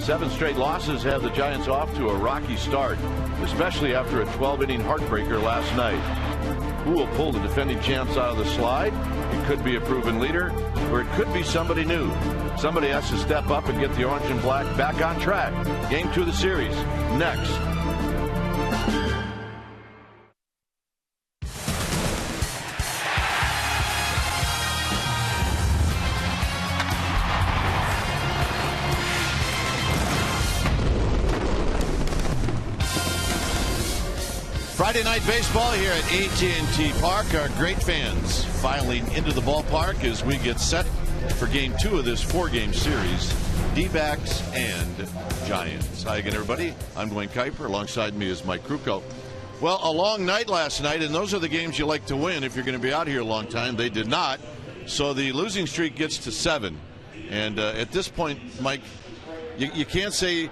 7 straight losses have the Giants off to a rocky start, especially after a 12-inning heartbreaker last night. Who will pull the defending champs out of the slide? It could be a proven leader, or it could be somebody new. Somebody has to step up and get the orange and black back on track. Game 2 of the series, next. Friday night baseball here at AT&T Park. Our great fans filing into the ballpark as we get set for Game 2 of this 4-game series, D-backs and Giants. Hi again, everybody. I'm Dwayne Kuiper. Alongside me is Mike Krukow. Well, a long night last night, and those are the games you like to win if you're going to be out here a long time. They did not. So the losing streak gets to 7. And at this point, Mike, you can't say,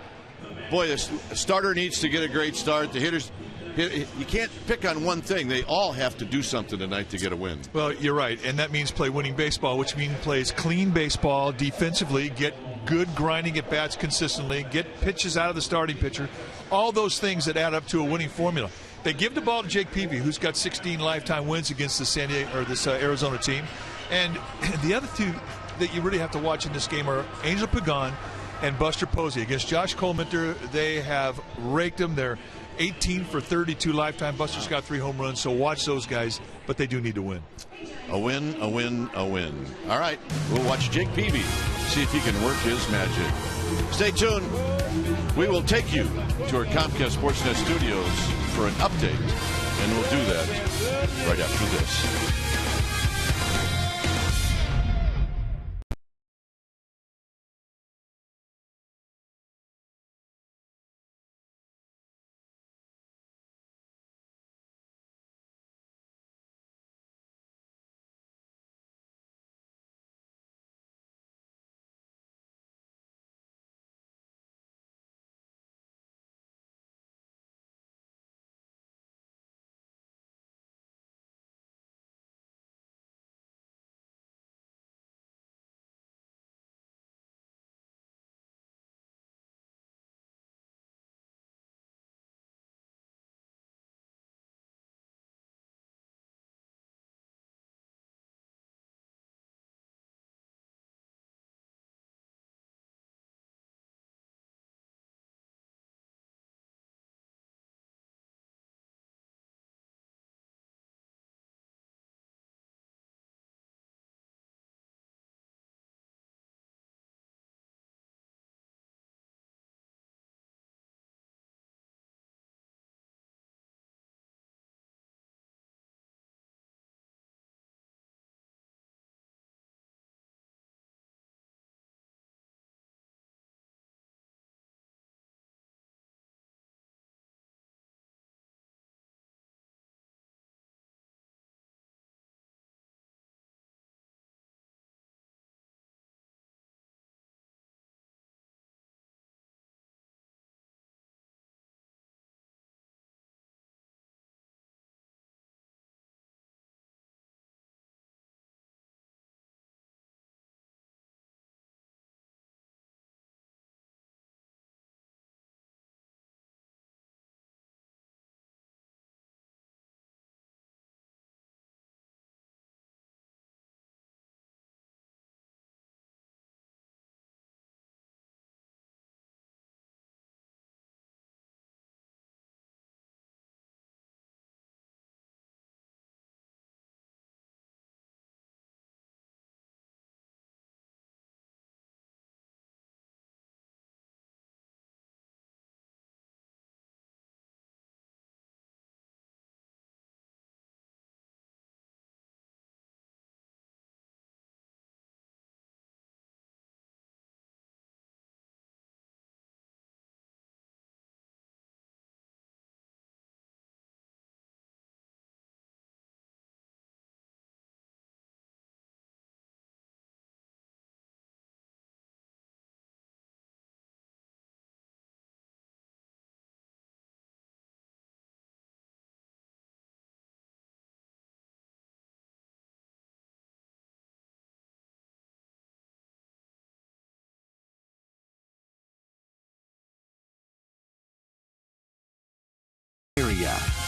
boy, a starter needs to get a great start. The hitters... You can't pick on one thing. They all have to do something tonight to get a win. Well, you're right, and that means play winning baseball, which means plays clean baseball defensively, get good grinding at bats consistently, get pitches out of the starting pitcher, all those things that add up to a winning formula. They give the ball to Jake Peavy, who's got 16 lifetime wins against this Arizona team. And the other two that you really have to watch in this game are Angel Pagan and Buster Posey. Against Josh Coleminter, they have raked them. They're 18 for 32 lifetime. Buster's got 3 home runs, so watch those guys, but they do need to win. A win, a win, a win. All right, we'll watch Jake Peavy, see if he can work his magic. Stay tuned. We will take you to our Comcast Sportsnet studios for an update, and we'll do that right after this.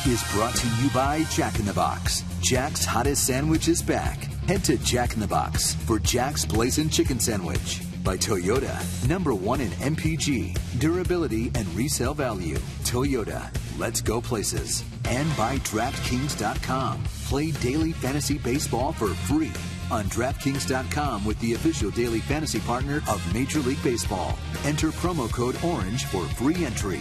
is brought to you by Jack in the Box. Jack's hottest sandwich is back. Head to Jack in the Box for Jack's Blazing Chicken Sandwich. By Toyota, #1 in MPG, durability, and resale value. Toyota, let's go places. And by DraftKings.com. Play daily fantasy baseball for free on DraftKings.com with the official daily fantasy partner of Major League Baseball. Enter promo code ORANGE for free entry.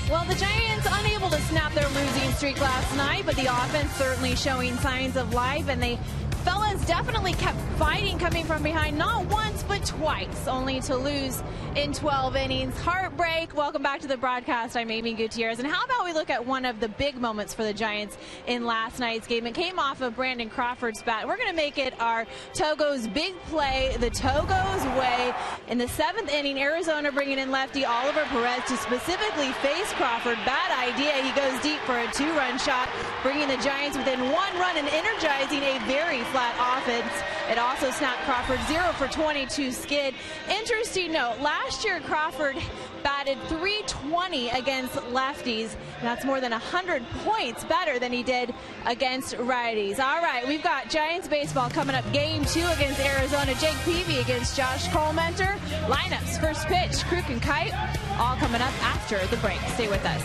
Well, the Giants unable to snap their losing streak last night, but the offense certainly showing signs of life, and the fellas definitely kept fighting, coming from behind not once but twice, only to lose in 12 innings. Heartbreak. Welcome back to the broadcast. I'm Amy Gutierrez. And how about we look at one of the big moments for the Giants in last night's game? It came off of Brandon Crawford's bat. We're going to make it our Togo's big play, the Togo's way. In the 7th inning, Arizona bringing in lefty Oliver Perez to specifically face Crawford. Bad idea. He goes deep for a 2-run shot, bringing the Giants within 1 run and energizing a very flat offense. It also snapped Crawford 0 for 22 skid. Interesting note, last year Crawford batted .320 against lefties. That's more than 100 points better than he did against righties. All right, we've got Giants baseball coming up. Game 2 against Arizona. Jake Peavy against Josh Colmenter. Lineups, first pitch, Kruk and Kite, all coming up after the break. Stay with us.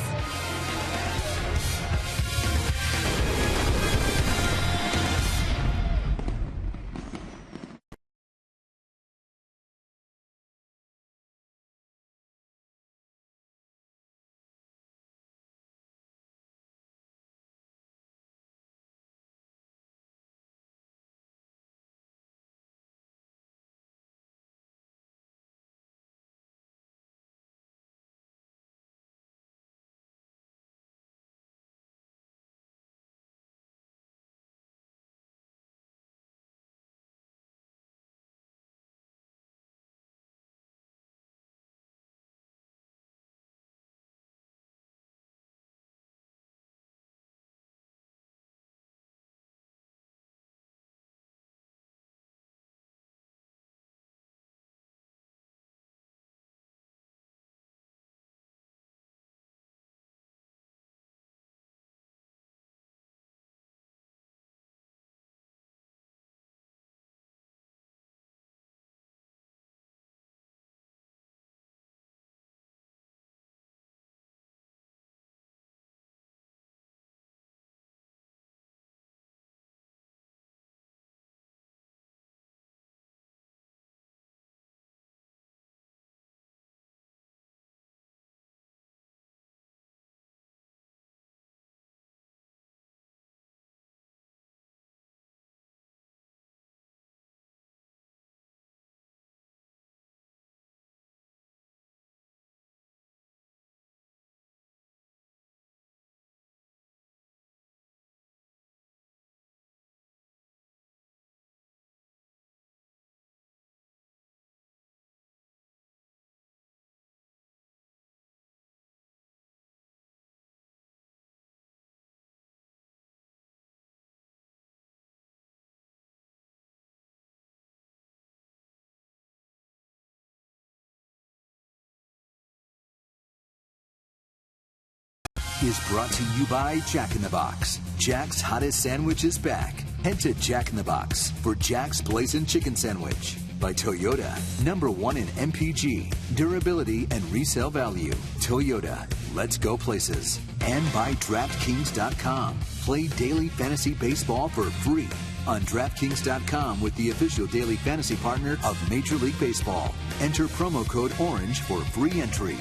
Is brought to you by Jack in the Box. Jack's hottest sandwich is back. Head to Jack in the Box for Jack's Blazing Chicken Sandwich. By Toyota, #1 in MPG, durability, and resale value. Toyota, let's go places. And by DraftKings.com. Play daily fantasy baseball for free on DraftKings.com with the official daily fantasy partner of Major League Baseball. Enter promo code ORANGE for free entry.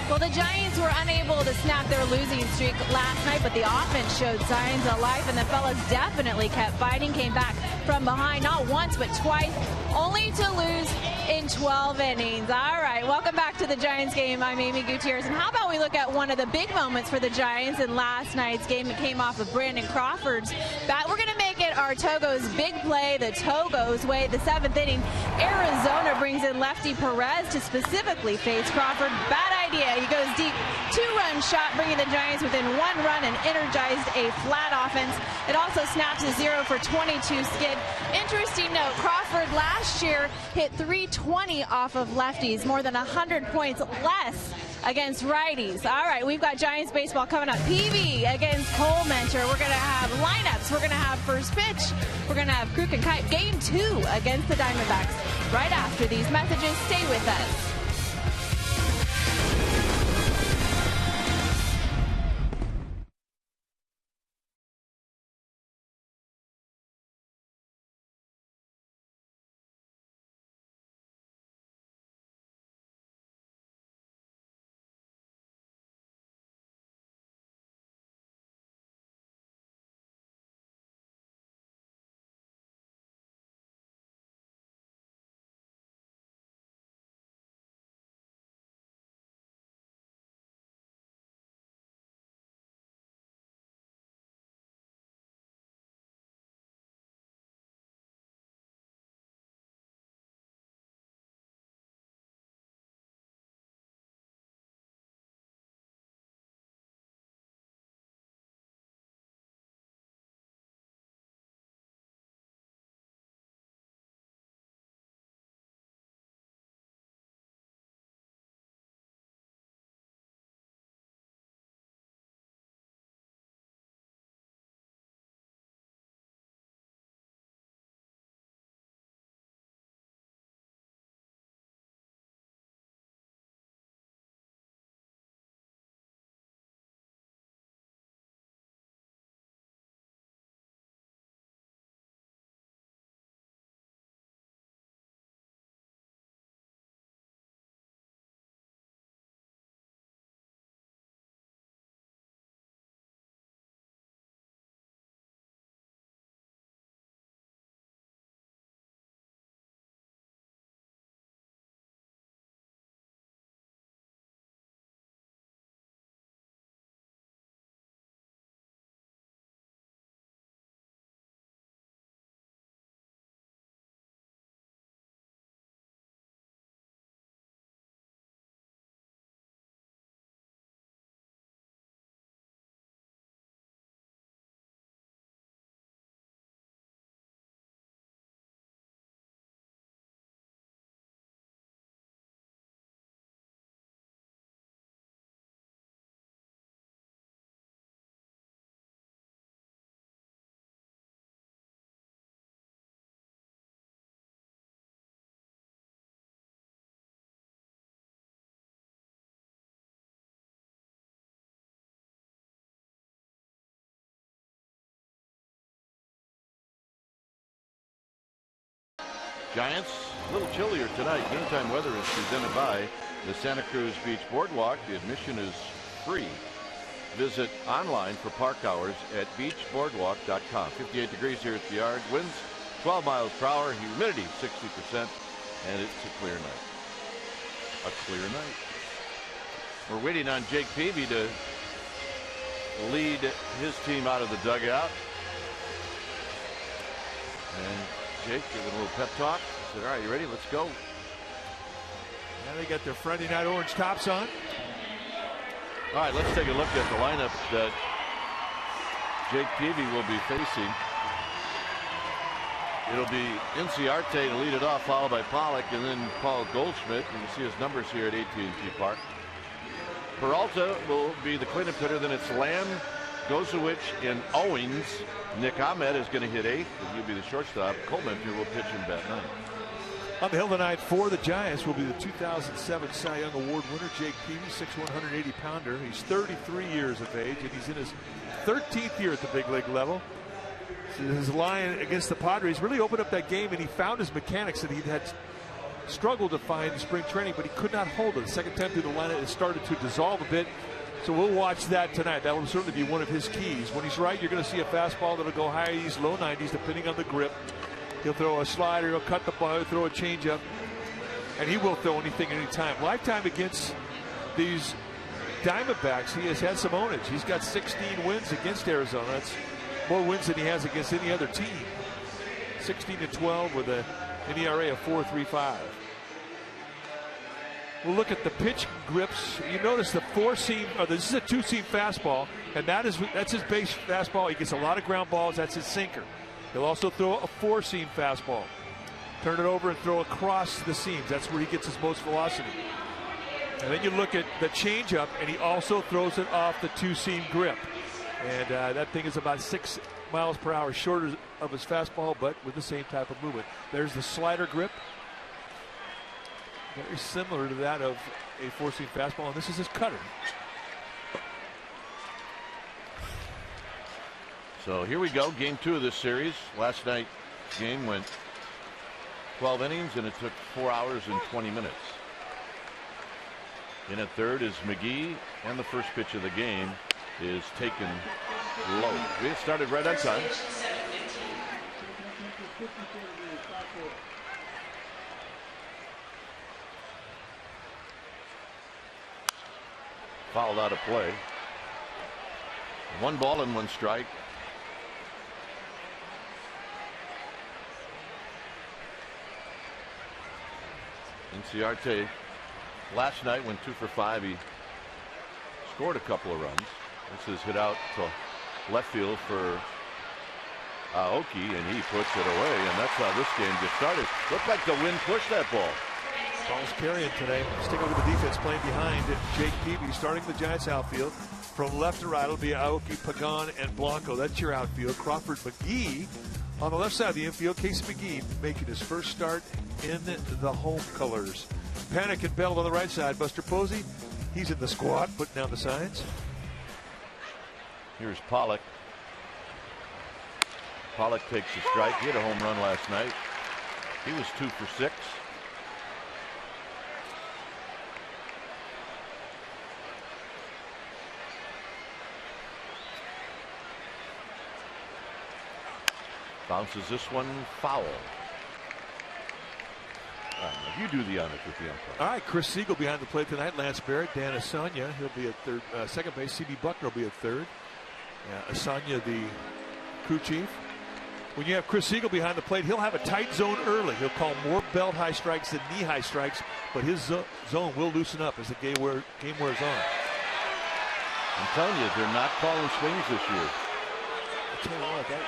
Well, the Giants were unable to snap their losing streak last night, but the offense showed signs of life, and the fellas definitely kept fighting, came back from behind not once but twice, only to lose in 12 innings. All right, welcome back to the Giants game. I'm Amy Gutierrez, and how about we look at one of the big moments for the Giants in last night's game? It came off of Brandon Crawford's bat. We're going to make it our Togo's big play, the Togo's way. The 7th inning, Arizona brings in lefty Perez to specifically face Crawford. Bad idea. He goes deep, 2-run shot, bringing the Giants within 1 run and energized a flat offense. It also snaps a 0 for 22 skid. Interesting note, Crawford last year hit .320 off of lefties, more than 100 points less against righties. All right, we've got Giants baseball coming up. Peavy against Cole Mentor. We're going to have lineups. We're going to have first pitch. We're going to have Crook and Kite. Game 2 against the Diamondbacks. Right after these messages, stay with us. Giants, a little chillier tonight. Game time weather is presented by the Santa Cruz Beach Boardwalk. The admission is free. Visit online for park hours at beachboardwalk.com. 58 degrees here at the yard. Winds 12 miles per hour. Humidity 60%. And it's a clear night. A clear night. We're waiting on Jake Peavy to lead his team out of the dugout. And Jake giving a little pep talk. He said, all right, you ready? Let's go. Now they got their Friday night orange tops on. All right, let's take a look at the lineup that Jake Peavy will be facing. It'll be Inciarte to lead it off, followed by Pollock, and then Paul Goldschmidt. You can see his numbers here at AT&T Park. Peralta will be the cleanup hitter. Then it's Lamb, Gozowicz, and Owings. Nick Ahmed is going to hit 8th, and he'll be the shortstop. Cole Mentor will pitch in bat 9. On the hill tonight for the Giants will be the 2007 Cy Young Award winner, Jake Peavy, 6'1", 180-pounder. He's 33 years of age, and he's in his 13th year at the big league level. So his line against the Padres really opened up that game, and he found his mechanics that he had struggled to find in spring training, but he could not hold it. The second time through the lineup, it started to dissolve a bit. So we'll watch that tonight. That will certainly be one of his keys. When he's right, you're going to see a fastball that'll go high 80s, low 90s, depending on the grip. He'll throw a slider, he'll cut the ball, he'll throw a changeup, and he will throw anything anytime. Lifetime against these Diamondbacks, he has had some ownage. He's got 16 wins against Arizona. That's more wins than he has against any other team. 16-12 with an ERA of 4.35. We'll look at the pitch grips. You notice the four-seam, this is a two-seam fastball, and that's his base fastball. He gets a lot of ground balls. That's his sinker. He'll also throw a four-seam fastball. Turn it over and throw across the seams. That's where he gets his most velocity. And then you look at the changeup, and he also throws it off the two-seam grip. And that thing is about 6 miles per hour shorter of his fastball, but with the same type of movement. There's the slider grip. Very similar to that of a four-seam fastball, and this is his cutter. So here we go, game 2 of this series. Last night's game went 12 innings, and it took 4 hours and 20 minutes. In at third is McGee, and the first pitch of the game is taken low. We started right on time. Fouled out of play. 1 ball and 1 strike. Inciarte last night went 2 for 5. He scored a couple of runs. This is hit out to left field for Aoki, and he puts it away, and that's how this game gets started. Looked like the wind pushed that ball. Ball's carrying today. Sticking with the defense, playing behind Jake Peavy, starting the Giants outfield. From left to right, it'll be Aoki, Pagan, and Blanco. That's your outfield. Crawford, McGee on the left side of the infield. Casey McGee making his first start in the home colors. Panic and Bell on the right side. Buster Posey, he's in the squad, putting down the signs. Here's Pollock. Pollock takes a strike. He had a home run last night. He was 2 for 6. Bounces this one foul. You do the honors with the umpire. All right, Chris Siegel behind the plate tonight. Lance Barrett, Dan Asanya, he'll be at third. Second base, C.B. Buckner will be at third. Asanya, the crew chief. When you have Chris Siegel behind the plate, he'll have a tight zone early. He'll call more belt high strikes than knee high strikes, but his zone will loosen up as the game wears on. I'm telling you, they're not calling swings this year. I'll tell you what, that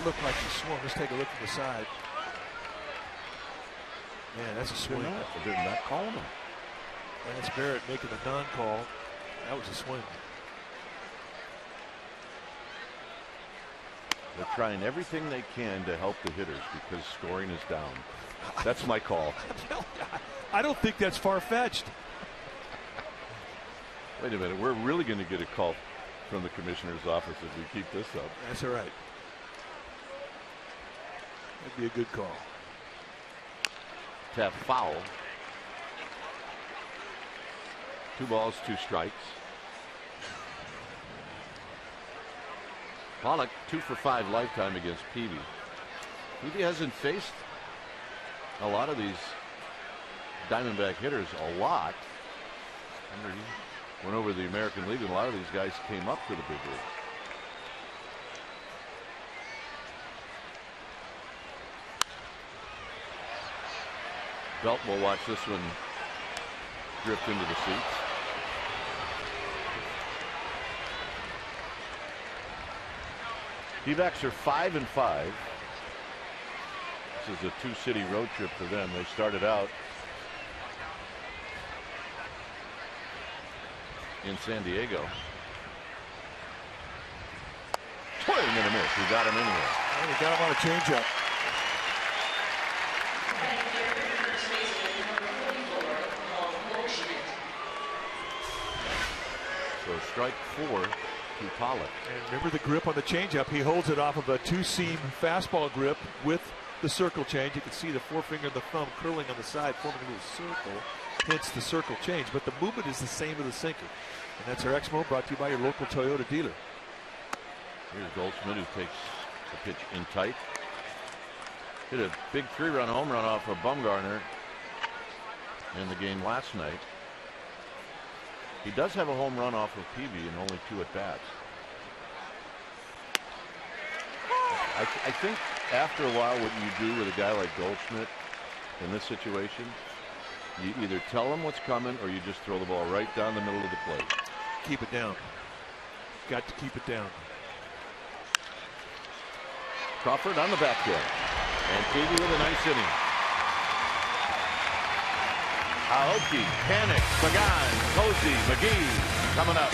looked like he swung. Let's take a look from the side. Man, that's a swing. They're not calling them. Lance Barrett making a non-call. That was a swing. They're trying everything they can to help the hitters because scoring is down. That's my call. I don't think that's far-fetched. Wait a minute. We're really going to get a call from the commissioner's office if we keep this up. That's all right. That'd be a good call. Tap foul. 2 balls, 2 strikes. Pollock 2 for 5 lifetime against Peavy. Peavy hasn't faced a lot of these Diamondback hitters a lot. Remember, he went over the American League, and a lot of these guys came up to the big league. Belt will watch this one drift into the seats. D-backs are 5 and 5. This is a 2-city road trip for them. They started out in San Diego. Swing and a miss. We got him in here. Well, we got him on a changeup. So strike 4 to Pollock. And remember the grip on the changeup. He holds it off of a 2-seam fastball grip with the circle change. You can see the forefinger and the thumb curling on the side, forming a little circle. Hence the circle change. But the movement is the same as the sinker. And that's our Exmo, brought to you by your local Toyota dealer. Here's Goldschmidt, who takes the pitch in tight. Hit a big 3-run home run off of Bumgarner in the game last night. He does have a home run off of Peavy in only 2 at-bats. I think after a while what you do with a guy like Goldschmidt in this situation, you either tell him what's coming or you just throw the ball right down the middle of the plate. Keep it down. Got to keep it down. Crawford on the back end. And Peavy with a nice inning. Aoki, Panik, Pagan, Posey, McGee coming up.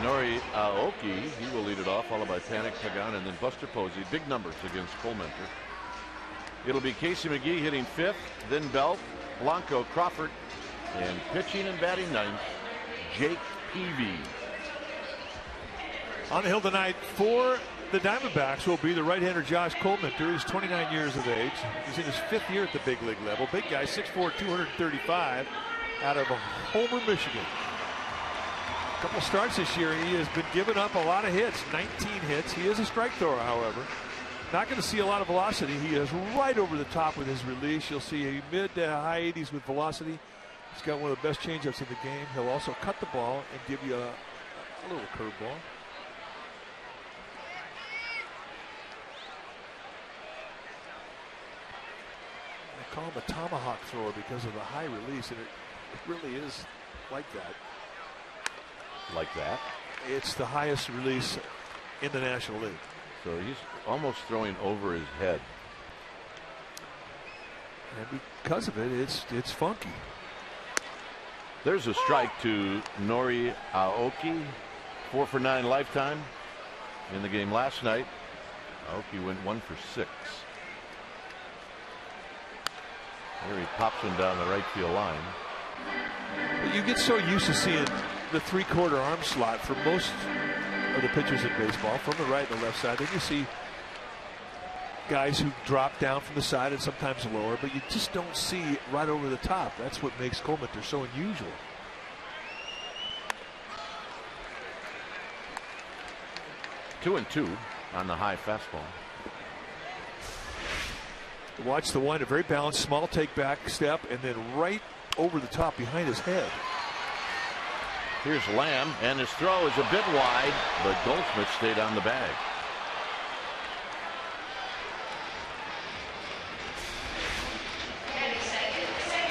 Nori Aoki, he will lead it off, followed by Panik, Pagan, and then Buster Posey. Big numbers against Colementor. It'll be Casey McGee hitting 5th, then Belt, Blanco, Crawford, and pitching and batting 9th, Jake Peavy. On the hill tonight for the Diamondbacks will be the right-hander Josh Colementor. He's 29 years of age. He's in his 5th year at the big league level. Big guy, 6'4", 235, out of Homer, Michigan. Couple starts this year, he has been giving up a lot of hits, 19 hits. He is a strike thrower, however. Not going to see a lot of velocity. He is right over the top with his release. You'll see a mid to high 80s with velocity. He's got one of the best changeups in the game. He'll also cut the ball and give you a little curveball. They call him a tomahawk thrower because of the high release, and it really is like that. Like that? It's the highest release in the National League. So he's almost throwing over his head. And because of it, it's funky. There's a strike to Nori Aoki. 4 for 9 lifetime in the game last night. Aoki went 1 for 6. Here he pops one down the right field line. You get so used to seeing the 3/4 arm slot for most of the pitchers in baseball from the right and the left side. Then you see guys who drop down from the side and sometimes lower, but you just don't see right over the top. That's what makes Colementor so unusual. Two and two on the high fastball. Watch the one, a very balanced, small take back step, and then right over the top behind his head. Here's Lamb, and his throw is a bit wide, but Goldschmidt stayed on the bag.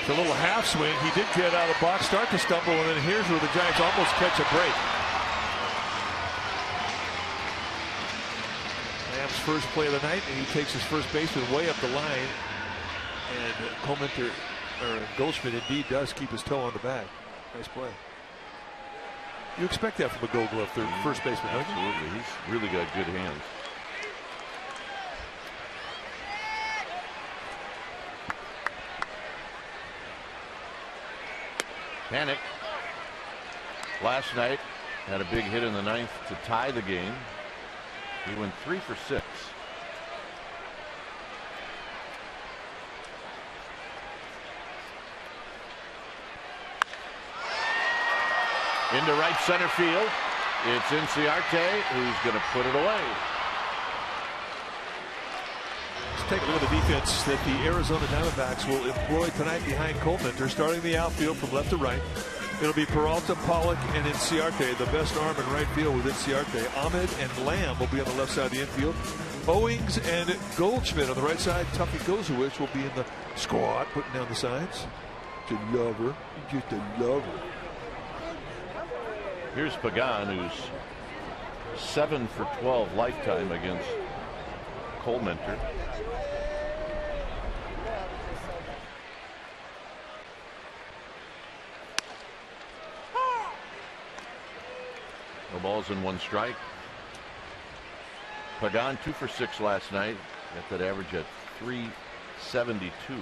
The little half swing, he did get out of the box, start to stumble, and then here's where the Giants almost catch a break. Lamb's first play of the night, and he takes his first baseman way up the line, and Colementor, or Goldschmidt indeed does keep his toe on the bag. Nice play. You expect that from a Gold Glove first baseman, don't you? Absolutely. He's really got good hands. Panik last night had a big hit in the 9th to tie the game. He went 3 for 6. Into right center field. It's Inciarte who's going to put it away. Let's take a look at the defense that the Arizona Diamondbacks will employ tonight behind Colementor, starting the outfield from left to right. It'll be Peralta, Pollock, and Inciarte, the best arm in right field with Inciarte. Ahmed and Lamb will be on the left side of the infield. Owings and Goldschmidt on the right side. Tuffy Kozowicz will be in the squad, putting down the signs. Just a lover. Just a lover. Here's Pagan, who's 7 for 12 lifetime against Colementor. No balls and 1 strike. Pagan 2 for 6 last night. Got that average at 372.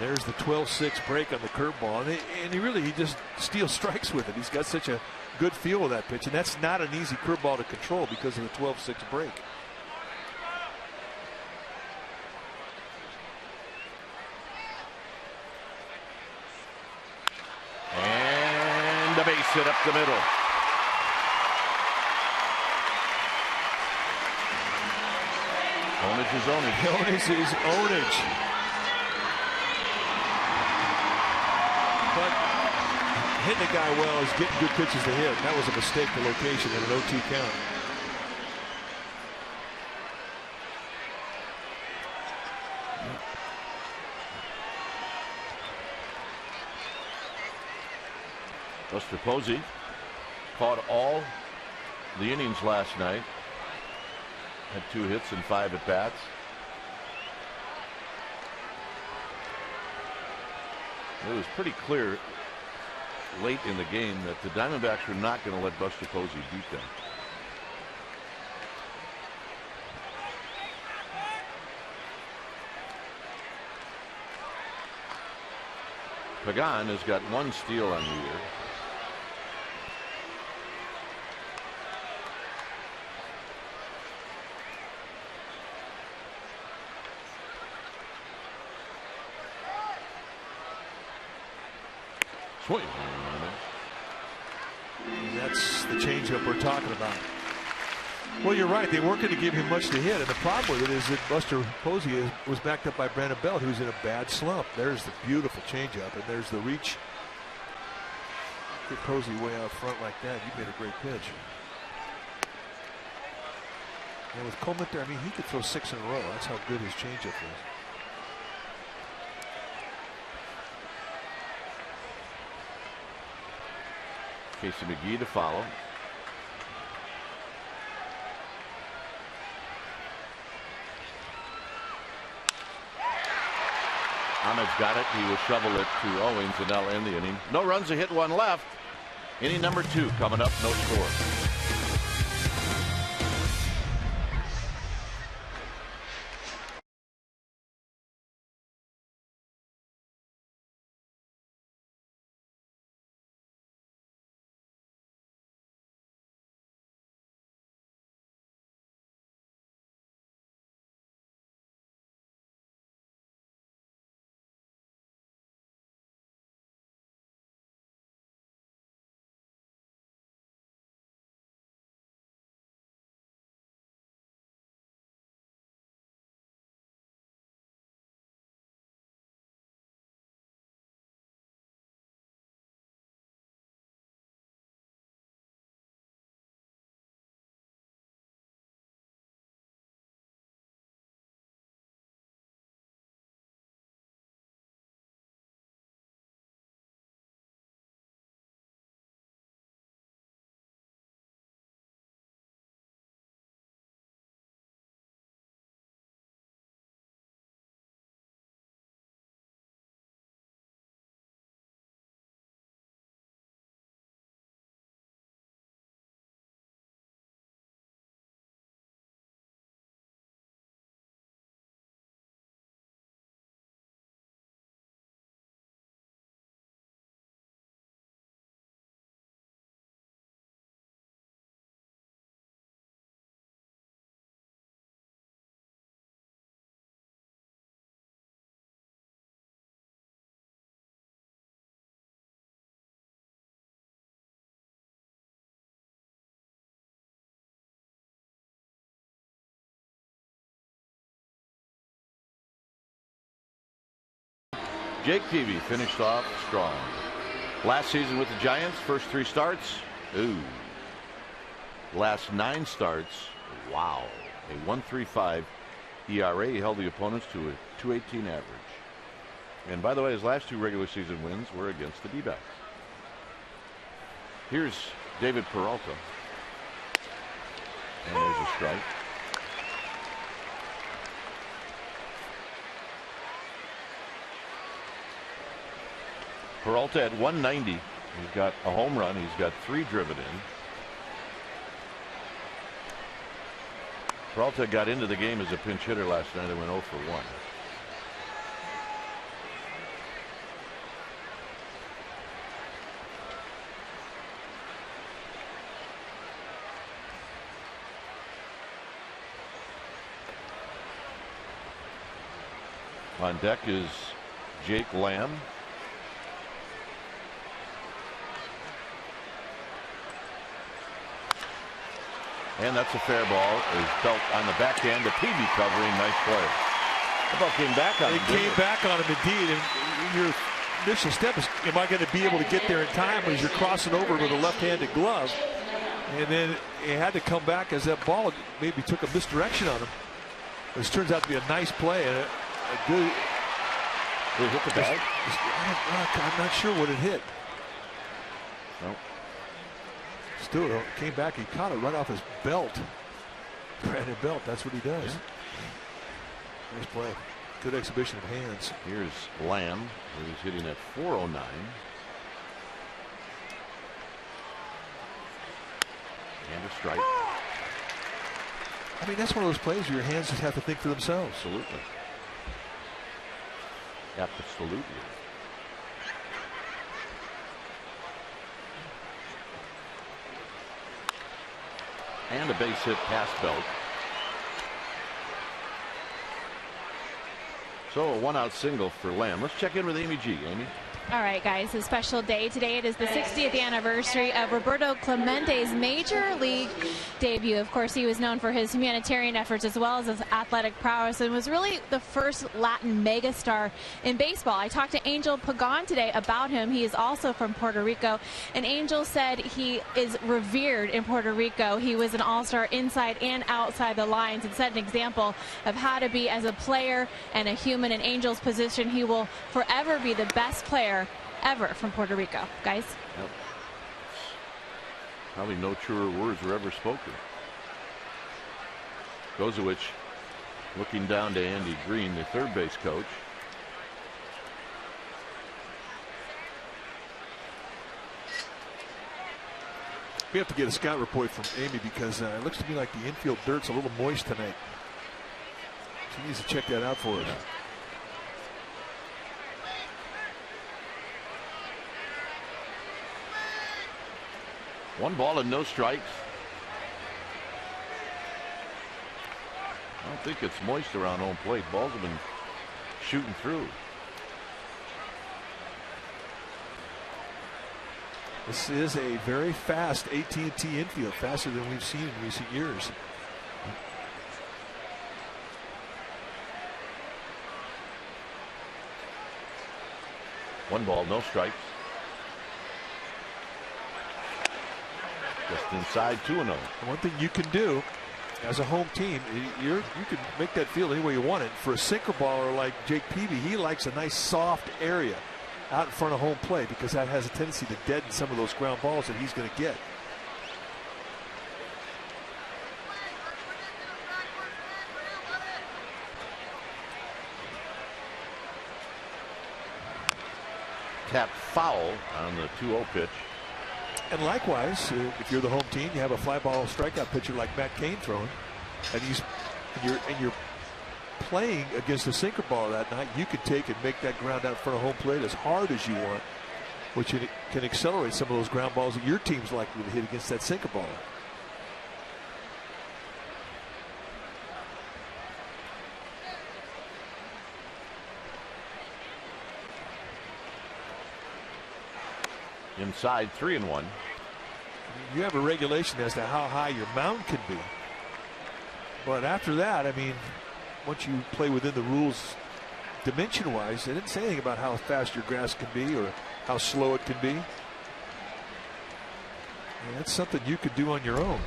There's the 12-6 break on the curveball, and he just steals strikes with it. He's got such a good feel with that pitch, and that's not an easy curveball to control because of the 12-6 break. And a base hit up the middle. Onage is Onage. Onage is Onage. But hitting the guy well is getting good pitches to hit. That was a mistake, the location, and an OT count. Buster Posey caught all the innings last night. Had 2 hits and 5 at bats. It was pretty clear late in the game that the Diamondbacks were not going to let Buster Posey beat them. Pagan has got 1 steal on the year. Swing. That's the changeup we're talking about. Well, you're right. They weren't going to give him much to hit, and the problem with it is that Buster Posey was backed up by Brandon Belt, who's in a bad slump. There's the beautiful changeup, and there's the reach. Get Posey way out front like that. You made a great pitch. And with Colementor, I mean, he could throw 6 in a row. That's how good his changeup is. Casey McGee to follow. Ahmed's got it. He will shovel it to Owings, and that'll end the inning. No runs, a hit, 1 left. Inning number 2 coming up. No score. Jake Peavy finished off strong. Last season with the Giants, first 3 starts. Ooh. Last 9 starts. Wow. A 1.35 ERA. He held the opponents to a 2.18 average. And by the way, his last 2 regular season wins were against the D-backs. Here's David Peralta. And there's a strike. Peralta at 190. He's got a home run. He's got 3 driven in. Peralta got into the game as a pinch hitter last night and went 0 for 1. On deck is Jake Lamb. And that's a fair ball. Is Belt on the backhand. The Peavy covering. Nice play. The ball came back on him. It came back on him indeed. And your initial step is, am I going to be able to get there in time as you're crossing over with a left-handed glove? And then it had to come back as that ball maybe took a misdirection on him. This turns out to be a nice play and a good. Did it hit the bag? I'm not sure what it hit. Nope. Still, it came back. He caught it right off his belt. Brandon Belt. That's what he does. Yeah. Nice play. Good exhibition of hands. Here's Lamb, who's hitting at 409. And a strike. I mean, that's one of those plays where your hands just have to think for themselves. Absolutely. Absolutely. And a base hit past Belt. So a 1-out single for Lamb. Let's check in with Amy G. Amy. All right, guys, a special day today. It is the 60th anniversary of Roberto Clemente's Major League debut. Of course, he was known for his humanitarian efforts as well as his athletic prowess and was really the first Latin megastar in baseball. I talked to Angel Pagan today about him. He is also from Puerto Rico, and Angel said he is revered in Puerto Rico. He was an all-star inside and outside the lines and set an example of how to be as a player and a human. In Angel's position, he will forever be the best player ever from Puerto Rico. Guys? Yep. Probably no truer words were ever spoken. Kozowicz looking down to Andy Green, the third base coach. We have to get a scout report from Amy because it looks to me like the infield dirt's a little moist tonight. She needs to check that out for us. One ball and no strikes. I don't think it's moist around home plate. Balls have been shooting through. This is a very fast AT&T infield, faster than we've seen in recent years. One ball, no strikes. Just inside 2-0. One thing you can do as a home team, you can make that field any way you want it. For a sinker baller like Jake Peavy, he likes a nice soft area out in front of home plate because that has a tendency to deaden some of those ground balls that he's going to get. Tapped foul on the 2-0 pitch. And likewise, if you're the home team, you have a fly ball strikeout pitcher like Matt Cain throwing, and you're playing against a sinker ball that night, you could take and make that ground out in front of home plate as hard as you want, which can accelerate some of those ground balls that your team's likely to hit against that sinker ball. Inside 3-1. You have a regulation as to how high your mound can be. But after that, I mean, once you play within the rules dimension-wise, they didn't say anything about how fast your grass can be or how slow it can be. And that's something you could do on your own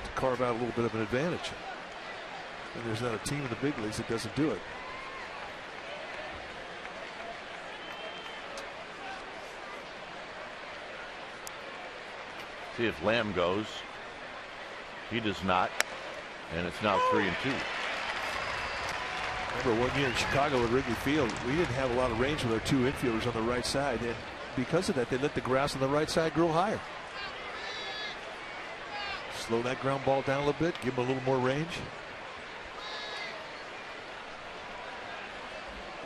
to carve out a little bit of an advantage. And there's not a team in the big leagues that doesn't do it. See if Lamb goes. He does not. And it's now 3-2. Remember one year in Chicago at Wrigley Field, we didn't have a lot of range with our two infielders on the right side. And because of that, they let the grass on the right side grow higher. Slow that ground ball down a little bit, give them a little more range.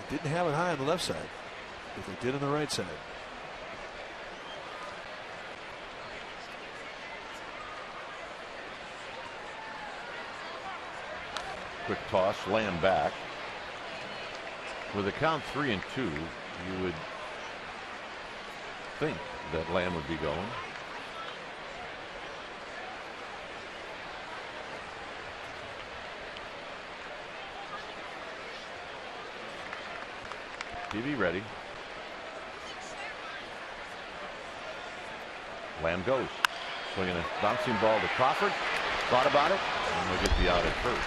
They didn't have it high on the left side, but they did on the right side. Quick toss, Lamb back. With a count 3-2, you would think that Lamb would be going. TV ready. Lamb goes. Swinging a bouncing ball to Crawford. Thought about it, and we'll get the out at first.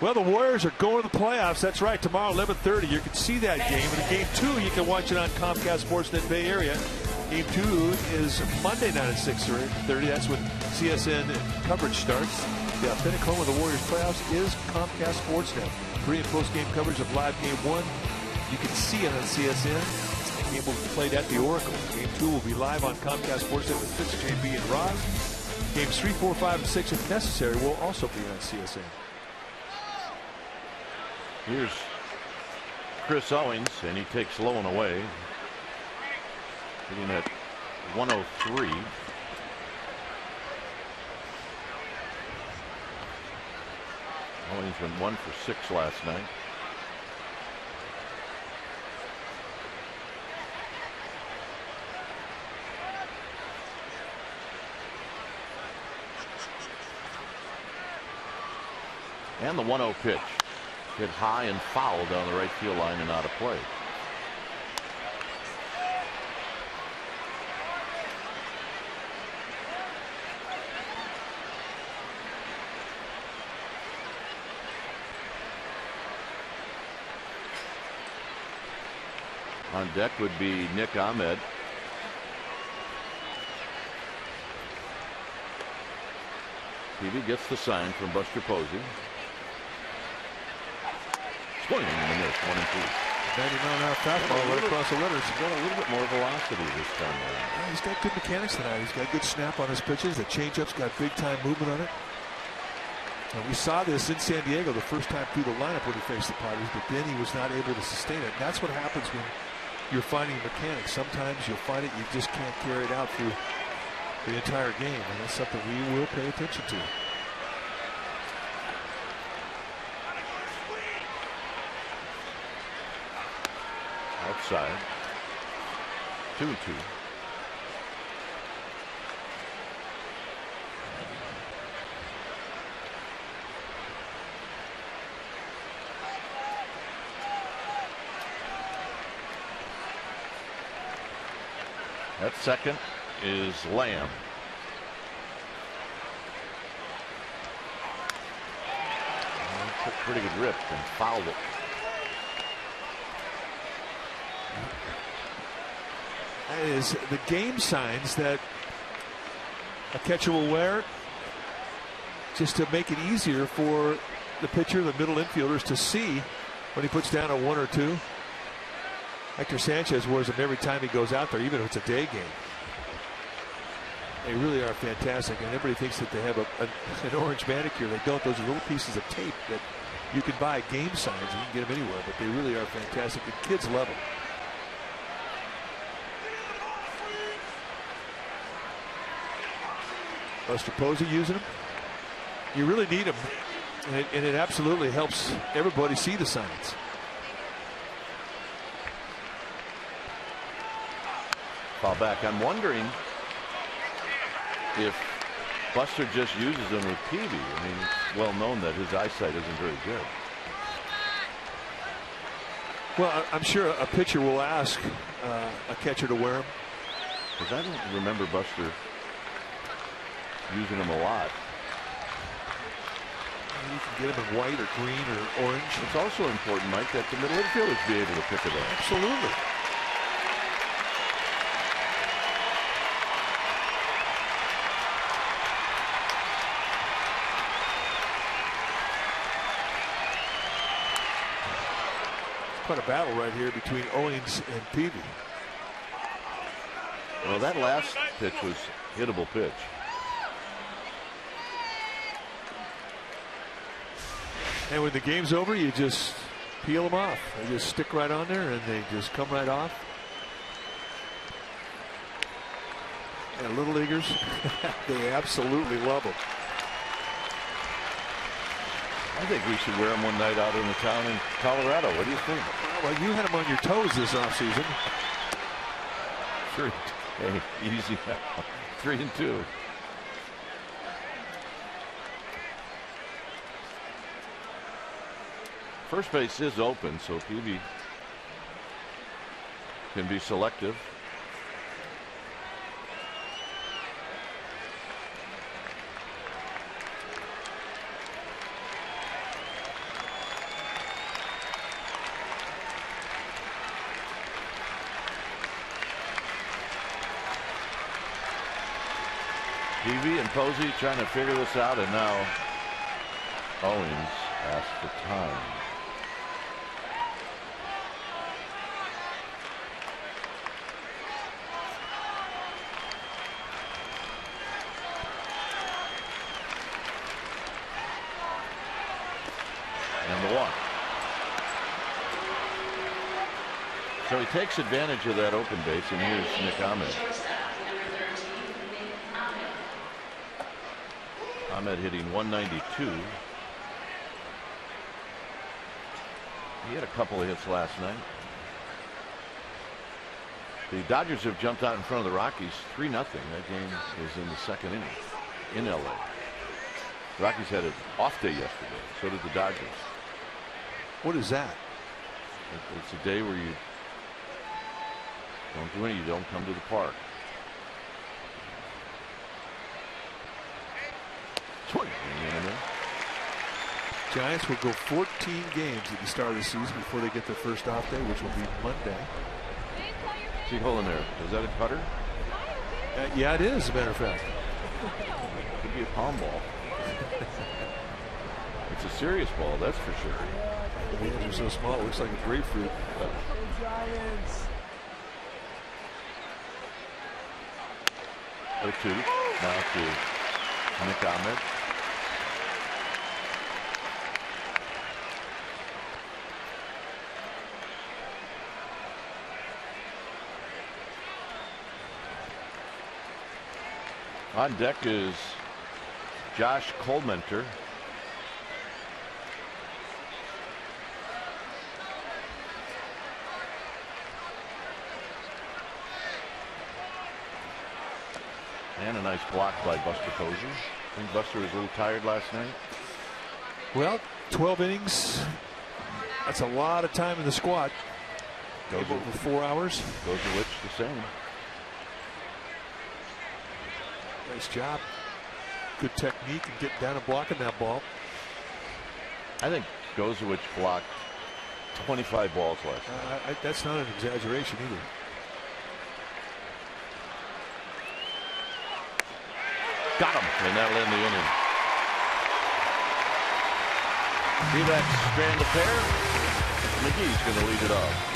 Well, the Warriors are going to the playoffs. That's right. Tomorrow, 11:30. You can see that game. And Game 2, you can watch it on Comcast Sportsnet Bay Area. Game 2 is Monday night at 6:30. That's when CSN coverage starts. The authentic home of the Warriors playoffs is Comcast Sportsnet. Pre- and post-game coverage of live Game 1. You can see it on CSN. The game will be played at the Oracle. Game 2 will be live on Comcast Sportsnet with Fitz, JB, and Ross. Games 3, 4, 5, and 6, if necessary, will also be on CSN. Here's Chris Owings, and he takes low and away. Hitting at 103. Owings went 1 for 6 last night. And the 1-0 pitch. Hit high and foul down the right field line and out of play. On deck would be Nick Ahmed. TV gets the sign from Buster Posey. Swing and a miss, 1-2. 90-mile-an-hour fastball right across the letters. He's got a little bit more velocity this time around. Yeah, he's got good mechanics tonight. He's got good snap on his pitches. The changeup's got big time movement on it. And we saw this in San Diego the first time through the lineup when he faced the Padres, but then he was not able to sustain it. And that's what happens when you're finding mechanics. Sometimes you'll find it, you just can't carry it out through the entire game. And that's something we will pay attention to. Outside. 2-2. At second is Lamb. Took a pretty good rip and fouled it. That is the game signs that a catcher will wear just to make it easier for the pitcher, the middle infielders, to see when he puts down a 1 or 2. Hector Sanchez wears them every time he goes out there, even if it's a day game. They really are fantastic, and everybody thinks that they have an orange manicure. They don't. Those are little pieces of tape that you can buy, game signs. You can get them anywhere, but they really are fantastic. The kids love them. Buster Posey using them. You really need them, and it absolutely helps everybody see the signs. Fall back. I'm wondering if Buster just uses them with Peavy. I mean, it's well known that his eyesight isn't very good. Well, I'm sure a pitcher will ask a catcher to wear them. Because I don't remember Buster using them a lot. You can get them in white or green or orange. It's also important, Mike, that the middle infielders be able to pick it up. Absolutely. quite a battle right here between Owings and Peavy. Well, that last pitch was hittable pitch. And when the game's over, you just peel them off. They just stick right on there and they just come right off. And little leaguers, they absolutely love them. I think we should wear them one night out in the town in Colorado. What do you think? Well, you had them on your toes this offseason. Sure. Hey, easy now. 3-2. First base is open, so Peavy can be selective. Peavy and Posey trying to figure this out, and now Owings asks for time. And the walk. So he takes advantage of that open base, and here's Nick Ahmed. Ahmed hitting 192. He had a couple of hits last night. The Dodgers have jumped out in front of the Rockies 3-0. That game is in the second inning in LA. The Rockies had an off day yesterday. So did the Dodgers. What is that? It's a day where you don't do anything. You don't come to the park. Swing. Giants will go 14 games at the start of the season before they get their first off day, which will be Monday. See hole in there. Is that a cutter? Yeah, it is, as a matter of fact. Could be a palm ball. It's a serious ball, that's for sure. The hands are so small, it looks like a grapefruit. Oh, 2. Now to Nick Ahmed. On deck is Josh Colmenter. And a nice block by Buster Posey. I think Buster was a little tired last night. Well, 12 innings. That's a lot of time in the squat. Goes over 4 hours. Goes to which the same. Nice job. Good technique and getting down and blocking that ball. I think Gozowicz blocked 25 balls last night. That's not an exaggeration either. Got him, and that'll end the inning. D-backs strand a pair. McGee's going to lead it off.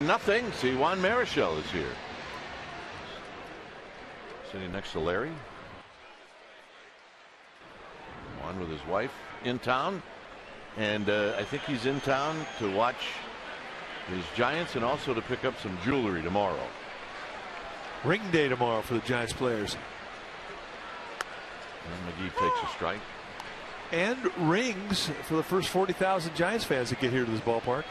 Nothing. See, Juan Marichal is here. Sitting next to Larry. Juan with his wife in town. And I think he's in town to watch his Giants and also to pick up some jewelry tomorrow. Ring day tomorrow for the Giants players. And McGee takes a strike. And rings for the first 40,000 Giants fans that get here to this ballpark.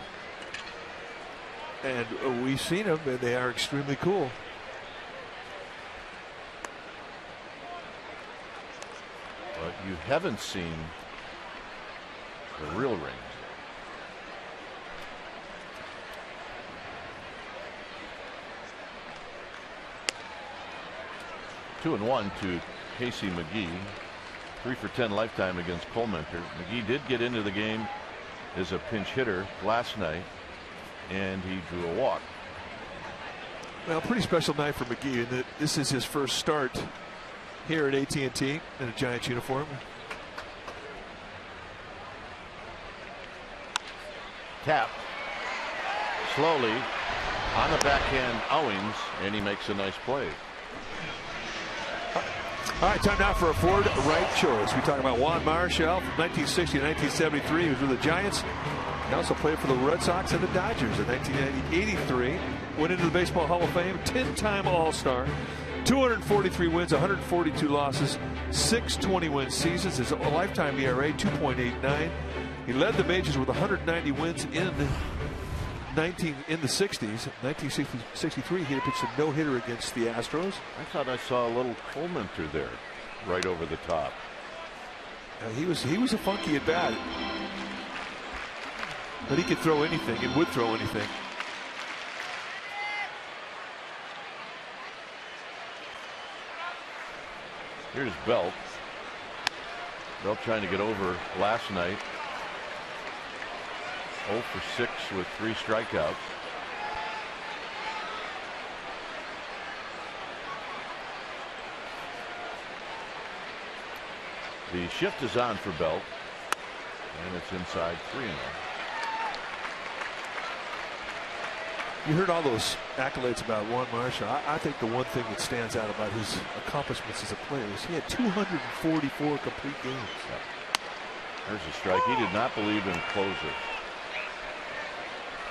And we've seen them, and they are extremely cool. But you haven't seen the real rings. Two and one to Casey McGee. 3 for 10 lifetime against Colementer. McGee did get into the game as a pinch hitter last night, and he drew a walk. Well, pretty special night for McGee, and this is his first start here at AT&T in a Giants uniform. Tap slowly on the backhand Owings, and he makes a nice play. All right, time now for a Ford right choice. We talk about Juan Marichal from 1960 to 1973. He was with the Giants. He also played for the Red Sox and the Dodgers in 1983. Went into the Baseball Hall of Fame, 10-time All-Star, 243 wins, 142 losses, 620-win seasons. His lifetime ERA 2.89. He led the majors with 190 wins in the 60s. 1963, he had pitched a no-hitter against the Astros. I thought I saw a little Colementer there, right over the top. He was a funky at bat, but he could throw anything and would throw anything. Here's Belt. Belt trying to get over last night. 0 for 6 with 3 strikeouts. The shift is on for Belt, and it's inside 3-0. You heard all those accolades about Juan Marichal. I think the one thing that stands out about his accomplishments as a player is he had 244 complete games. There's a strike. He did not believe in closer.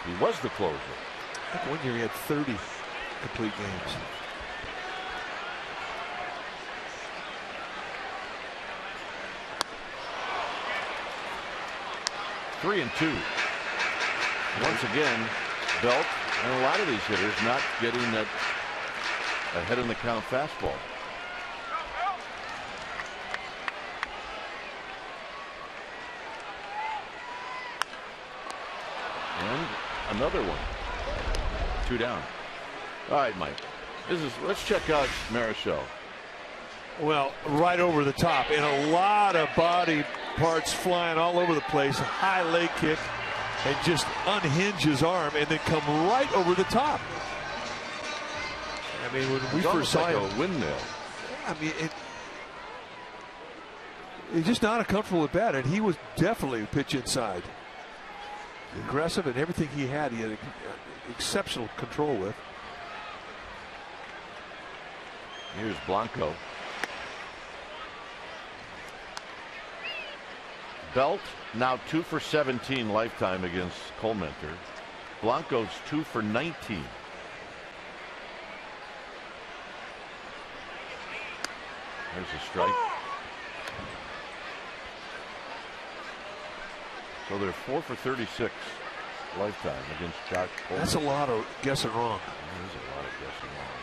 He was the closer. I think one year he had 30 complete games. Three and 2. Once again, Belt and a lot of these hitters not getting that ahead in the count fastball. And another one. 2 down. All right, Mike. Let's check out Marichal. Well, right over the top, and a lot of body parts flying all over the place. A high leg kick, and just unhinge his arm, and then come right over the top. I mean, when we first saw him, a windmill. I mean, he's just not a comfortable at bat, and he was definitely a pitch inside. Aggressive, and everything he had exceptional control with. Here's Blanco. Belt now 2 for 17 lifetime against Colementer. Blanco's 2 for 19. There's a strike. So they're 4 for 36 lifetime against Josh Coleman. That's a lot of guessing wrong. That is a lot of guessing wrong.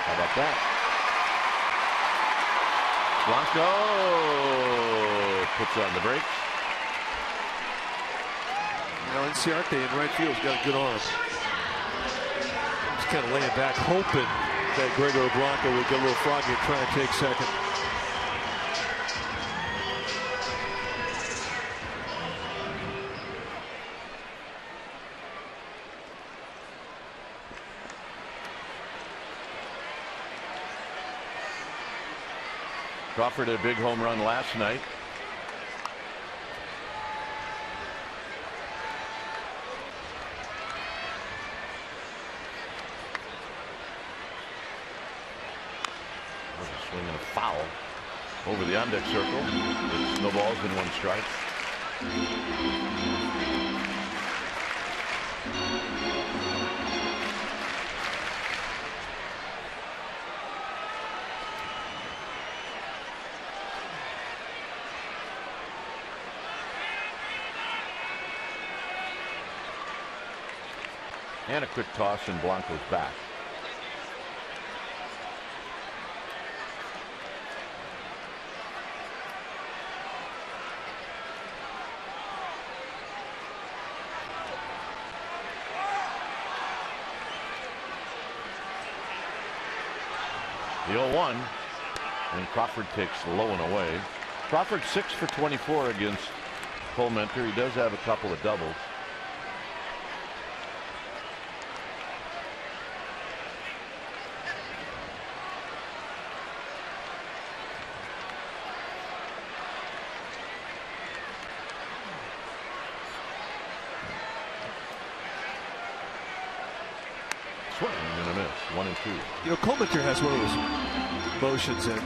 How about that? Blanco puts on the brakes. Now, Inciarte in right field's got a good arm. Just kind of laying back, hoping that Gregor Blanco would get a little froggy and try and take second. Crawford had a big home run last night. Swinging a foul over the on-deck circle. It's no balls and 1 strike. And a quick toss, and Blanco's back. The 0-1, and Crawford takes low and away. Crawford 6 for 24 against Colementor. He does have a couple of doubles. Swing and a miss. 1 and 2. You know, Colementor has one of those motions that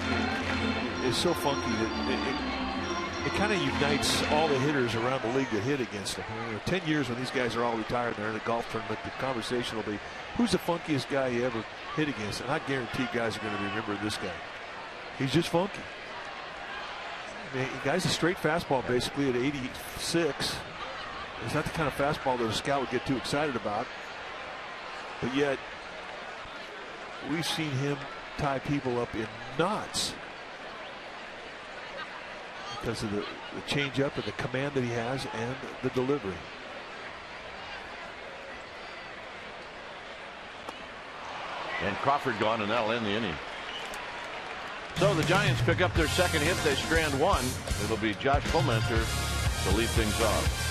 is so funky that it kind of unites all the hitters around the league that hit against him. You know, 10 years when these guys are all retired and they're in a golf tournament, the conversation will be, who's the funkiest guy you ever hit against? And I guarantee guys are going to remember this guy. He's just funky. I mean, the guy's a straight fastball basically at 86. It's not the kind of fastball that a scout would get too excited about. But yet, we've seen him tie people up in knots because of the changeup and the command that he has and the delivery. And Crawford gone, and that'll end the inning. So the Giants pick up their second hit. They strand 1. It'll be Josh Colementor to lead things off.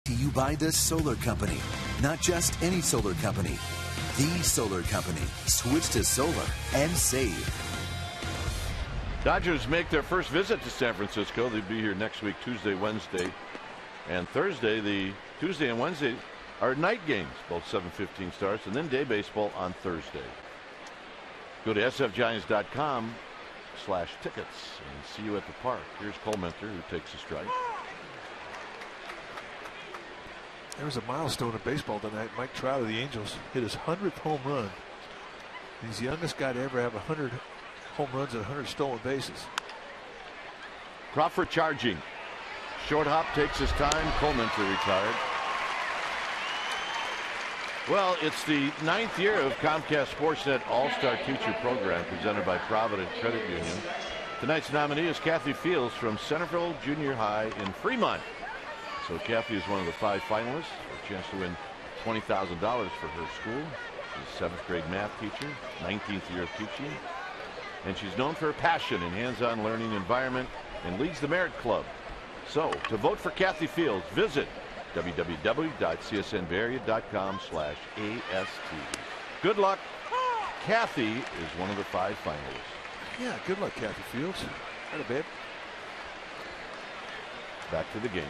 To you by the solar company. Not just any solar company. The solar company. Switch to solar and save. Dodgers make their first visit to San Francisco. They'll be here next week, Tuesday, Wednesday, and Thursday. The Tuesday and Wednesday are night games, both 7:15 starts, and then day baseball on Thursday. Go to sfgiants.com/tickets and see you at the park. Here's Colementor, who takes a strike. There was a milestone in baseball tonight. Mike Trout of the Angels hit his 100th home run. He's the youngest guy to ever have 100 home runs and 100 stolen bases. Crawford charging. Short hop takes his time. Colementor retired. Well, it's the 9th year of Comcast Sportsnet All-Star Teacher Program presented by Provident Credit Union. Tonight's nominee is Kathy Fields from Centerville Junior High in Fremont. So Kathy is one of the 5 finalists. A chance to win $20,000 for her school. She's a 7th grade math teacher, 19th year of teaching. And she's known for her passion in hands-on learning environment and leads the Merit Club. So to vote for Kathy Fields, visit www.csnbayarea.com/AST. Good luck. Kathy is one of the 5 finalists. Yeah, good luck, Kathy Fields. Atta babe. Back to the game.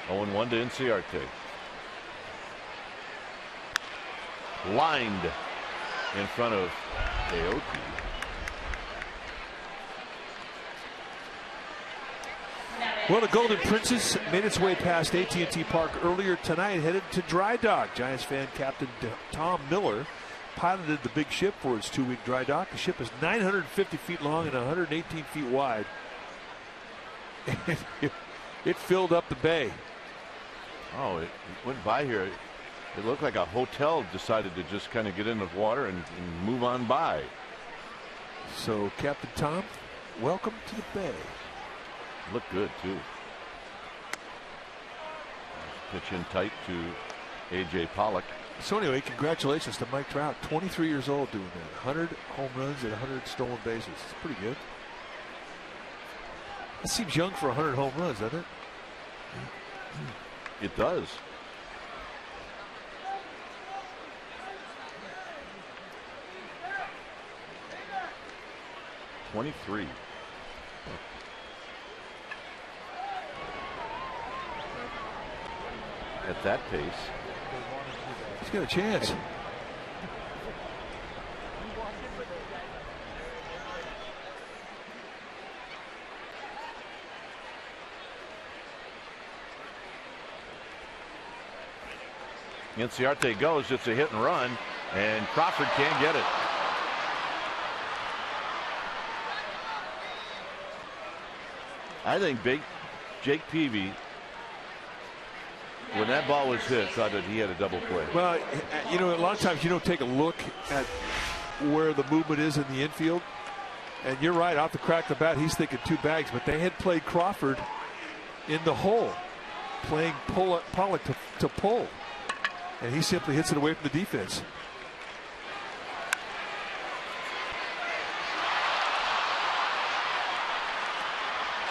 0-1 to Inciarte. Lined in front of Aoki. Well, the Golden Princess made its way past AT&T Park earlier tonight, headed to dry dock. Giants fan captain Tom Miller piloted the big ship for its 2-week dry dock. The ship is 950 feet long and 118 feet wide. It filled up the bay. Oh, it went by here. It looked like a hotel decided to just kind of get in the water and move on by. So, Captain Tom, welcome to the bay. Looked good, too. Pitch in tight to A.J. Pollock. So anyway, congratulations to Mike Trout. 23 years old doing that. 100 home runs and 100 stolen bases. It's pretty good. That seems young for 100 home runs, doesn't it? It does. '23. At that pace, he's got a chance. Inciarte goes. It's a hit and run, and Crawford can't get it. I think Jake Peavy, when that ball was hit, thought that he had a double play. Well, you know, a lot of times you don't take a look at where the movement is in the infield. And you're right, off the crack of the bat, he's thinking 2 bags. But they had played Crawford in the hole, playing Pollock to pull. And he simply hits it away from the defense.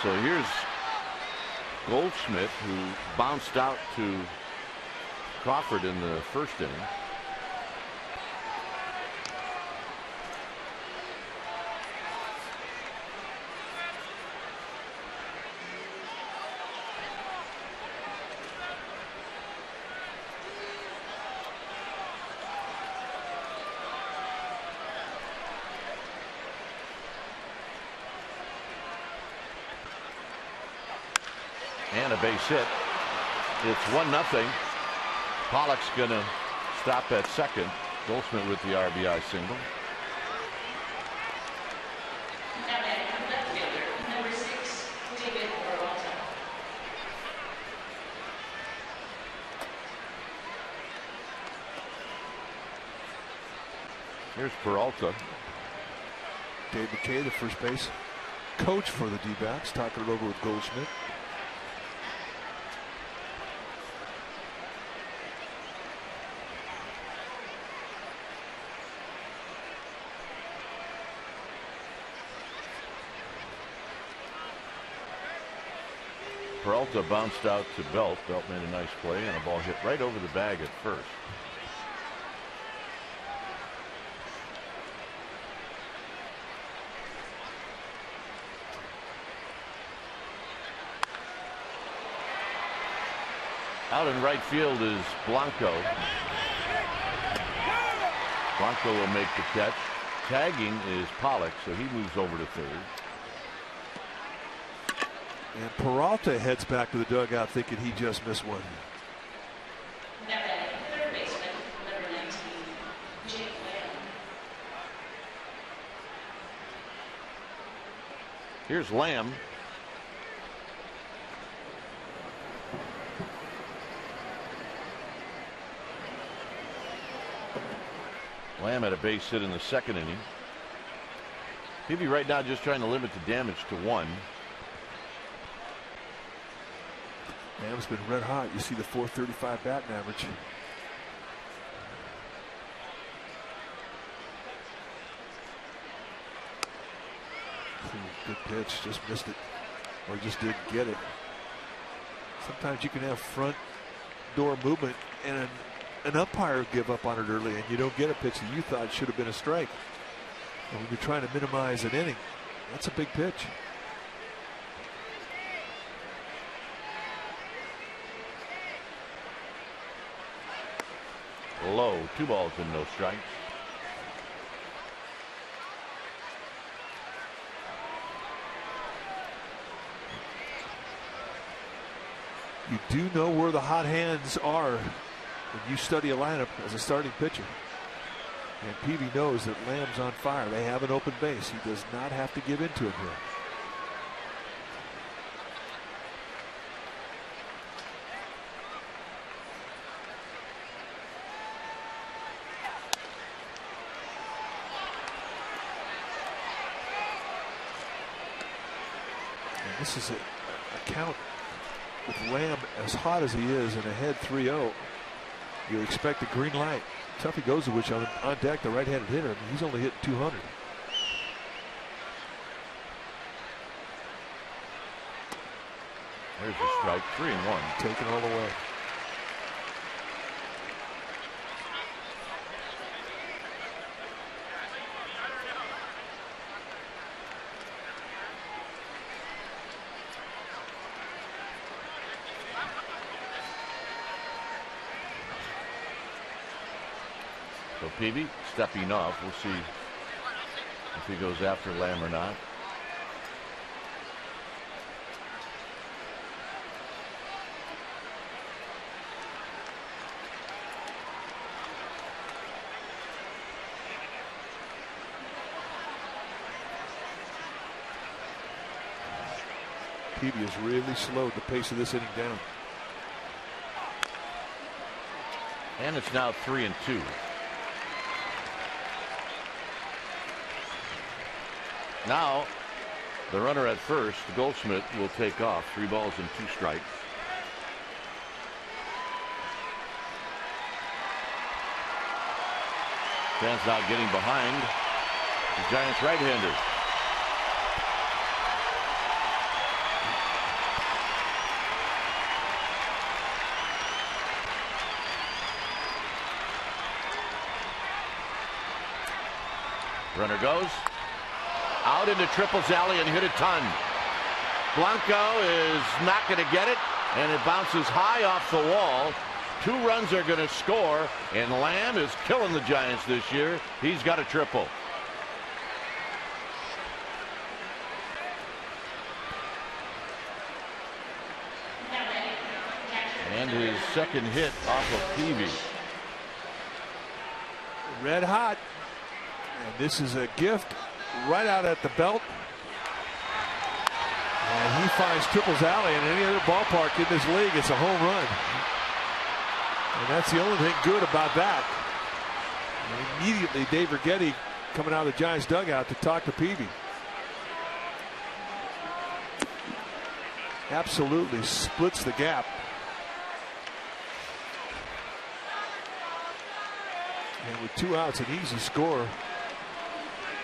So here's Goldschmidt, who bounced out to Crawford in the first inning. And a base hit. It's 1-0. Pollock's going to stop at second. Goldschmidt with the RBI single. Number 6, David Peralta. Here's Peralta. Dave McKay, the first base coach for the D-backs, talking it over with Goldschmidt. Peralta bounced out to Belt. Belt made a nice play, and a ball hit right over the bag at first. Out in right field is Blanco. Blanco will make the catch. Tagging is Pollock, so he moves over to third. And Peralta heads back to the dugout thinking he just missed one. Third baseman, number 19, Jake Lamb. Here's Lamb. Lamb had a base hit in the second inning. Peavy right now just trying to limit the damage to 1. Lamb's been red hot. You see the .435 batting average. Good pitch, just missed it, or just didn't get it. Sometimes you can have front door movement and an umpire give up on it early, and you don't get a pitch that you thought should have been a strike. And when you're trying to minimize an inning, that's a big pitch. Low, 2 balls and no strikes. You do know where the hot hands are when you study a lineup as a starting pitcher. And Peavy knows that Lamb's on fire. They have an open base. He does not have to give into it here. And this is a count. With Lamb as hot as he is and ahead 3-0, you expect a green light. Tuffy Gozowicz on deck, the right-handed hitter. I mean, he's only hit 200. There's a strike, 3-1. Taken all the way. So Peavy stepping off. We'll see if he goes after Lamb or not. Peavy has really slowed the pace of this inning down. And it's now 3-2. Now, the runner at first, Goldschmidt, will take off. 3 balls and 2 strikes. Fans now getting behind the Giants right-hander. Runner goes out into Triples Alley and hit a ton. Blanco is not going to get it, and it bounces high off the wall. 2 runs are going to score, and Lamb is killing the Giants this year. He's got a triple. And his second hit off of Peavy. Red hot. And this is a gift right out at the belt. And he finds Triples Alley in any other ballpark in this league. It's a home run. And that's the only thing good about that. And immediately Dave Righetti coming out of the Giants dugout to talk to Peavy. Absolutely splits the gap. And with 2 outs, an easy score.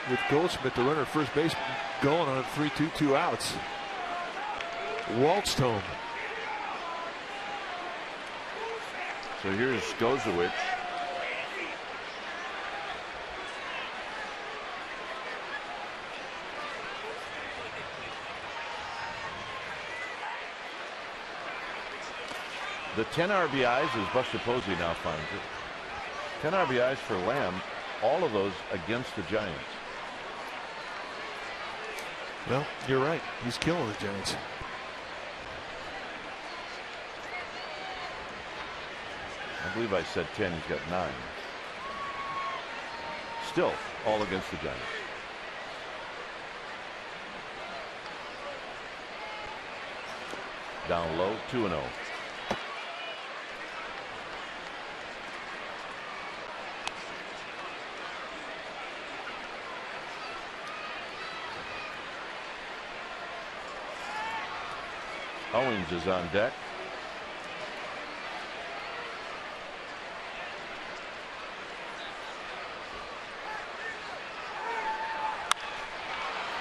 With Goldschmidt, the runner at first base, going on 3-2, 2 outs. Waltzed home. So here's Gozowicz. The 10 RBIs, as Buster Posey now finds it. 10 RBIs for Lamb, all of those against the Giants. Well, you're right. He's killing the Giants. I believe I said 10. He's got 9. Still all against the Giants. Down low, 2-0. Owens is on deck.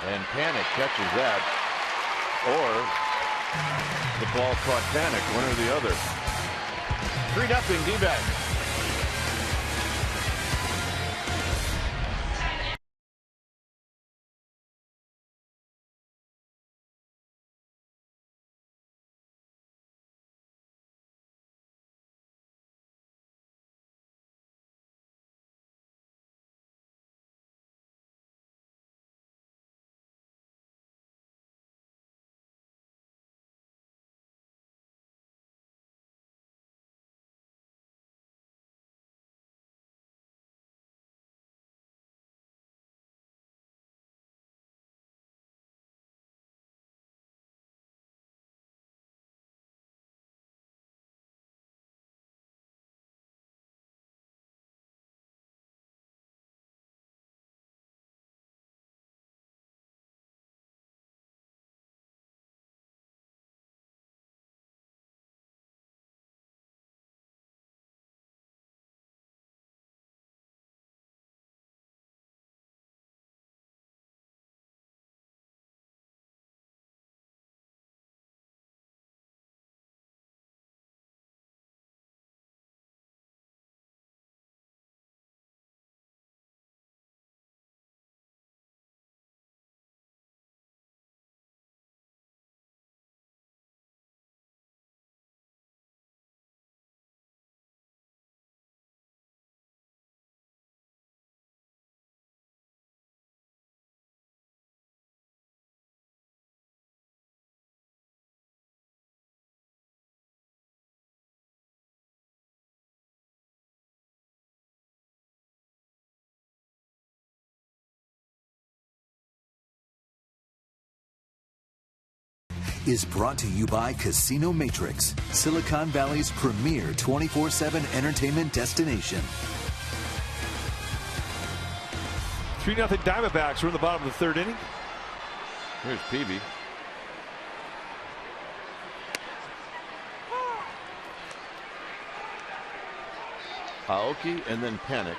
And Panic catches that. Or the ball caught Panic, one or the other. 3-0 D-backs. Is brought to you by Casino Matrix, Silicon Valley's premier 24/7 entertainment destination. 3-0 Diamondbacks. We're in the bottom of the third inning. Here's Peavy. Aoki and then Panic.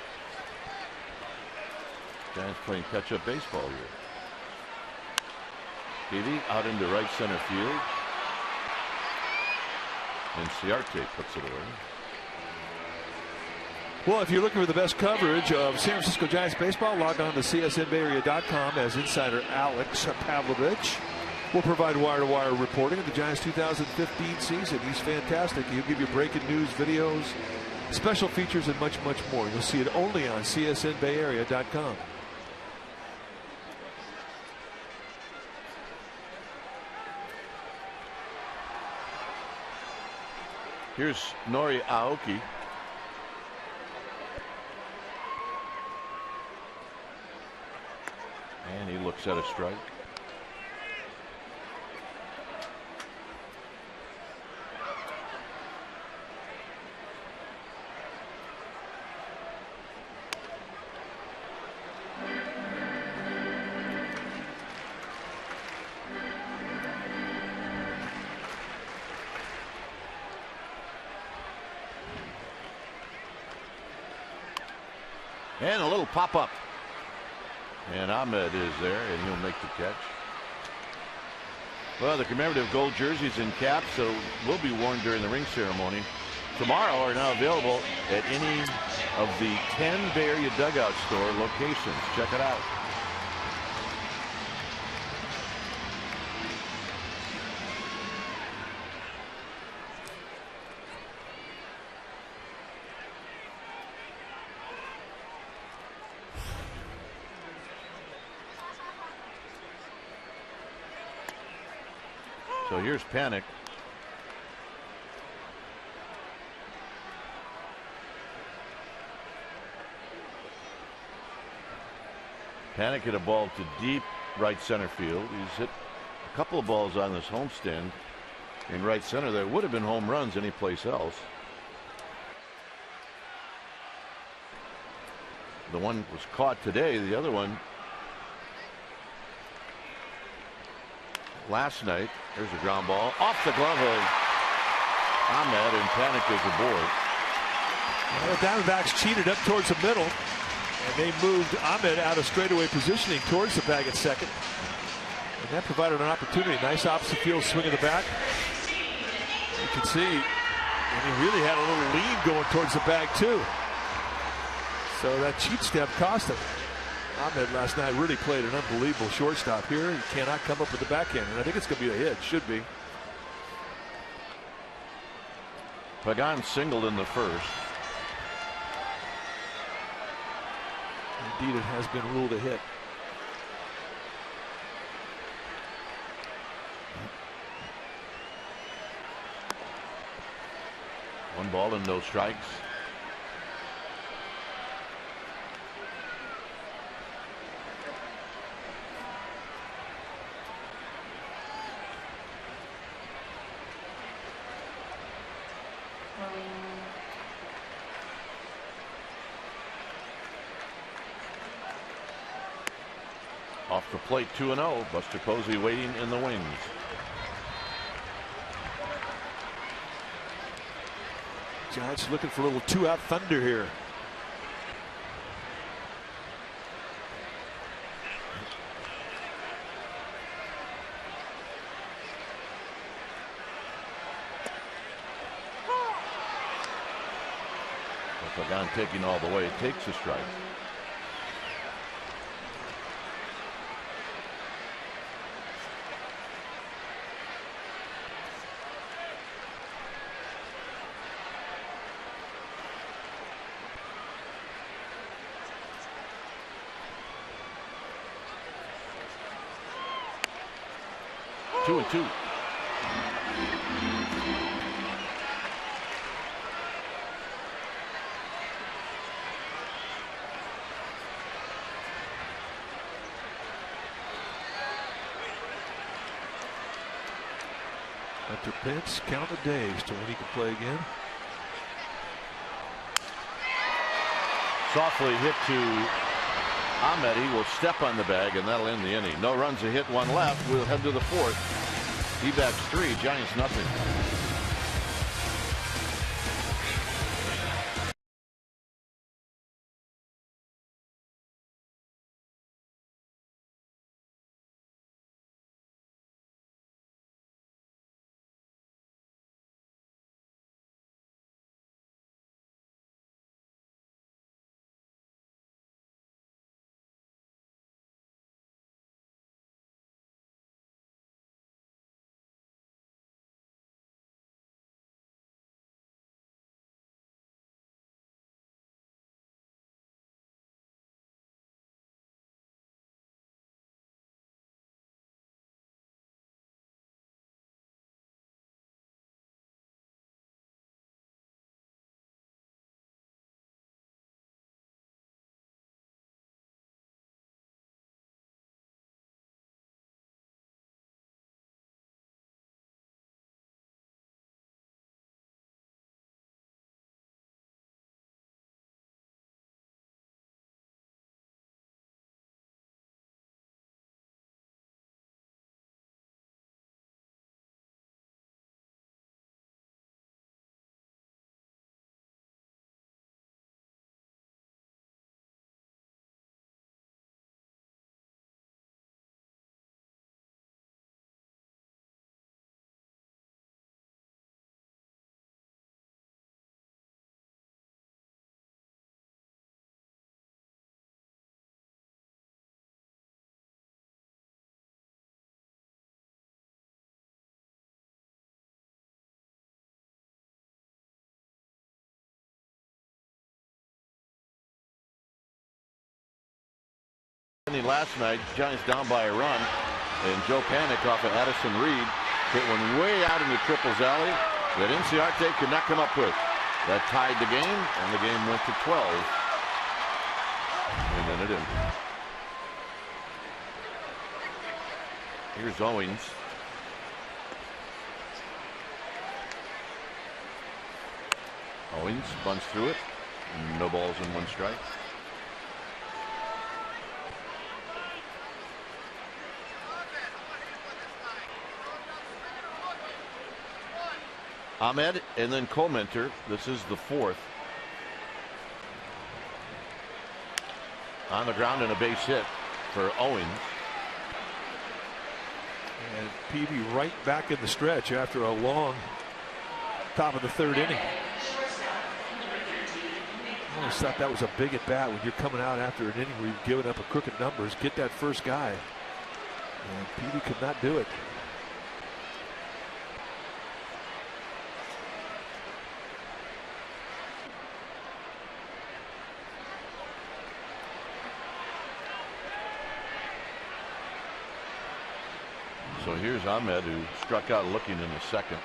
Giants playing catch-up baseball here. Peavy out into right center field. And Ciarte puts it away. Well, if you're looking for the best coverage of San Francisco Giants baseball, log on to csnbayarea.com as insider Alex Pavlovich will provide wire-to-wire reporting of the Giants' 2015 season. He's fantastic. He'll give you breaking news, videos, special features, and much, much more. You'll see it only on csnbayarea.com. Here's Nori Aoki. And he looks at a strike. And a little pop-up. And Ahmed is there, and he'll make the catch. Well, the commemorative gold jerseys and caps will be worn during the ring ceremony tomorrow are now available at any of the 10 Bay Area dugout store locations. Check it out. So here's Panic. Panic hit a ball to deep right center field. He's hit a couple of balls on this homestand in right center. There would have been home runs anyplace else. The one was caught today. The other one last night. There's a ground ball off the glove of Ahmed, and Panic is aboard. Well, the Diamondbacks cheated up towards the middle, and they moved Ahmed out of straightaway positioning towards the bag at second. And that provided an opportunity. Nice opposite field swing of the bat. You can see, and he really had a little lean going towards the bag too. So that cheat step cost him. Ahmed last night really played an unbelievable shortstop here. He cannot come up with the backhand, and I think it's going to be a hit. Should be. Pagan singled in the first. Indeed, it has been ruled a hit. One ball and no strikes. Off the plate 2-0. Buster Posey waiting in the wings. Giants looking for a little two-out thunder here. Pagan taking all the way, takes a strike. Two and two. After Pence, count the days till when he can play again. Softly hit to Ahmed. He will step on the bag, and that'll end the inning. No runs, a hit, one left. We'll head to the fourth. D-backs 3, Giants nothing. Last night, Giants down by a run, and Joe Panic off of Addison Reed hit one way out in the triples alley that Inciarte could not come up with. That tied the game, and the game went to 12, and then it ended. Here's Owens. Owens bunts through it. No balls and one strike. Ahmed and then Comenter. This is the fourth. On the ground and a base hit for Owens. And Peavy right back in the stretch after a long top of the third inning. I always thought that was a big at bat when you're coming out after an inning where you've given up a crooked numbers. Get that first guy. And Peavy could not do it. So here's Ahmed, who struck out looking in the second.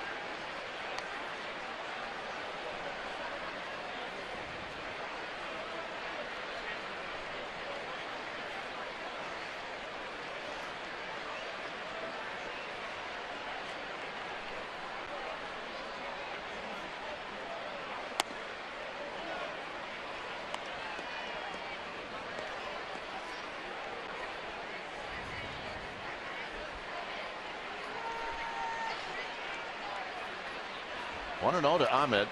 One and 0 to Ahmed.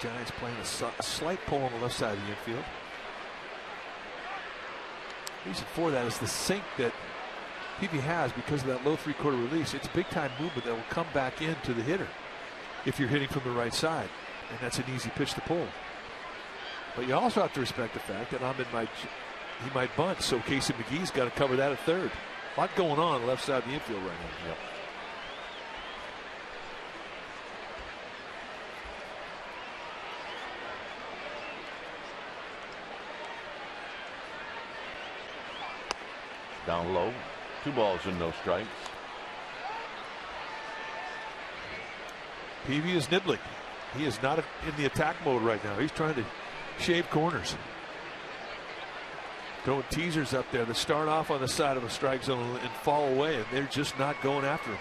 Giants playing a slight pull on the left side of the infield. Reason for that is the sink that Peavy has because of that low 3/4 release. It's a big time movement that will come back into the hitter if you're hitting from the right side, and that's an easy pitch to pull. But you also have to respect the fact that Ahmed might bunt, so Casey McGee's got to cover that at third. A lot going on left side of the infield right now. Yep. Down low, 2 balls and no strikes. Peavy is nibbling. He is not in the attack mode right now. He's trying to shave corners. Throwing teasers up there that start off on the side of a strike zone and fall away, and they're just not going after him.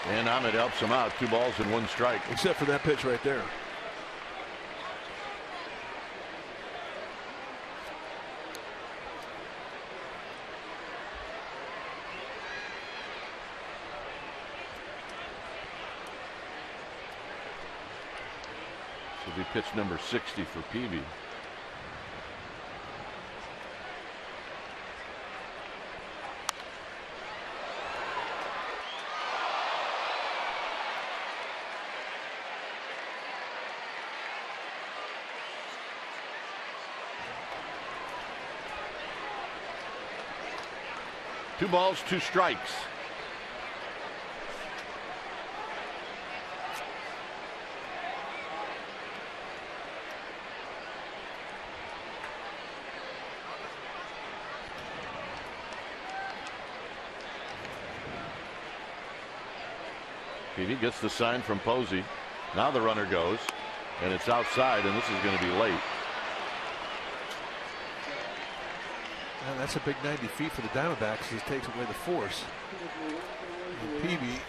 And Ahmed helps him out. 2 balls and 1 strike. Except for that pitch right there. This will be pitch number 60 for Peavy. Two balls, 2 strikes. Peavy gets the sign from Posey. Now the runner goes, and it's outside, and this is going to be late. Well, that's a big 90 feet for the Diamondbacks. He takes away the force. And Peavy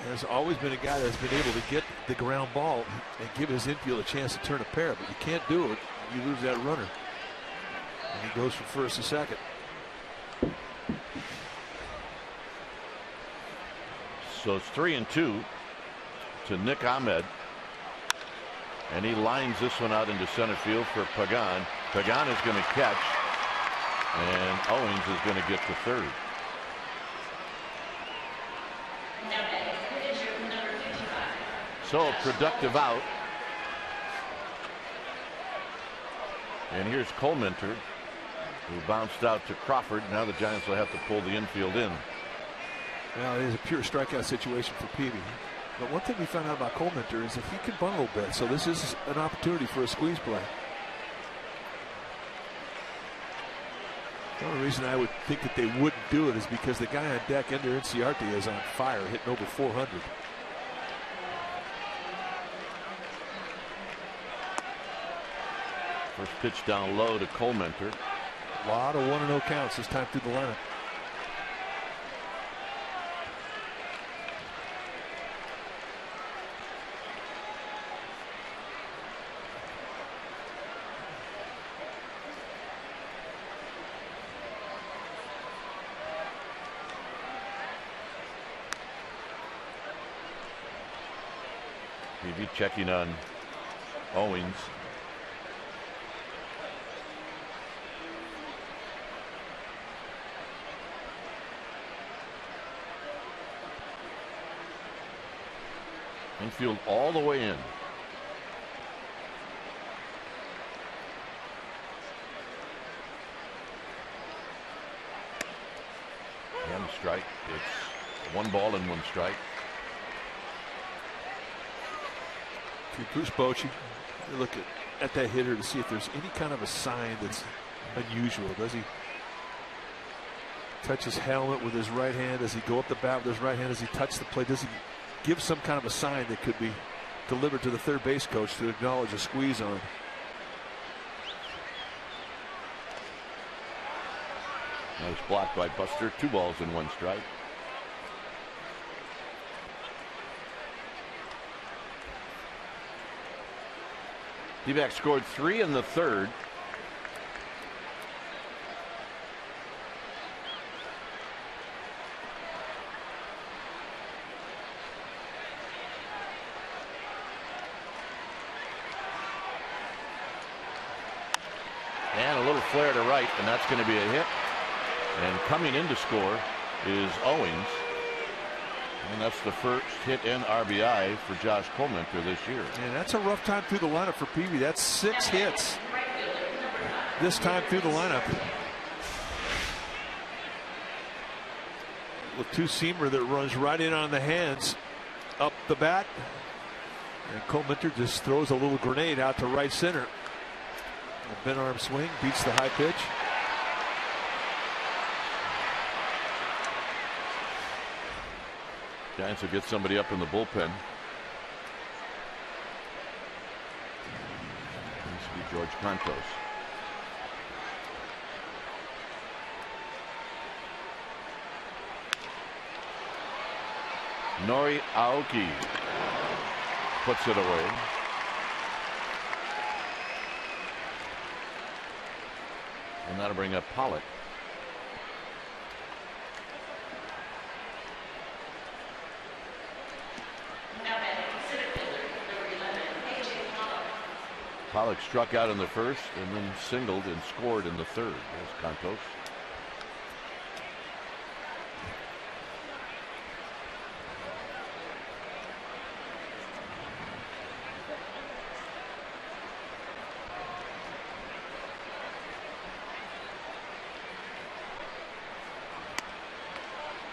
has always been a guy that's been able to get the ground ball and give his infield a chance to turn a pair, but you can't do it. You lose that runner. And he goes from first to second. So it's 3-2 to Nick Ahmed. And he lines this one out into center field for Pagan. Pagan is going to catch. And Owings is going to get to third. So productive out. And here's Coleminter, who bounced out to Crawford. Now the Giants will have to pull the infield in. Well, it is a pure strikeout situation for Peavy. But one thing we found out about Coleminter is that he can bunt a little bit. So this is an opportunity for a squeeze play. The only reason I would think that they wouldn't do it is because the guy on deck, Ender Inciarte, is on fire, hitting over 400. First pitch down low to Coleminter. A lot of 1-0 counts this time through the lineup. Peavy checking on Owens. Infield all the way in. And strike. It's 1 ball and 1 strike. Bruce Bochy, you look at that hitter to see if there's any kind of a sign that's unusual. Does he touch his helmet with his right hand? Does he go up the bat with his right hand? Does he touch the plate? Does he give some kind of a sign that could be delivered to the third base coach to acknowledge a squeeze on? Nice block by Buster. 2 balls and 1 strike. D-backs scored 3 in the 3rd. And a little flare to right, and that's going to be a hit. And coming in to score is Owens. And that's the first hit and RBI for Josh Comenter this year. And that's a rough time through the lineup for Peavy. That's 6 hits this time through the lineup. With 2-seamer that runs right in on the hands up the bat. And Comenter just throws a little grenade out to right center. A bent arm swing beats the high pitch. Giants will get somebody up in the bullpen. Needs to be George Contos. Nori Aoki puts it away. And that'll bring up Pollock. Pollock struck out in the 1st and then singled and scored in the 3rd. There's Contos.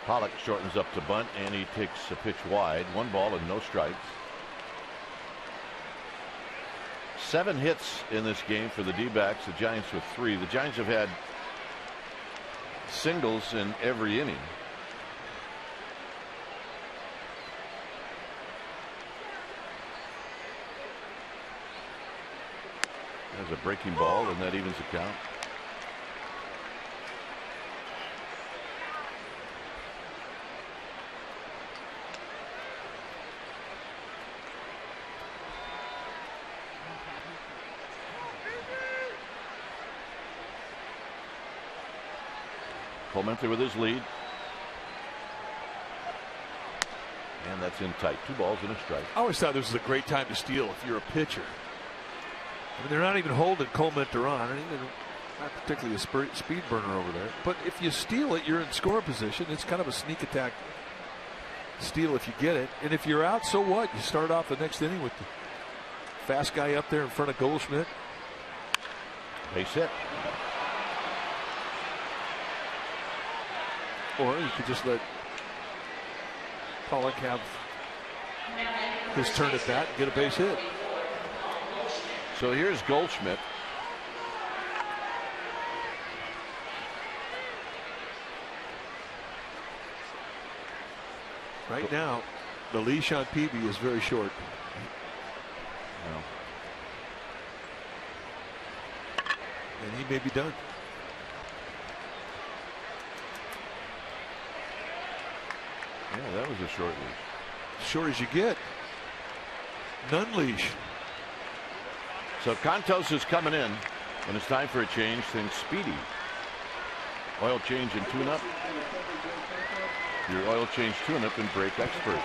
Pollock shortens up to bunt, and he takes a pitch wide. 1 ball and no strikes. 7 hits in this game for the D-backs. The Giants with 3. The Giants have had singles in every inning. There's a breaking ball, and that evens the count. Comenter with his lead. And that's in tight. 2 balls and a strike. I always thought this was a great time to steal if you're a pitcher. I mean, they're not even holding Comenter on. I mean, not particularly a speed burner over there. But if you steal it, you're in score position. It's kind of a sneak attack steal if you get it. And if you're out, so what? You start off the next inning with the fast guy up there in front of Goldschmidt. Base hit. Or you could just let Pollock have his turn at bat and get a base hit. So here's Goldschmidt. Right now, the leash on Peavy is very short. Well, and he may be done. yeah, that was a short leash. Short as you get. None leash. So Contos is coming in, and it's time for a change. Things speedy. Oil change and tune-up. Your oil change tune-up and brake expert.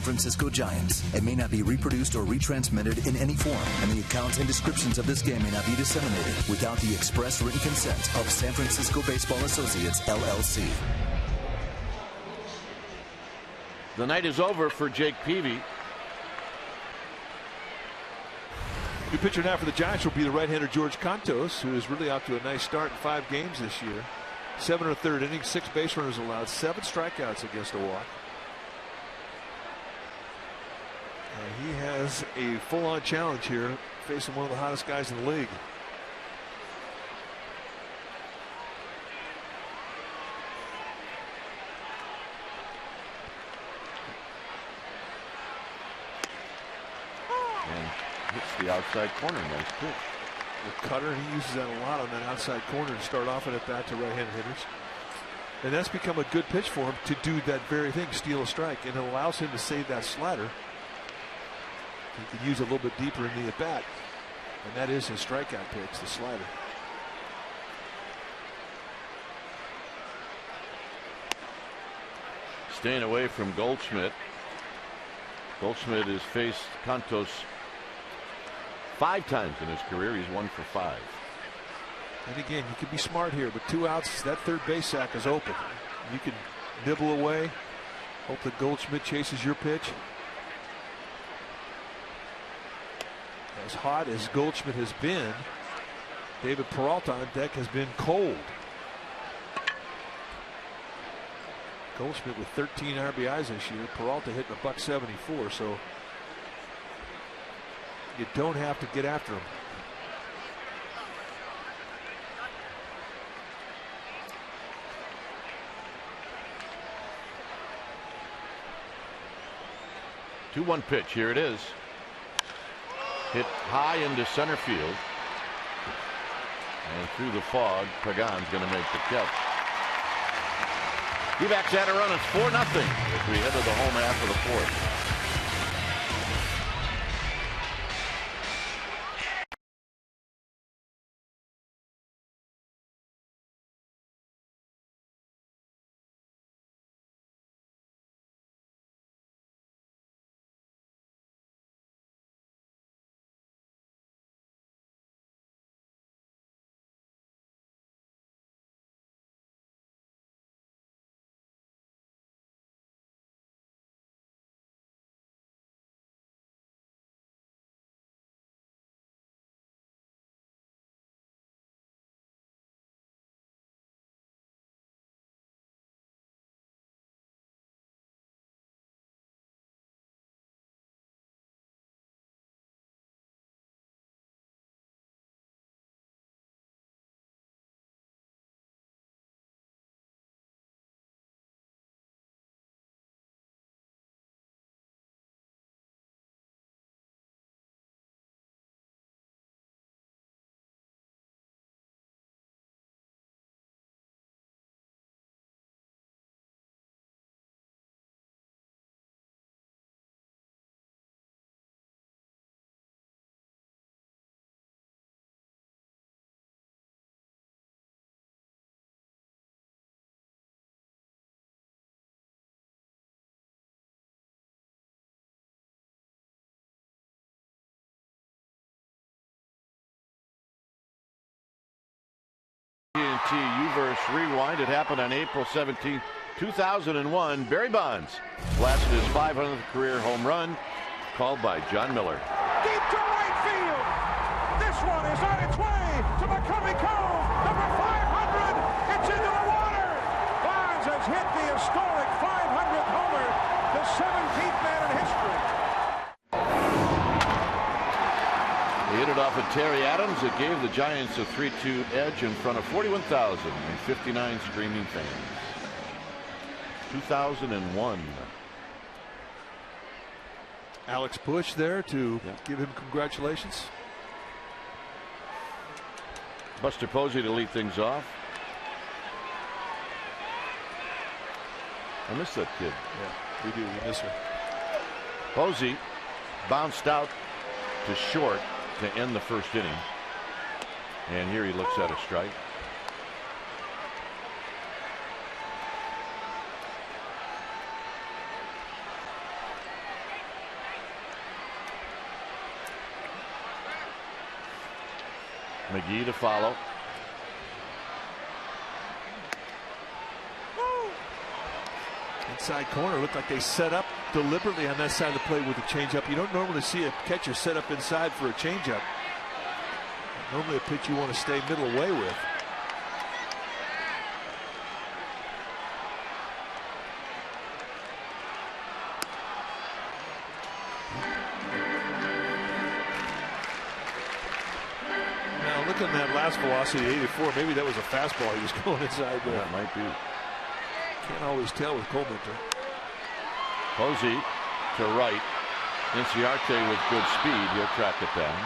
San Francisco Giants and may not be reproduced or retransmitted in any form, and the accounts and descriptions of this game may not be disseminated without the express written consent of San Francisco Baseball Associates, LLC. The night is over for Jake Peavy. New pitcher now for the Giants will be the right-hander George Cantos, who is really out to a nice start in 5 games this year. 7 1/3 innings, 6 base runners allowed, 7 strikeouts against a walk. He has a full-on challenge here, facing one of the hottest guys in the league. And hits the outside corner. Nice pitch. The cutter, he uses that a lot on that outside corner to start off at bat to right-handed hitters. And that's become a good pitch for him to do that very thing, steal a strike, and it allows him to save that slider. He can use it a little bit deeper in the at-bat, and that is his strikeout pitch, the slider. Staying away from Goldschmidt. Goldschmidt has faced Cantos 5 times in his career. He's 1 for 5. And again, you can be smart here, but 2 outs, that third base sack is open. You can nibble away, hope that Goldschmidt chases your pitch. As hot as Goldschmidt has been, David Peralta on deck has been cold. Goldschmidt with 13 RBIs this year, Peralta hitting a .174, so you don't have to get after him. The 2-1 pitch. Here it is. Hit high into center field. And through the fog, Pagan's going to make the catch. D-backs had a run. It's 4-0 as we head to the home half of the 4th. AT&T U-verse rewind. It happened on April 17, 2001. Barry Bonds blasted his 500th career home run, called by John Miller. Deep to right field. This one is on its way to McCovey Cove. Number 500. It's into the water. Bonds has hit the historic 500th homer, the 17th man in history. He hit it off at Terry Adams. It gave the Giants a 3-2 edge in front of 41,059 screaming fans. 2001. Alex Bush there to give him congratulations. Buster Posey to lead things off. I miss that kid. Yeah, we do. We miss her. Posey bounced out to short to end the first inning. And here he looks at a strike. McGee to follow. Inside corner, looked like they set up deliberately on that side of the plate with a changeup. You don't normally see a catcher set up inside for a changeup. Normally a pitch you want to stay middle away with. Now looking at that last velocity, 84, maybe that was a fastball he was going inside there. Yeah, it might be. Can't always tell with Colemanter. Posey to right. Inciarte with good speed. He'll track it down.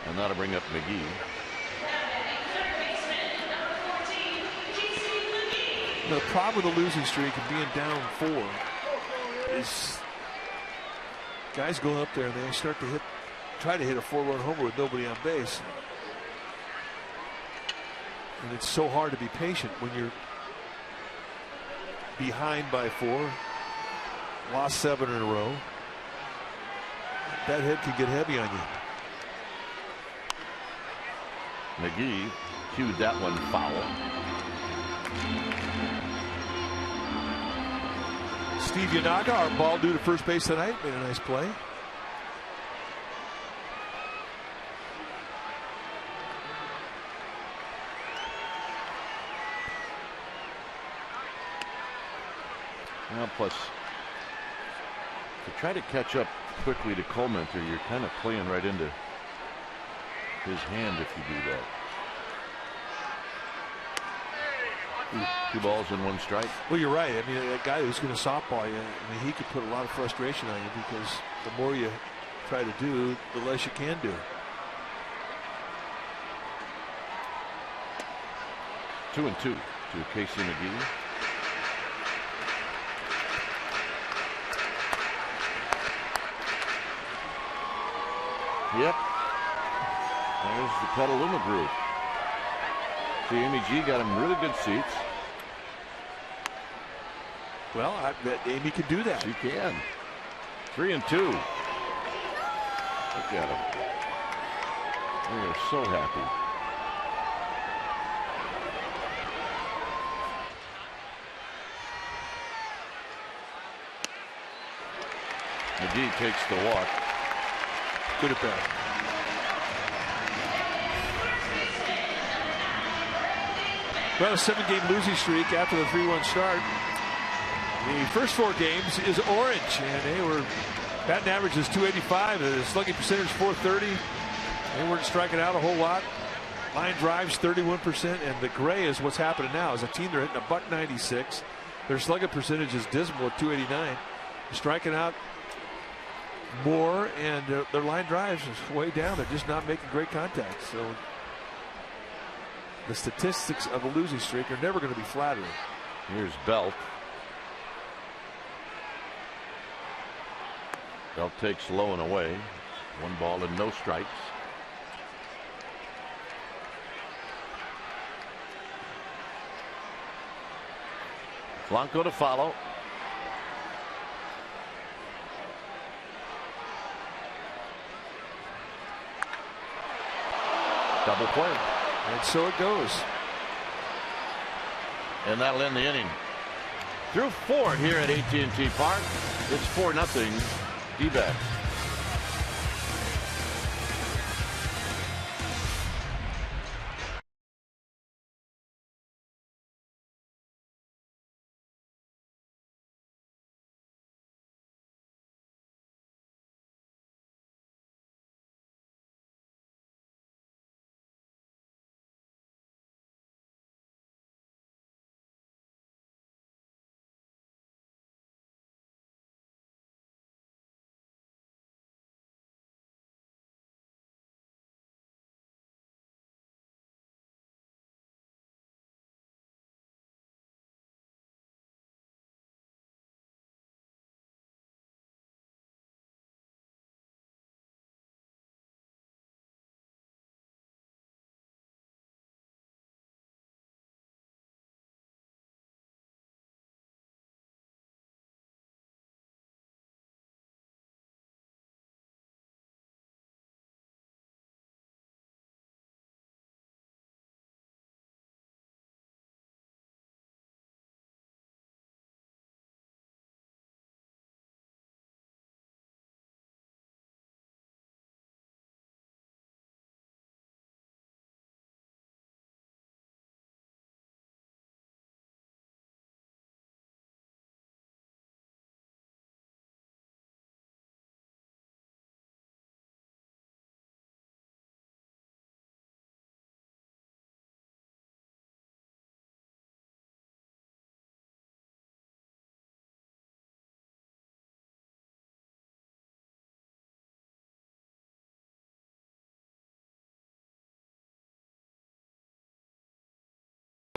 And that'll bring up McGee. The problem with a losing streak and being down 4 is guys go up there and they start to try to hit a 4-run homer with nobody on base. And it's so hard to be patient when you're behind by 4, lost 7 in a row. That hit can get heavy on you. McGee cued that one foul. Steve Yanaga, our ball due to first base tonight, made a nice play. Well, plus, to try to catch up quickly to Colemanter, you're kind of playing right into his hand if you do that. 2 balls and 1 strike. Well, you're right. I mean, that guy who's going to softball you, I mean, he could put a lot of frustration on you because the more you try to do, the less you can do. 2-2 to Casey McGee. Yep. There's the Petaluma group. See, Amy G got him really good seats. Well, I bet Amy can do that. She can. 3-2. Look at them. They are so happy. McGee takes the walk. Good at that. Well, a 7-game losing streak after the 3-1 start. The first 4 games is orange, and they were batting average is .285, the slugging percentage .430. They weren't striking out a whole lot. Line drives 31%, and the gray is what's happening now. As a team, they're hitting a .196. Their slugging percentage is dismal at .289. They're striking out more, and their line drives is way down. They're just not making great contact. So the statistics of a losing streak are never going to be flattering. Here's Belt. Belt takes low and away. 1 ball and no strikes. Blanco to follow. Double play. And so it goes. And that'll end the inning. Through 4 here at AT&T Park. It's 4-0 D-backs.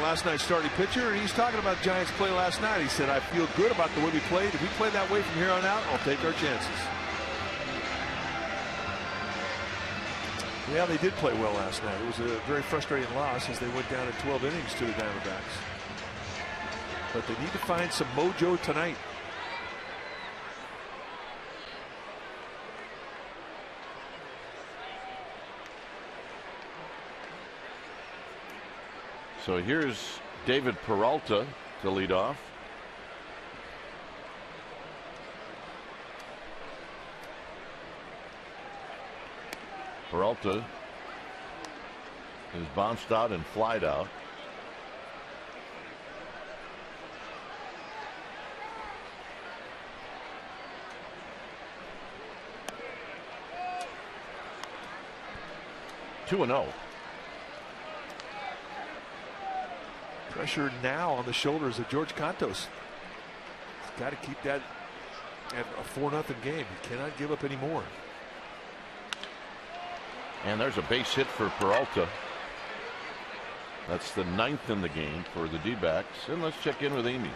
Last night's starting pitcher, and he's talking about Giants play last night. He said, I feel good about the way we played. If we play that way from here on out, I'll take our chances. Yeah, they did play well last night. It was a very frustrating loss as they went down in 12 innings to the Diamondbacks. But they need to find some mojo tonight. So here's David Peralta to lead off. Peralta is bounced out and flied out. Two and 0. Pressure now on the shoulders of George Cantos. He's got to keep that at a 4-0 game. He cannot give up any more. And there's a base hit for Peralta. That's the 9th in the game for the D-backs. And let's check in with Amy.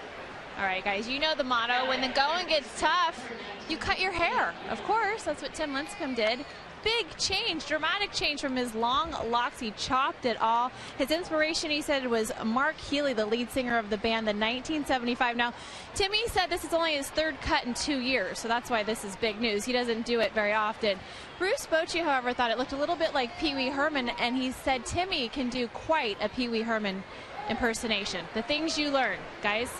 All right, guys, you know the motto. When the going gets tough, you cut your hair. Of course, that's what Tim Lincecum did. Big change, dramatic change from his long locks. He chopped it all. His inspiration, he said, was Mark Healy, the lead singer of the band, the 1975. Now, Timmy said this is only his 3rd cut in 2 years, so that's why this is big news. He doesn't do it very often. Bruce Bochy, however, thought it looked a little bit like Pee Wee Herman, and he said Timmy can do quite a Pee Wee Herman impersonation. The things you learn, guys.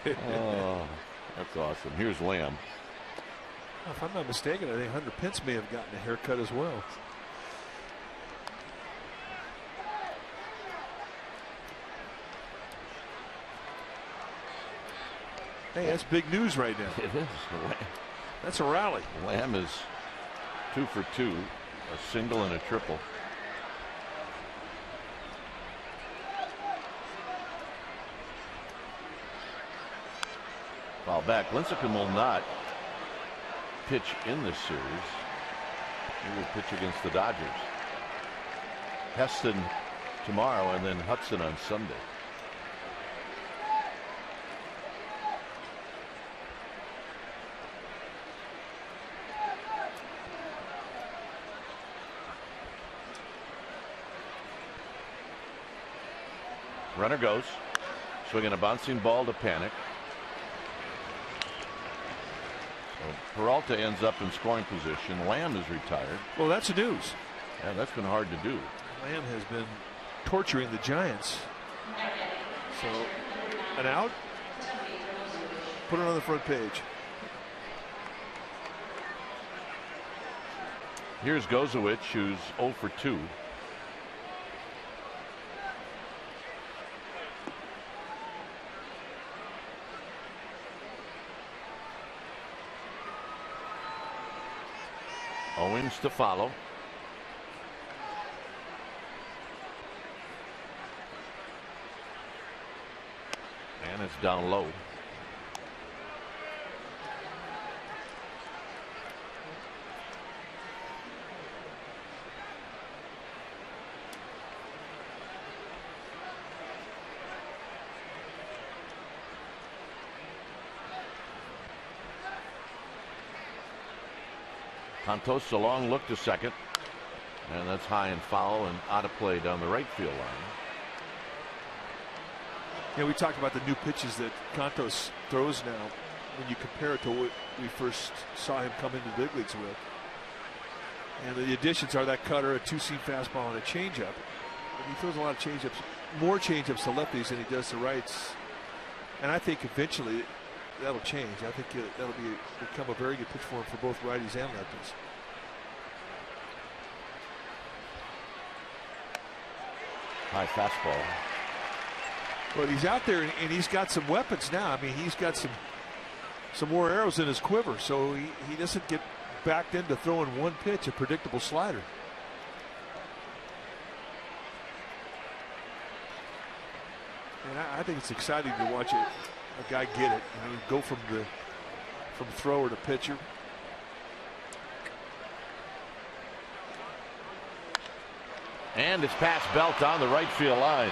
Oh, that's awesome. Here's Lamb. If I'm not mistaken, I think Hunter Pence may have gotten a haircut as well. Hey, that's big news right now. It is. That's a rally. Lamb is 2 for 2, a single and a triple. Foul back. Lincecum will not pitch in this series. He will pitch against the Dodgers. Heston tomorrow and then Hudson on Sunday. Runner goes. Swinging a bouncing ball to Panic. Peralta ends up in scoring position. Lamb is retired. Well, that's the news. Yeah, that's been hard to do. Lamb has been torturing the Giants. So, an out. Put it on the front page. Here's Gozowicz, who's 0 for 2. Owens to follow. And it's down low. Santos a long look to second, and that's high and foul and out of play down the right field line. Yeah, we talked about the new pitches that Santos throws now. When you compare it to what we first saw him come into the big leagues with, and the additions are that cutter, a 2-seam fastball, and a changeup. And he throws a lot of changeups, more changeups to lefties than he does to rights. And I think eventually that'll change. I think that'll become a very good pitch for him for both righties and lefties. High fastball. But he's out there and he's got some weapons now. I mean, he's got some more arrows in his quiver, so he doesn't get backed into throwing one pitch, a predictable slider. And I think it's exciting to watch a guy get it. I mean, go from thrower to pitcher. And it's past Belt on the right field line.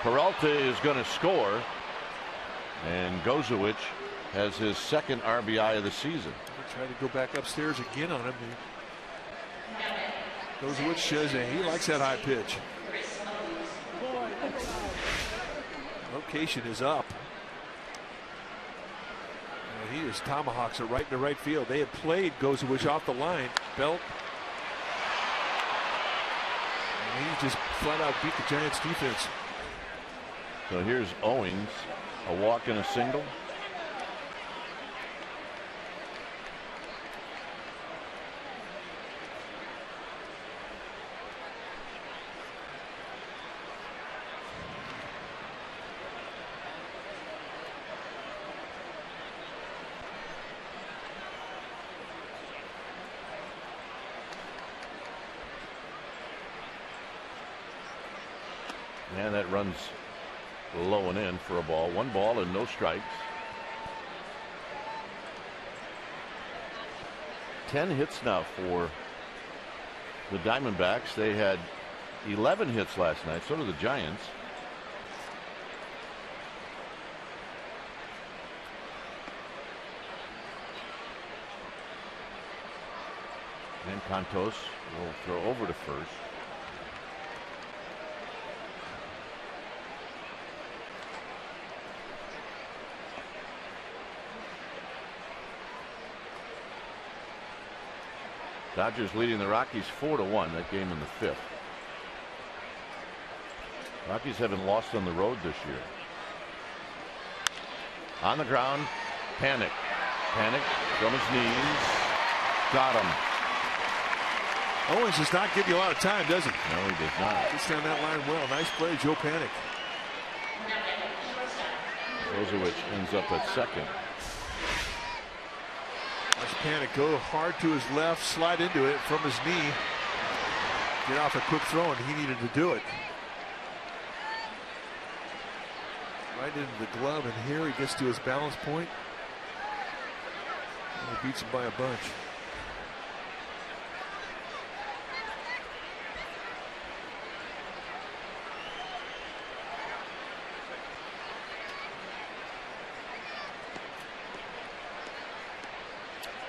Peralta is going to score, and Gozowicz has his second RBI of the season. Try to go back upstairs again on him. Gozowicz says he likes that high pitch. Location is up. And he just tomahawks it right into right field. They had played Gozowicz off the line. Belt. And he just flat out beat the Giants defense. So here's Owings, a walk and a single. And that runs low and in for a ball. 1 ball and no strikes. 10 hits now for the Diamondbacks. They had 11 hits last night. So did the Giants. And Cantos will throw over to first. Dodgers leading the Rockies 4-1. That game in the 5th. Rockies haven't lost on the road this year. On the ground, Panic from his knees. Got him. Owens does not give you a lot of time, does he? No, he does not. Gets down that line well. Nice play, Joe Panic. Gozowicz ends up at second. Watch Panic go hard to his left, slide into it from his knee. Get off a quick throw, and he needed to do it. Right into the glove, and here he gets to his balance point. And he beats him by a bunch.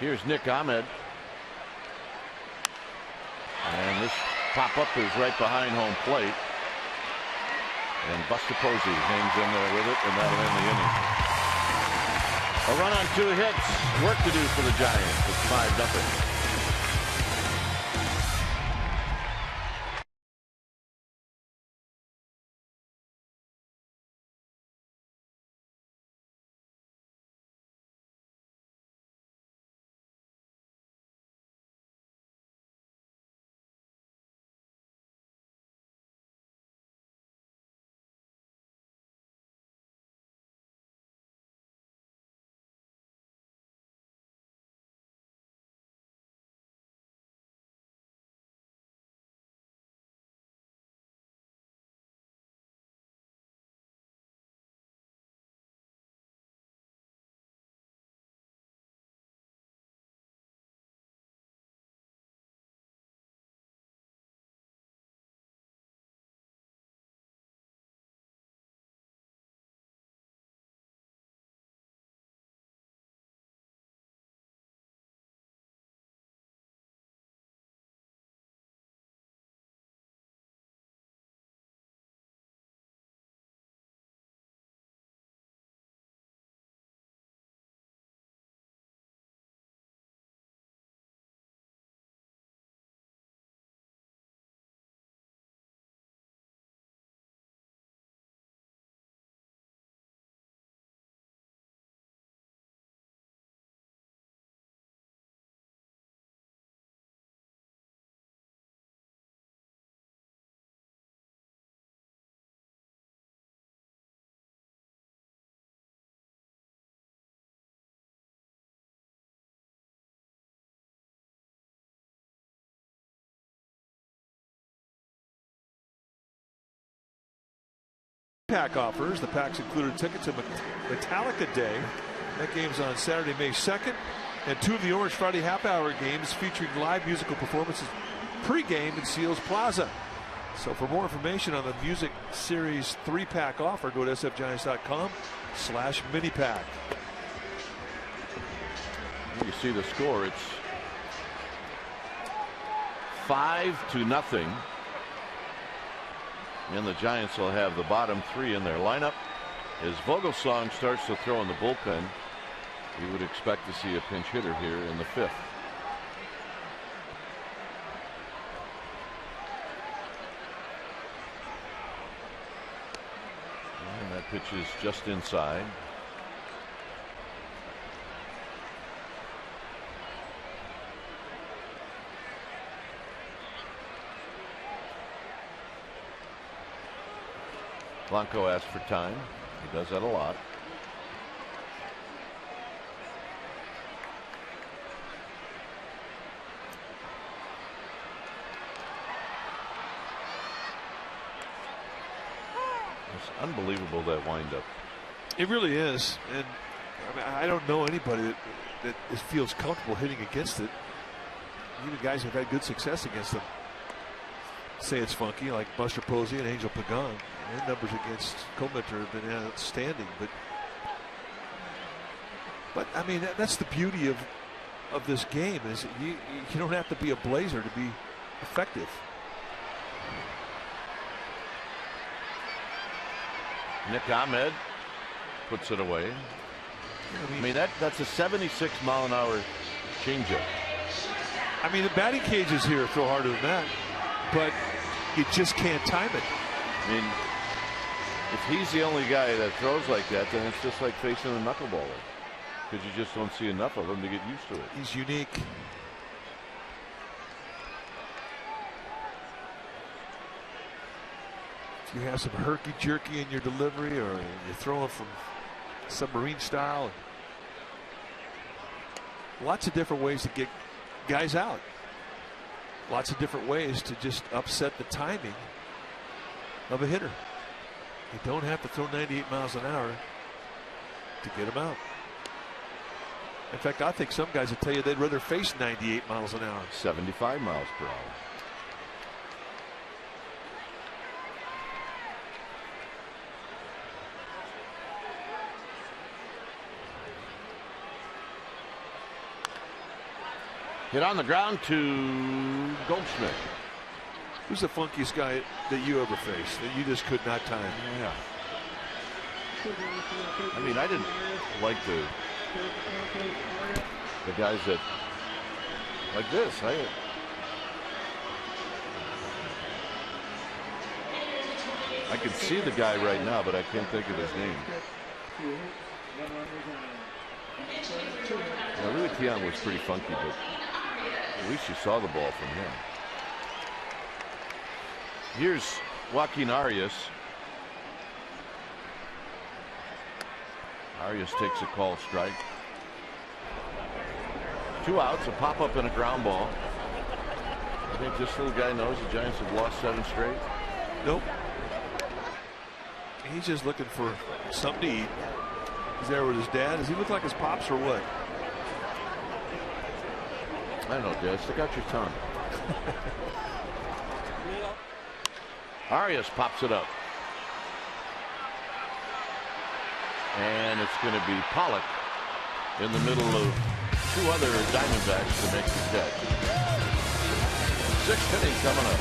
Here's Nick Ahmed. And this pop-up is right behind home plate. And Buster Posey hangs in there with it, and that'll end the inning. A run on 2 hits. Work to do for the Giants. It's 5-0. Pack offers. The packs included tickets to Metallica Day. That game's on Saturday, May 2nd. And 2 of the Orange Friday half-hour games featuring live musical performances pre-game in Seals Plaza. So for more information on the Music Series 3-pack offer, go to sfgiants.com/mini-pack. You see the score. It's 5-0. And the Giants will have the bottom three in their lineup. As Vogelsong starts to throw in the bullpen, we would expect to see a pinch hitter here in the 5th. And that pitch is just inside. Blanco asks for time. He does that a lot. It's unbelievable, that windup. It really is. And I mean, I don't know anybody that feels comfortable hitting against it. Even guys who've had good success against them say it's funky, like Buster Posey and Angel Pagan. Their numbers against Comenter have been outstanding, but I mean that's the beauty of this game, is you don't have to be a Blazer to be effective. Nick Ahmed puts it away. I mean that's a 76-mile-an-hour changeup. I mean the batting cages here throw harder than that, but you just can't time it. I mean, if he's the only guy that throws like that, then it's just like facing a knuckleballer, because you just don't see enough of him to get used to it. He's unique. If you have some herky-jerky in your delivery, or you're throwing from submarine style, lots of different ways to get guys out. Lots of different ways to just upset the timing of a hitter. You don't have to throw 98 miles an hour to get him out. In fact, I think some guys would tell you they'd rather face 98 miles an hour. 75 miles per hour. Hit on the ground to Goldschmidt. Who's the funkiest guy that you ever faced that you just could not time? Yeah. I mean, I didn't like the guys that like this. I can see the guy right now, but I can't think of his name. Now, Louis Tiant was pretty funky, but at least you saw the ball from him. Here's Joaquin Arias. Arias takes a called strike. 2 outs, a pop-up and a ground ball. I think this little guy knows the Giants have lost 7 straight. Nope. He's just looking for something to eat. He's there with his dad. Does he look like his pops or what? I don't know, Dad. Stick out your tongue. Arias pops it up. And it's going to be Pollock in the middle of 2 other Diamondbacks to make the catch. 6th inning coming up.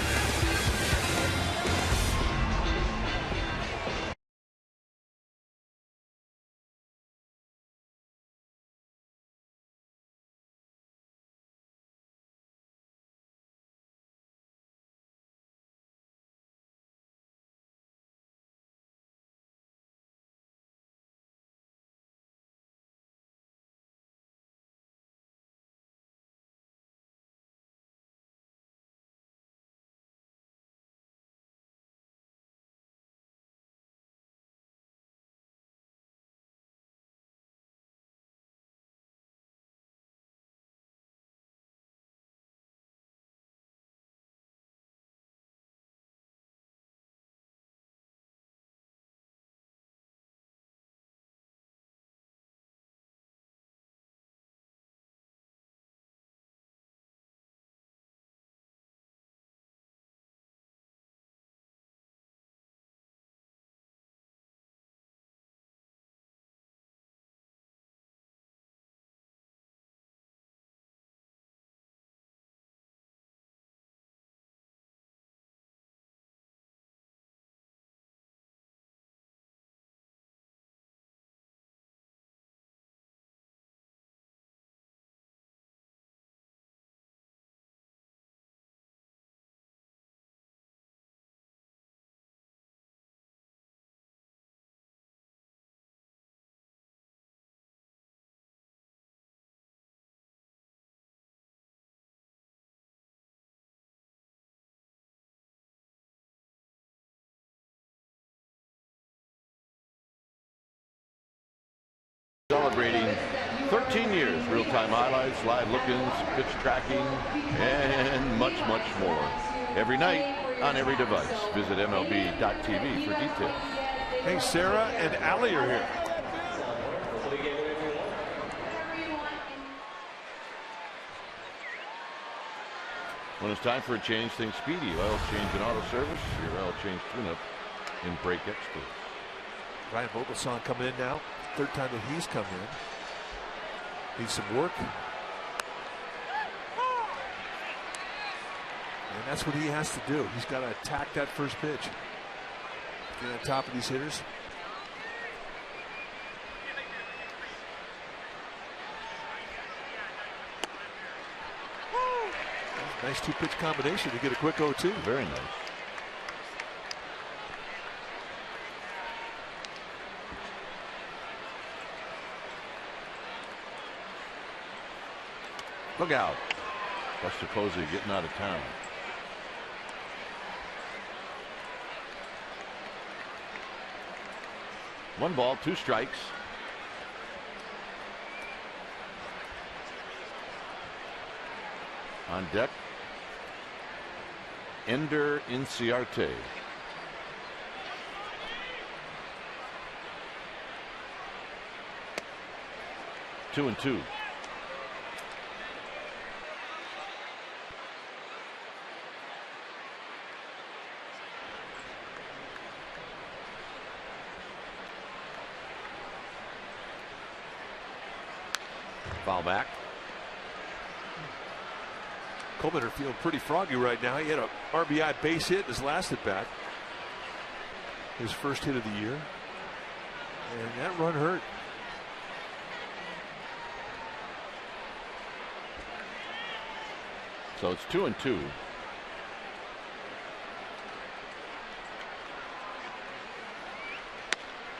Celebrating 13 years. Real-time highlights, live look-ins, pitch tracking, and much, much more. Every night on every device. Visit MLB.tv for details. Hey, Sarah and Allie are here. When it's time for a change, think Speedy. Oil change and auto service. Your oil change tune-up in Brake Experts. Ryan Vogelsong coming in now. Third time that he's come in. Needs some work. And that's what he has to do. He's got to attack that first pitch. Get on top of these hitters. Nice two-pitch combination to get a quick 0-2. Very nice. Look out. Buster Posey getting out of town. One ball, two strikes. On deck, Ender Inciarte. Two and two. Foul back. Coleman are feeling pretty froggy right now. He had a RBI base hit in his last at bat. His first hit of the year. And that run hurt. So it's 2 and 2.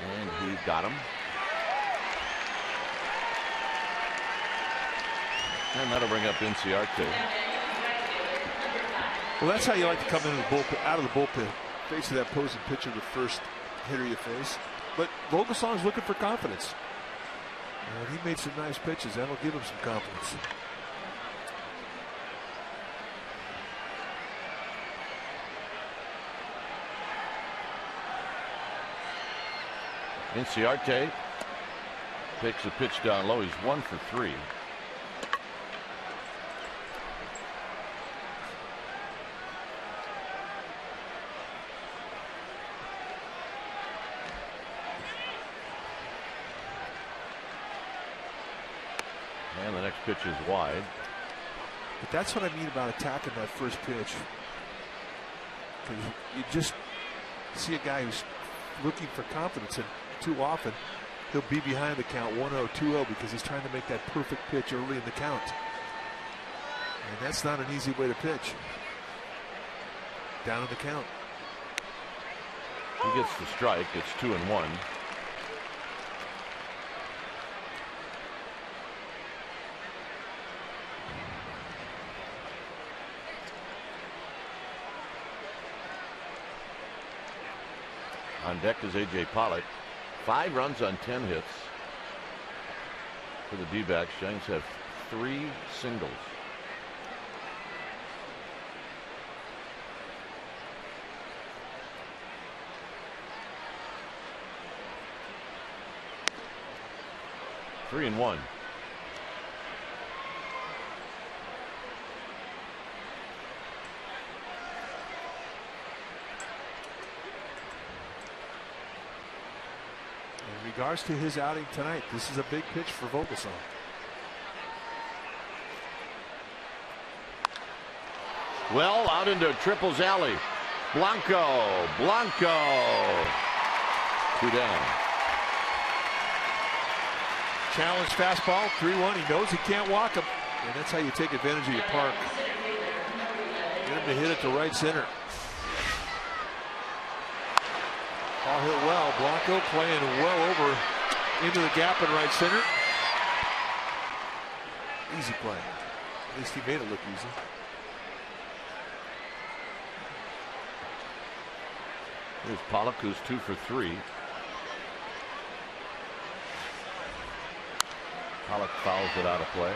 And he got him. And that'll bring up Inciarte. Well, that's how you like to come into the bullpen, out of the bullpen, facing that opposing pitcher, the first hitter you face. But Vogelsong's looking for confidence. And he made some nice pitches. That'll give him some confidence. Inciarte takes a pitch down low. He's 1 for 3. And the next pitch is wide. But that's what I mean about attacking that first pitch. Because you just see a guy who's looking for confidence, and too often he'll be behind the count 1-0, 2-0 because he's trying to make that perfect pitch early in the count. And that's not an easy way to pitch. Down in the count. He gets the strike. It's 2-1. On deck is A.J. Pollock. 5 runs on 10 hits for the D-backs. Giants have 3 singles. Three and 1. In regards to his outing tonight, this is a big pitch for Vogelsong. Well, out into Triple's alley. Blanco. 2 down. Challenge fastball, 3-1. He knows he can't walk him. And that's how you take advantage of your park. Get him to hit it to right center. Ball hit well. Blanco playing well over into the gap in right center. Easy play. At least he made it look easy. Here's Pollock, who's 2 for 3. Pollock fouls it out of play.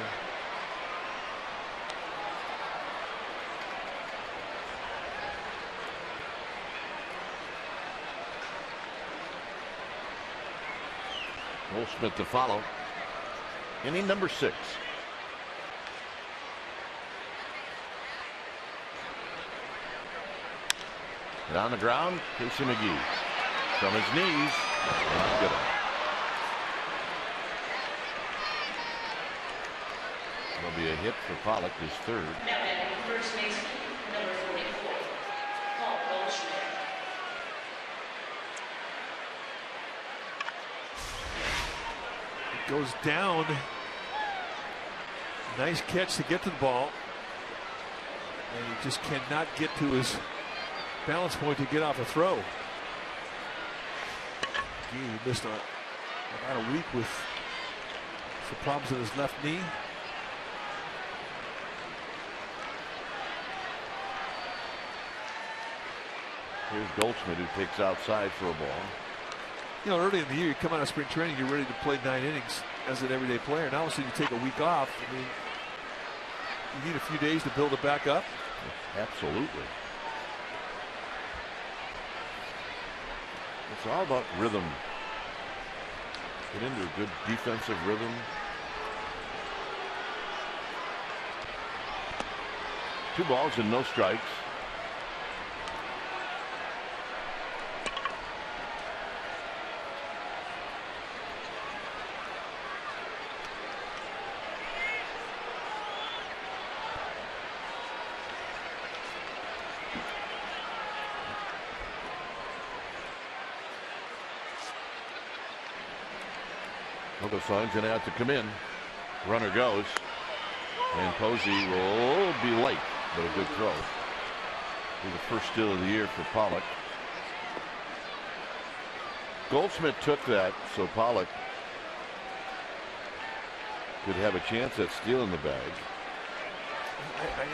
Goldschmidt to follow. Inning number 6. And on the ground, Casey McGee. From his knees, not good enough. There'll be a hit for Pollock, his third. Now batting first baseman, number 44, Paul Goldschmidt. It goes down. Nice catch to get to the ball. And he just cannot get to his balance point to get off a throw. He missed about a week with some problems in his left knee. Here's Goldschmidt, who takes outside for a ball. You know, early in the year, you come out of spring training, you're ready to play 9 innings as an everyday player. Now, all of a sudden, you take a week off. I mean, you need a few days to build it back up. Absolutely. It's all about rhythm. Get into a good defensive rhythm. Two balls and no strikes. The sign's going to have to come in. Runner goes. And Posey will be late, but a good throw. Be the first steal of the year for Pollock. Goldschmidt took that, so Pollock could have a chance at stealing the bag. I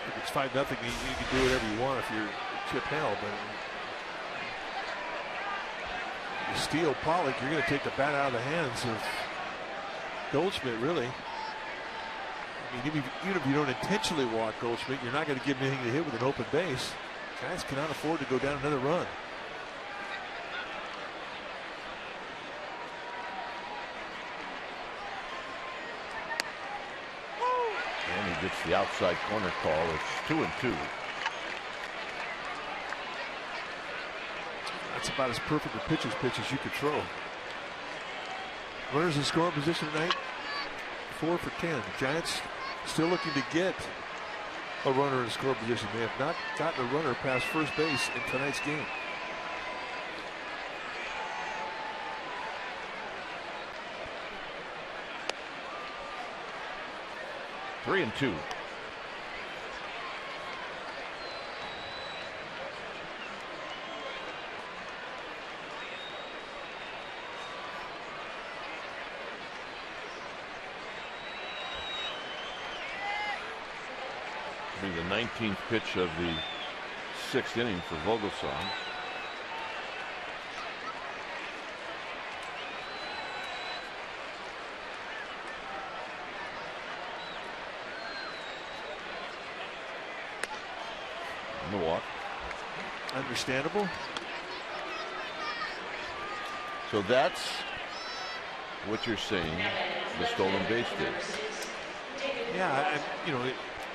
think it's 5-0. You can do whatever you want if you're Chip Hale, but you steal Pollock, you're going to take the bat out of the hands of Goldschmidt, really. I mean, even if you don't intentionally walk Goldschmidt, you're not going to give him anything to hit with an open base. Guys cannot afford to go down another run. And he gets the outside corner call. It's 2-2. That's about as perfect a pitcher's pitch as you could throw. Runners in scoring position tonight, 4 for 10. The Giants still looking to get a runner in scoring position. They have not gotten a runner past first base in tonight's game. Three and two. Be the 19th pitch of the 6th inning for Vogelsong. Milwaukee. Understandable. So that's what you're saying the stolen base did. Yeah, you know,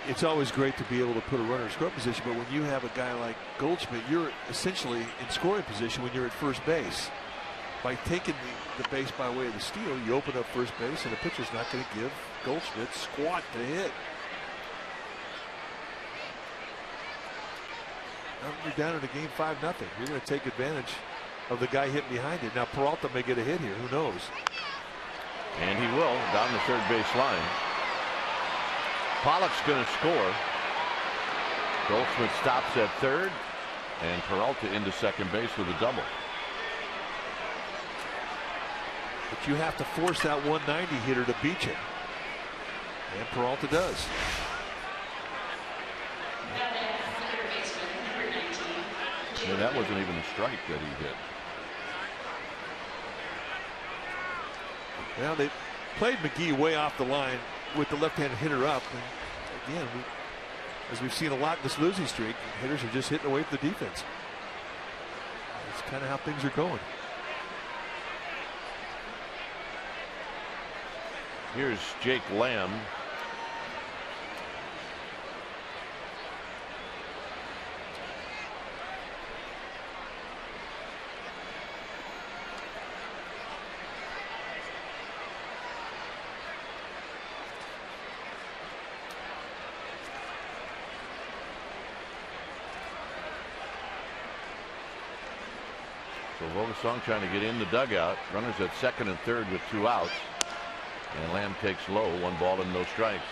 it's always great to be able to put a runner in scoring position, but when you have a guy like Goldschmidt, you're essentially in scoring position when you're at first base. By taking the base by way of the steal, you open up first base, and the pitcher's not going to give Goldschmidt squat to hit. Now you're down in a game 5-0. You're going to take advantage of the guy hitting behind it. Now Peralta may get a hit here. Who knows? And he will down the third base line. Pollock's going to score. Goldschmidt stops at third, and Peralta into second base with a double. But you have to force that 190 hitter to beat you. And Peralta does. And that wasn't even a strike that he hit. Well, played McGee way off the line with the left-handed hitter up. And again, as we've seen a lot in this losing streak, hitters are just hitting away from the defense. That's kind of how things are going. Here's Jake Lamb. So Vogelsong trying to get in the dugout. Runners at second and third with 2 outs. And Lamb takes low, 1 ball and no strikes.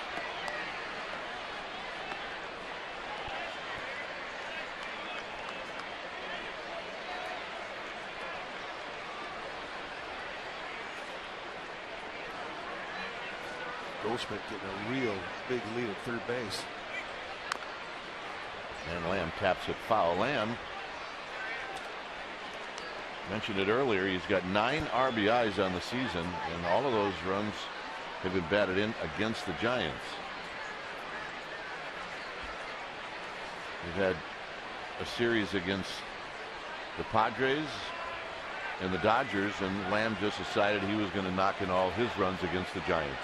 Goldschmidt getting a real big lead at third base. And Lamb taps it foul. Lamb, mentioned it earlier, he's got 9 RBIs on the season, and all of those runs have been batted in against the Giants. We've had a series against the Padres and the Dodgers, and Lamb just decided he was going to knock in all his runs against the Giants.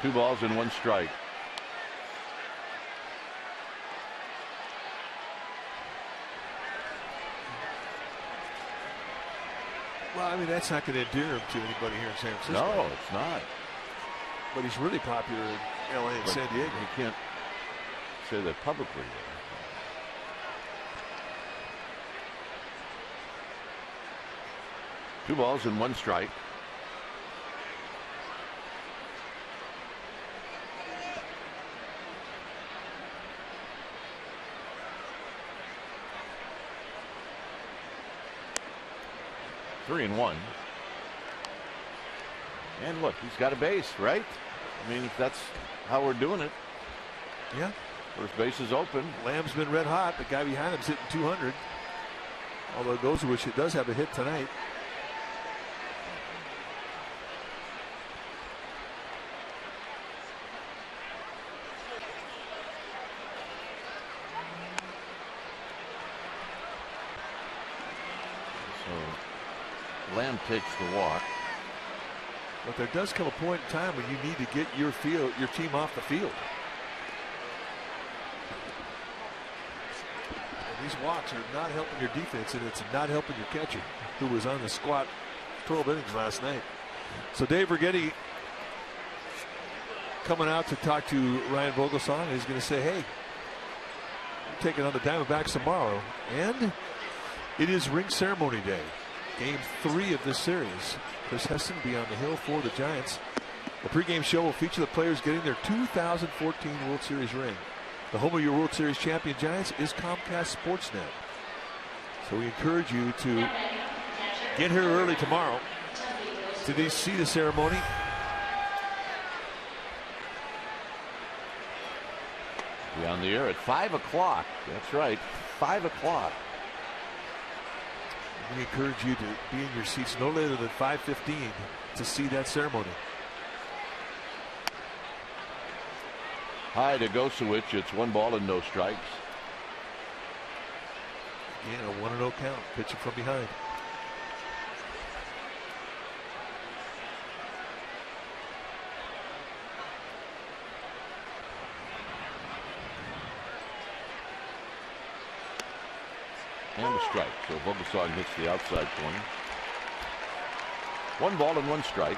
2 balls and 1 strike. Well, I mean, that's not going to endear him to anybody here in San Francisco. No, it's not. But he's really popular in LA and San Diego. You can't say that publicly. Two balls and 1 strike. Three and 1. And look, he's got a base, right? I mean, if that's how we're doing it. Yeah. First base is open. Lamb's been red hot. The guy behind him's hitting 200. Although Gozowicz does have a hit tonight. Lamb takes the walk. But there does come a point in time when you need to get your team off the field. And these walks are not helping your defense, and it's not helping your catcher, who was on the squat 12 innings last night. So Dave Righetti coming out to talk to Ryan Vogelsong. He's going to say, hey, we're taking on the Diamondbacks tomorrow. And it is ring ceremony day. Game 3 of this series. Chris Heston will be on the hill for the Giants. The pregame show will feature the players getting their 2014 World Series ring. The home of your World Series champion Giants is Comcast Sportsnet. So we encourage you to get here early tomorrow to see the ceremony. Be on the air at 5 o'clock. That's right, 5 o'clock. We encourage you to be in your seats no later than 5:15 to see that ceremony. High to Gozowicz. It's 1 ball and no strikes. Again, a 1-0 count. Pitching from behind. And a strike. So Vogelsong hits the outside corner. 1 ball and 1 strike.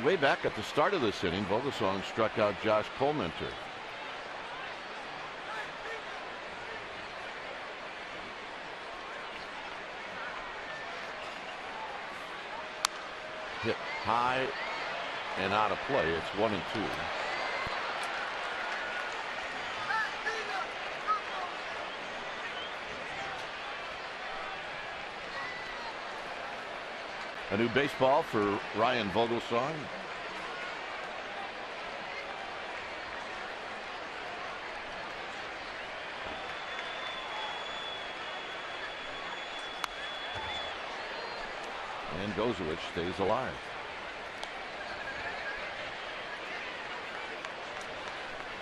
Way back at the start of this inning, Vogelsong struck out Josh Colementor. Hit high and out of play. It's 1 and 2. A new baseball for Ryan Vogelsong. and Gozowich stays alive.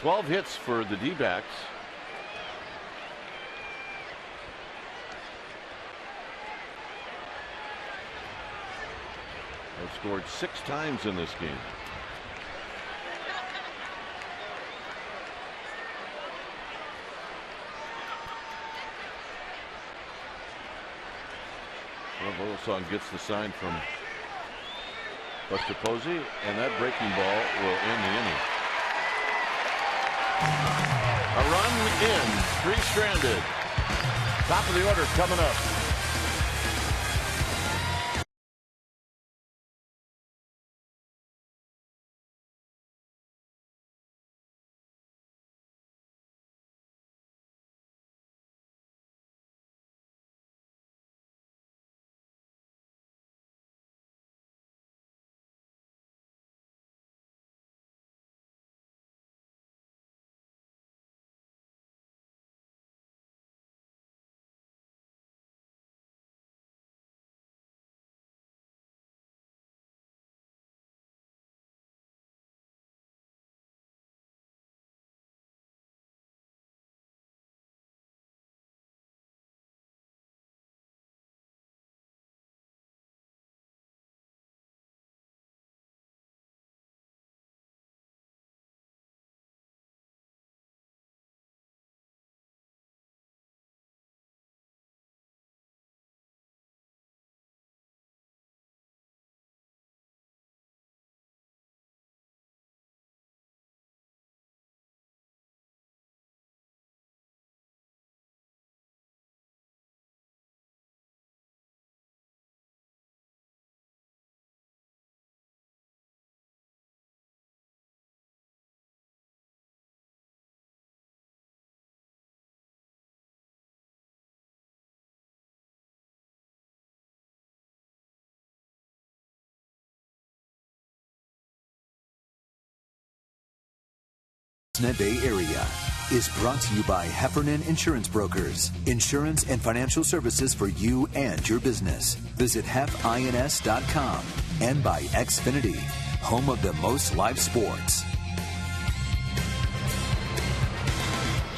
"12 hits for the D-backs. They've scored 6 times in this game. Wilson gets the sign from Buster Posey, and that breaking ball will end the inning. A run in, 3 stranded. Top of the order coming up. Bay Area is brought to you by Heffernan Insurance Brokers. Insurance and financial services for you and your business. Visit hefins.com and by Xfinity, home of the most live sports.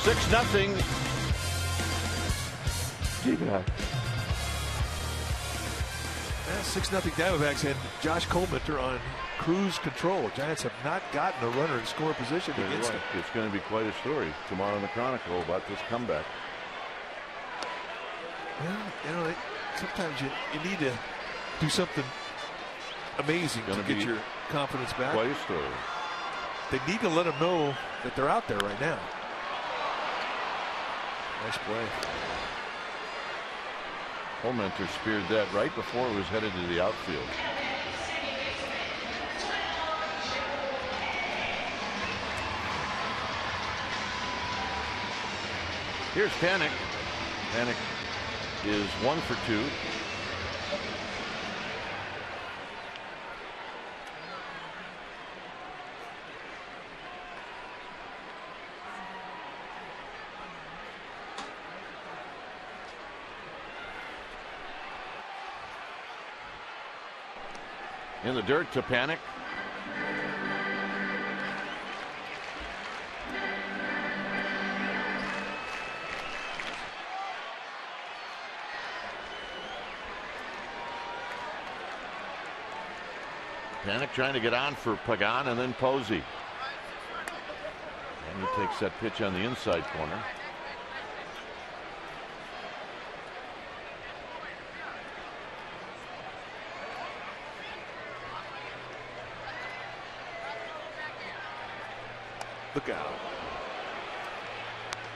6-0. D-backs. 6-0 Diamondbacks had Josh Colemanter on cruise control. Giants have not gotten a runner in score position against them. It's going to be quite a story tomorrow in the Chronicle about this comeback. Well, you know, sometimes you need to do something amazing to get your confidence back. Quite a story. They need to let them know that they're out there right now. Nice play. Colemanter speared that right before it was headed to the outfield. Here's Panik. Panik is 1 for 2. In the dirt to Panik. Panik trying to get on for Pagan and then Posey. And he takes that pitch on the inside corner. Look out.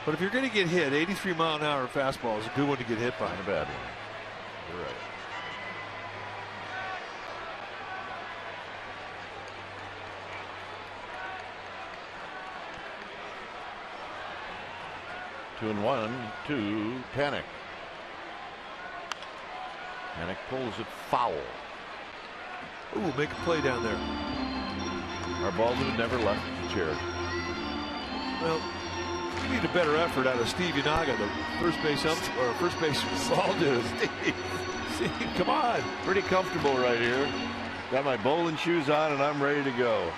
But if you're going to get hit, 83-mile-an-hour fastball is a good one to get hit by. Not a bad one. You're right. Two and 1 to Panik. Panik pulls it foul. Ooh, make a play down there. Our balls have never left the chair. Well, we need a better effort out of Steve Yanaga, the first base ball dude. Come on. Pretty comfortable right here. Got my bowling shoes on and I'm ready to go.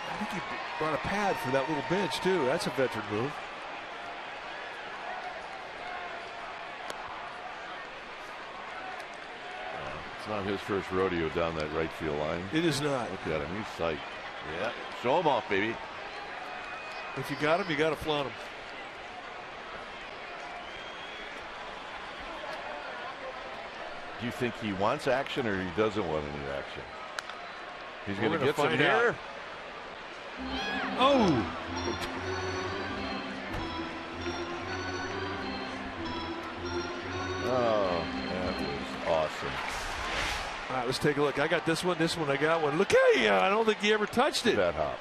I think he brought a pad for that little bench too. That's a veteran move. It's not his first rodeo down that right field line. It is not. Look at him. He's psyched. Yeah. Show him off, baby. If you got him, you got to flaunt him. Do you think he wants action or he doesn't want any action? He's going to get some find here. out. Oh! Oh, that was awesome. All right, let's take a look. I got this one. This one I got one. Look at you. I don't think he ever touched it. Bad hop.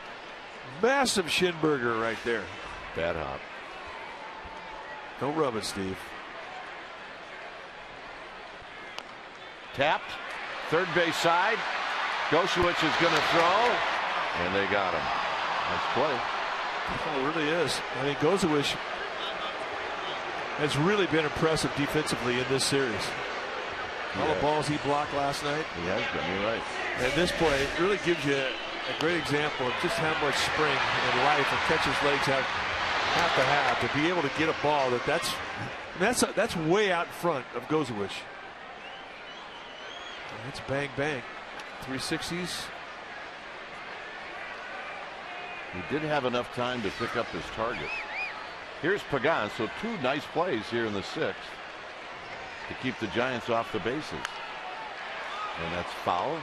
Massive shin burger right there. Bad hop. Don't rub it, Steve. Tapped. Third base side. Goshewicz is going to throw. And they got him. Nice play. Oh, it really is. I mean, Goshewicz has really been impressive defensively in this series. All the balls he blocked last night. He has been. You're right. And this play really gives you a great example of just how much spring and life a catcher's legs have to have to be able to get a ball that's way out in front of Goshewicz. That's bang bang. 360s. He did have enough time to pick up his target. Here's Pagan. So two nice plays here in the sixth to keep the Giants off the bases. And that's foul.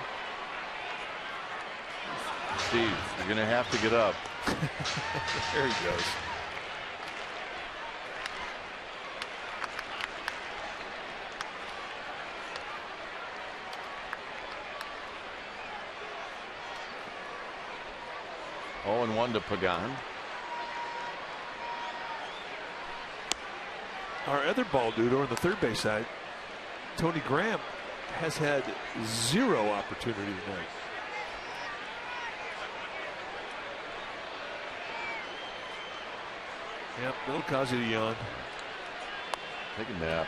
Steve, you're going to have to get up. There he goes. Oh, and 1 to Pagan. Our other ball dude on the third base side, Tony Graham, has had 0 opportunity tonight. Yep, that'll cause you to yawn. Take a nap.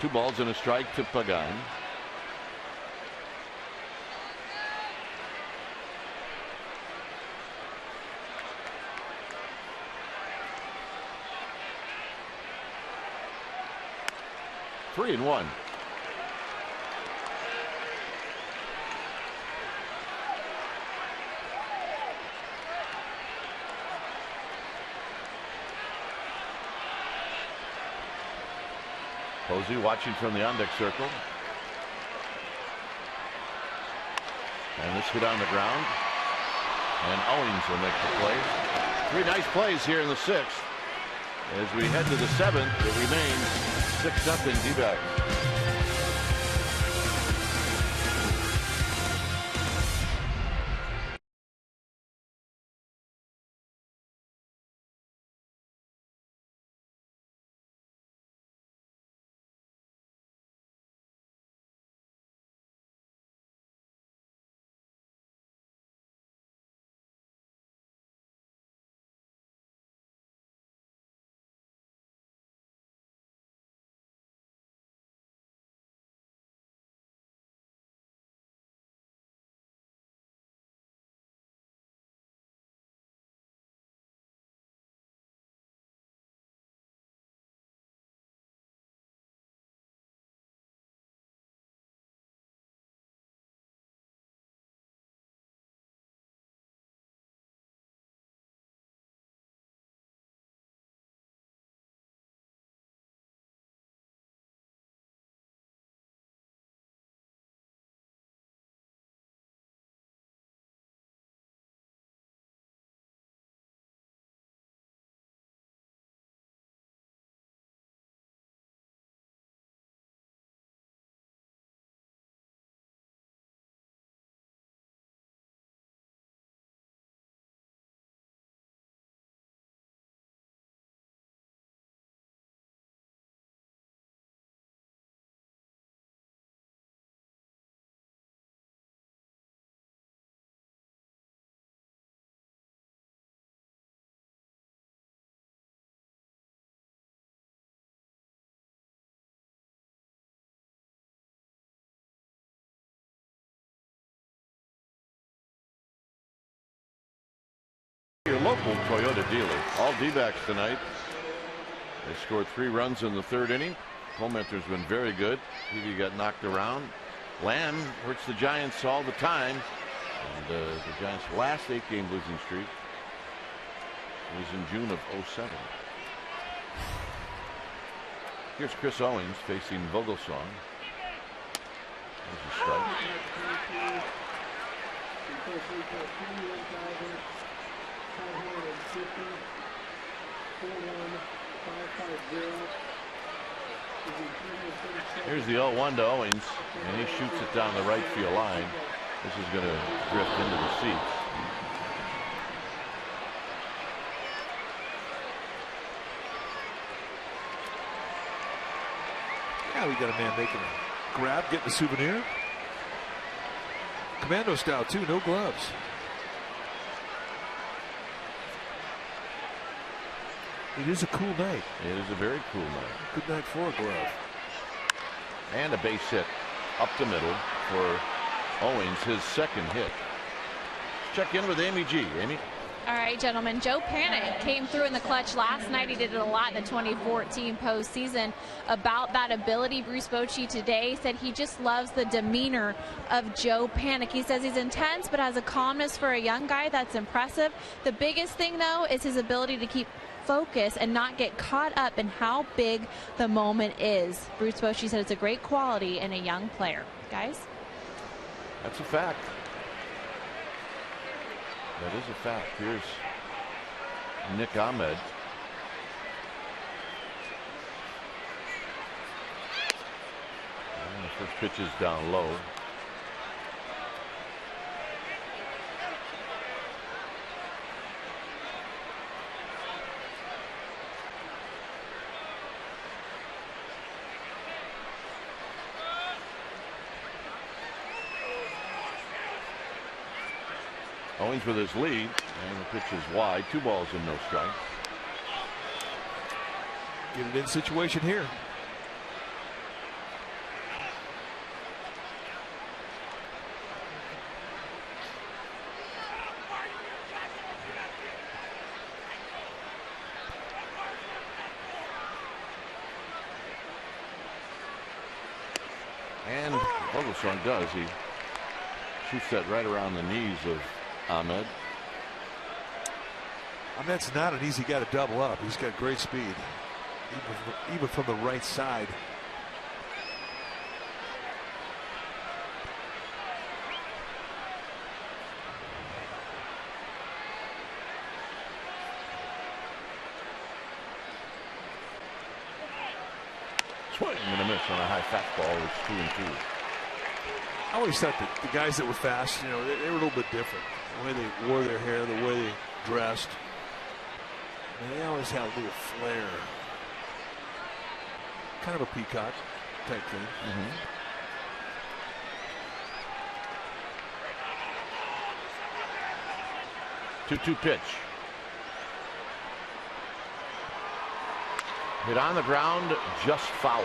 Two balls and a strike to Pagan. Three and one. Posey watching from the on-deck circle. And this hit on the ground. And Owings will make the play. 3 nice plays here in the sixth. As we head to the seventh, it remains 6-0 D-backs. local Toyota dealer. All D-backs tonight. They scored 3 runs in the 3rd inning. Colementer's been very good. He got knocked around. Lamb hurts the Giants all the time. And the Giants' last 8-game losing streak was in June of '07. Here's Chris Owings facing Vogelsong. There's a strike. Here's the 0-1 to Owings, and he shoots it down the right field line. This is going to drift into the seats. Yeah, we got a man making a grab, getting a souvenir. Commando style too, no gloves. It is a cool night. It is a very cool night. Good night for a glove. And a base hit up the middle for Owings, his 2nd hit. Check in with Amy G. Amy. All right, gentlemen. Joe Panik came through in the clutch last night. He did it a lot in the 2014 postseason. About that ability, Bruce Bochy today said he just loves the demeanor of Joe Panik. He says he's intense but has a calmness for a young guy that's impressive. The biggest thing, though, is his ability to keep focus and not get caught up in how big the moment is. Bruce Bochy said it's a great quality in a young player. Guys? That's a fact. That is a fact. Here's Nick Ahmed. And the first pitch is down low. Owings with his lead, and the pitch is wide. 2 balls and no strikes. Get it in situation here. And Vogelsong does. He shoots that right around the knees of Ahmed. Ahmed's not an easy guy to double up. He's got great speed, even from the right side. Swing and a miss on a high fastball. It's 2-2. I always thought that the guys that were fast, you know, they were a little bit different. The way they wore their hair, the way they dressed. And they always had a little flair. Kind of a peacock type thing. 2-2 pitch. Hit on the ground, just foul.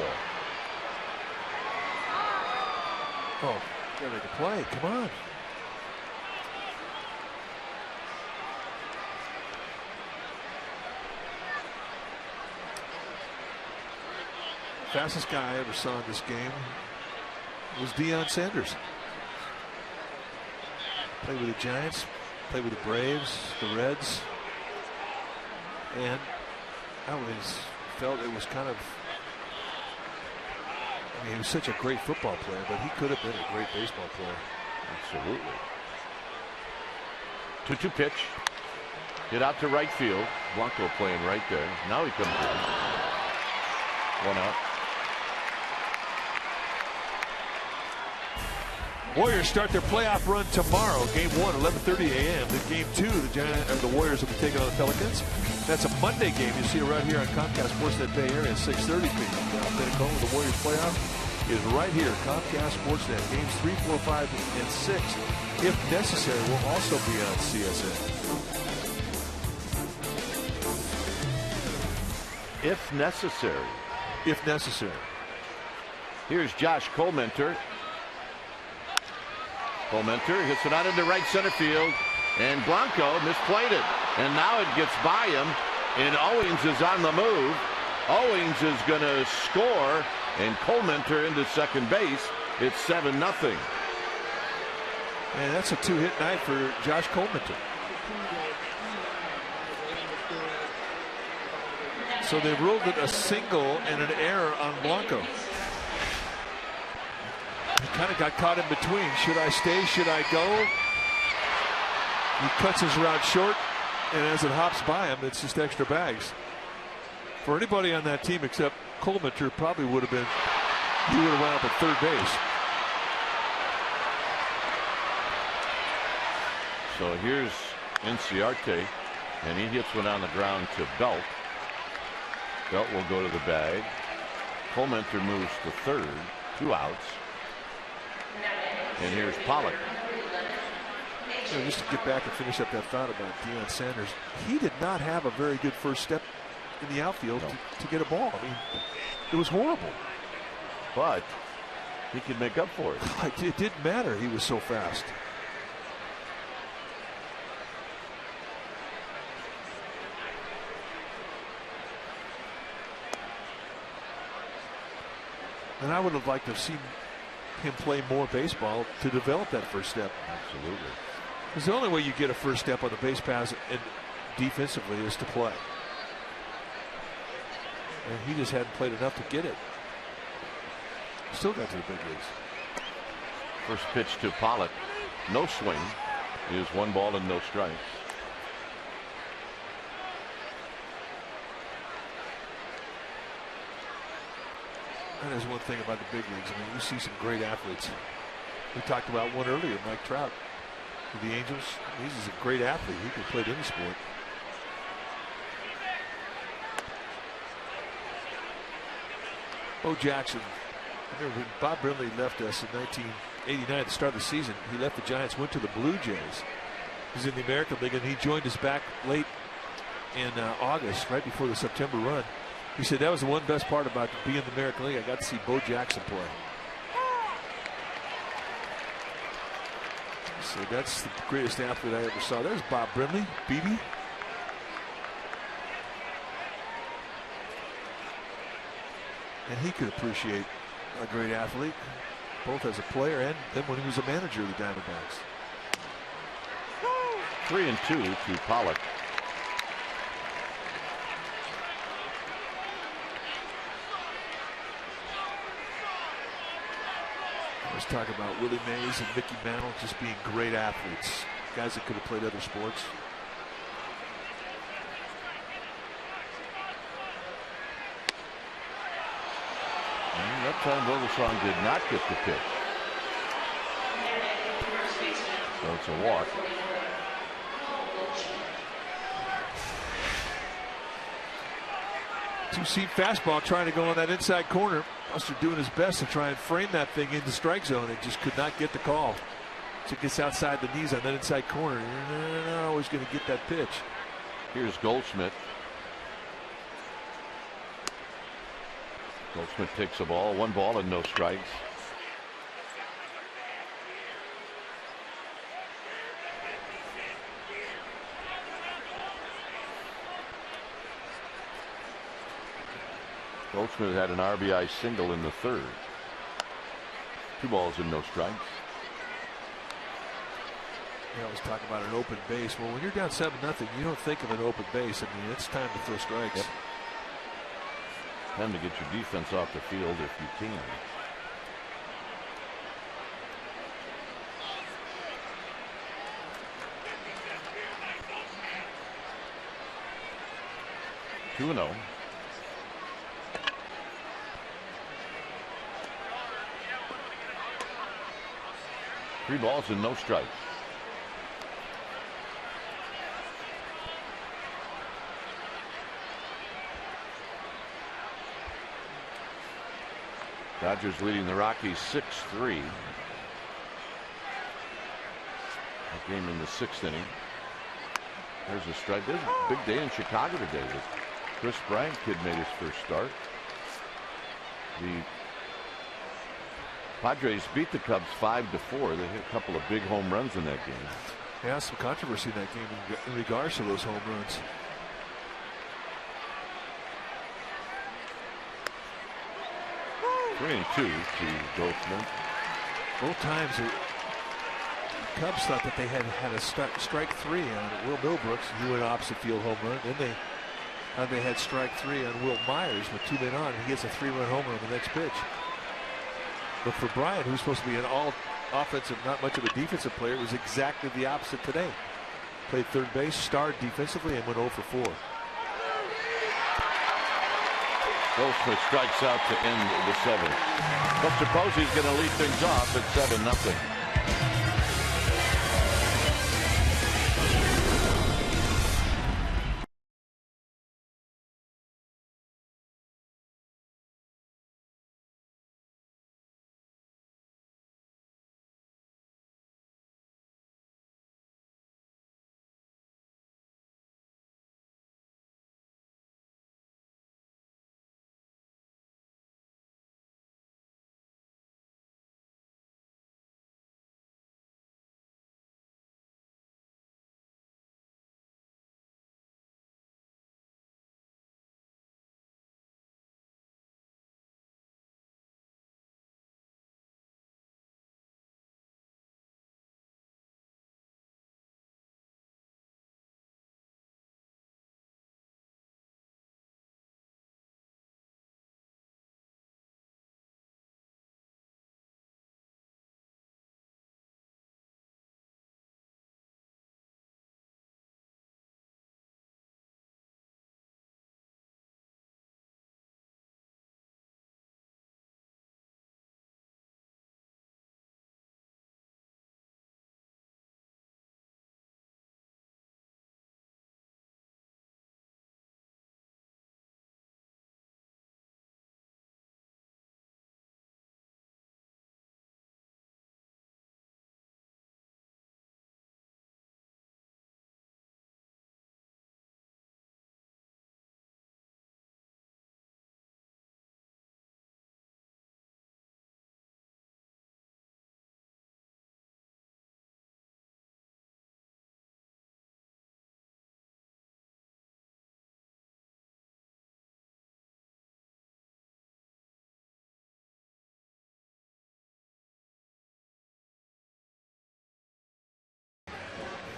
Oh, gotta make a play. Come on. Fastest guy I ever saw in this game was Deion Sanders. Played with the Giants, played with the Braves, the Reds, and I always felt it was kind of, I mean, he was such a great football player, but he could have been a great baseball player. Absolutely. 2-2 pitch. Hit out to right field. Blanco playing right there. Now he comes in. 1 out. Warriors start their playoff run tomorrow. Game 1, 11:30 a.m. Then Game 2, the Warriors will be taking on the Pelicans. That's a Monday game. You see it right here on Comcast Sportsnet Bay Area at 6:30 p.m. Pinnacle, the Warriors playoff is right here. Comcast Sportsnet. Games 3, 4, 5, and 6, if necessary, will also be on CSN. If necessary. If necessary. Here's Josh Colementor. Colementor hits it out into right center field. And Blanco misplayed it. And now it gets by him. And Owings is on the move. Owings is going to score. And Colementor into second base. It's 7-0. And that's a 2-hit night for Josh Colementor. So they ruled it a single and an error on Blanco. He kind of got caught in between. Should I stay? Should I go? He cuts his route short, and as it hops by him, it's just extra bags. For anybody on that team except Colementor, probably would have been, he would have wound up at third base. So here's Inciarte, and he hits one on the ground to Belt. Belt will go to the bag. Colementor moves to third, 2 outs. And here's Pollock. So just to get back and finish up that thought about Deion Sanders, he did not have a very good first step in the outfield to get a ball. I mean, it was horrible. But he could make up for it. It didn't matter. He was so fast. And I would have liked to have seen him play more baseball to develop that first step. Absolutely. Because the only way you get a first step on the base pass and defensively is to play. And he just hadn't played enough to get it. Still got to the big leagues. First pitch to Pollock. No swing. Is 1 ball and no strikes. That is one thing about the big leagues. I mean, you see some great athletes. We talked about one earlier, Mike Trout, with the Angels. He's a great athlete. He can play any sport. Bo Jackson. I remember when Bob Brenly left us in 1989 at the start of the season. He left the Giants, went to the Blue Jays. He was in the American League, and he joined us back late in August, right before the September run. He said that was the one best part about being in the American League. I got to see Bo Jackson play. So that's the greatest athlete I ever saw. There's Bob Brenly, BB. And he could appreciate a great athlete, both as a player and then when he was a manager of the Diamondbacks. 3-2 to Pollock. Let's talk about Willie Mays and Mickey Mantle just being great athletes, guys that could have played other sports. And that time Vogelsong did not get the pitch. So it's a walk. Two-seam fastball trying to go on that inside corner. Buster doing his best to try and frame that thing into strike zone and just could not get the call. So it gets outside the knees on that inside corner. You're not always going to get that pitch. Here's Goldschmidt. Goldschmidt takes the ball. 1 ball and no strikes. Goldschmidt had an RBI single in the 3rd. 2 balls and no strikes. I always talk about an open base. Well, when you're down 7-0, you don't think of an open base. I mean, it's time to throw strikes. Yep. Time to get your defense off the field if you can. Two and 0. Three balls and no strikes. Dodgers leading the Rockies 6-3. That game in the 6th inning. There's a strike. There's a big day in Chicago today. The Chris Bryant kid made his first start. The Padres beat the Cubs 5-4. They hit a couple of big home runs in that game. Yeah, some controversy in that game in regards to those home runs. Three and two to Goldman. Both times the Cubs thought that they had a strike three on Will Millbrooks. He went opposite field home run. Then they had strike three on Will Myers with 2 men on. And he gets a 3-run homer on the next pitch. But for Bryant, who's supposed to be an all offensive, not much of a defensive player, it was exactly the opposite today. Played third base, starred defensively, and went 0 for 4. Goldschmidt strikes out to end the 7th. Buster Posey's going to lead things off at 7-0.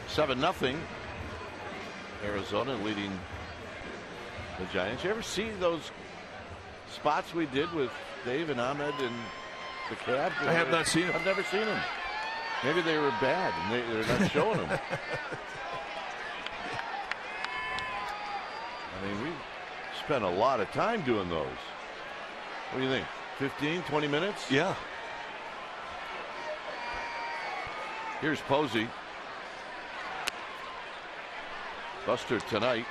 Seven nothing. Arizona leading the Giants. You ever see those spots we did with Dave and Ahmed and the Cab? I have not seen them. I've never seen them. Maybe they were bad and they're not showing them. I mean, we spent a lot of time doing those. What do you think? 15, 20 minutes? Yeah. Here's Posey. Buster tonight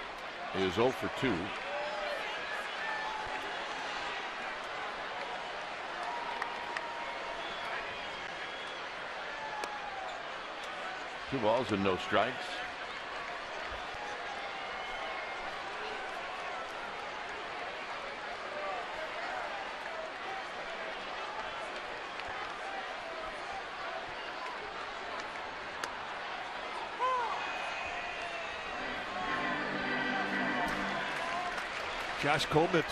is 0 for 2. Two balls and no strikes. Josh Coleman,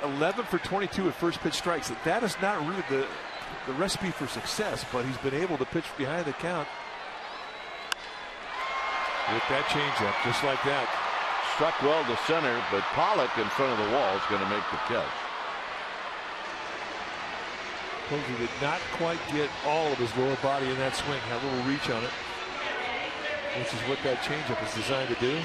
11 for 22 at first pitch strikes. That is not really the recipe for success, but he's been able to pitch behind the count with that changeup, just like that. Struck well to center, but Pollock in front of the wall is going to make the catch. Posey did not quite get all of his lower body in that swing. Had a little reach on it, which is what that changeup is designed to do.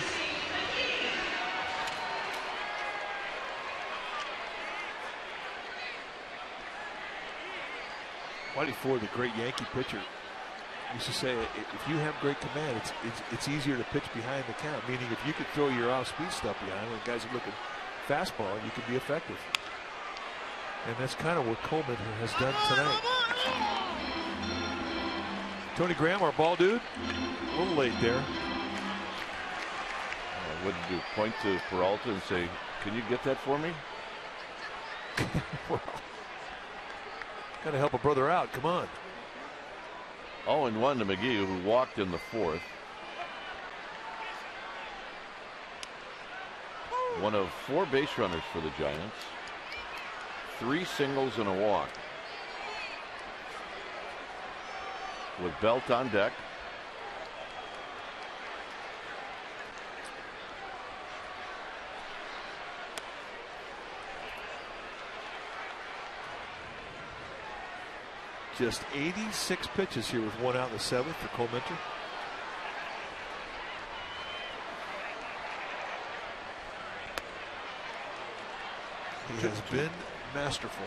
Whitey Ford, the great Yankee pitcher, used to say, if you have great command, it's easier to pitch behind the count. Meaning, if you could throw your off-speed stuff behind when guys are looking fastball, you can be effective. And that's kind of what Coleman has done tonight. Tony Graham, our ball dude, a little late there. I wouldn't do point to Peralta and say, "Can you get that for me?" Well, got to help a brother out. Come on. 0-1 to McGee, who walked in the fourth. One of 4 base runners for the Giants. 3 singles and a walk. With Belt on deck. Just 86 pitches here with 1 out in the 7th for Clemente. He has been masterful.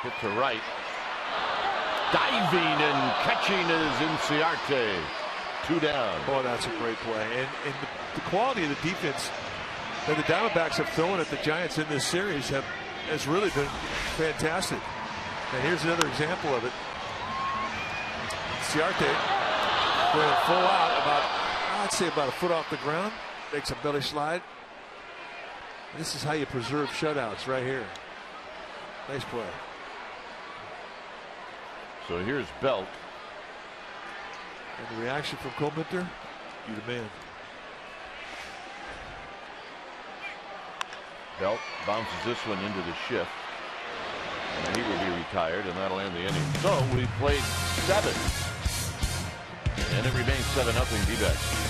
Hit to right. Diving and catching is Inciarte. 2 down. Oh, that's a great play. And the quality of the defense that the Diamondbacks have thrown at the Giants in this series has really been fantastic. And here's another example of it. Inciarte going full out, I'd say about a foot off the ground. Makes a belly slide. This is how you preserve shutouts right here. Nice play. So here's Belt. And the reaction from Clemente, you the man. Belt bounces this one into the shift. And he will be retired, and that'll end the inning. So we played 7. And it remains 7-0 D-backs.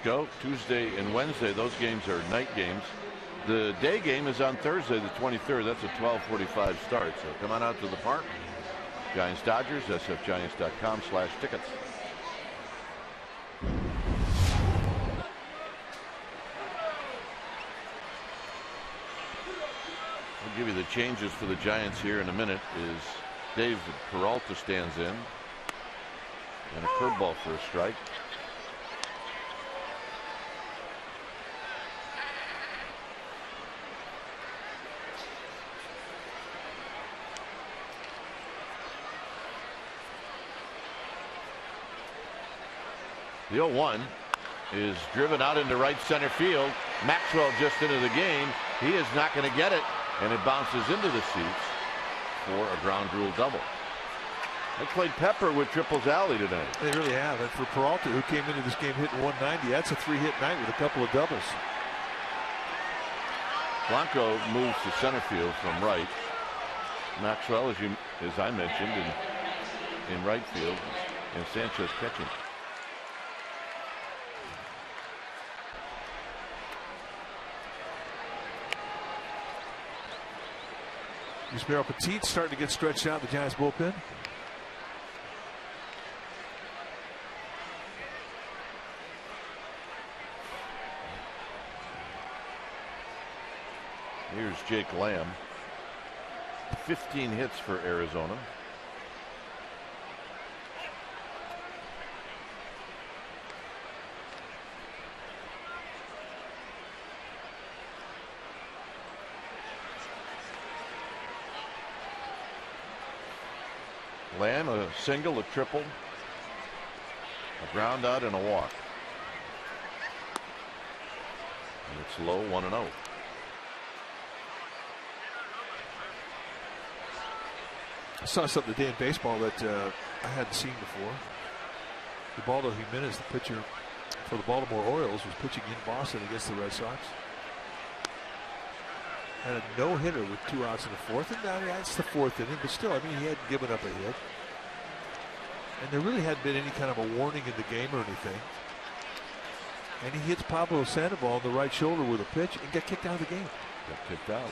Go Tuesday and Wednesday. Those games are night games. The day game is on Thursday the 23rd. That's a 12:45 start. So come on out to the park. Giants Dodgers, sfgiants.com/tickets. I'll give you the changes for the Giants here in a minute. Is Dave Peralta stands in, and a curveball for a strike. The 0-1 is driven out into right center field. Maxwell just into the game. He is not going to get it, and it bounces into the seats for a ground rule double. They played Pepper with triples alley today. They really have. And for Peralta, who came into this game hitting 190, that's a 3-hit night with a couple of doubles. Blanco moves to center field from right. Maxwell, as I mentioned, in right field, and Sanchez catching. Yusmeiro Petit starting to get stretched out in the Giants bullpen. Here's Jake Lamb. 15 hits for Arizona. Lamb, a single, a triple, a ground out, and a walk. And it's low, 1-0. I saw something today in baseball that I hadn't seen before. Ubaldo Jimenez, the pitcher for the Baltimore Orioles, was pitching in Boston against the Red Sox. Had a no-hitter with 2 outs in the fourth. And I mean, that's the fourth inning, but still, I mean, he hadn't given up a hit. And there really hadn't been any kind of a warning in the game or anything. And he hits Pablo Sandoval on the right shoulder with a pitch and got kicked out of the game. Got kicked out.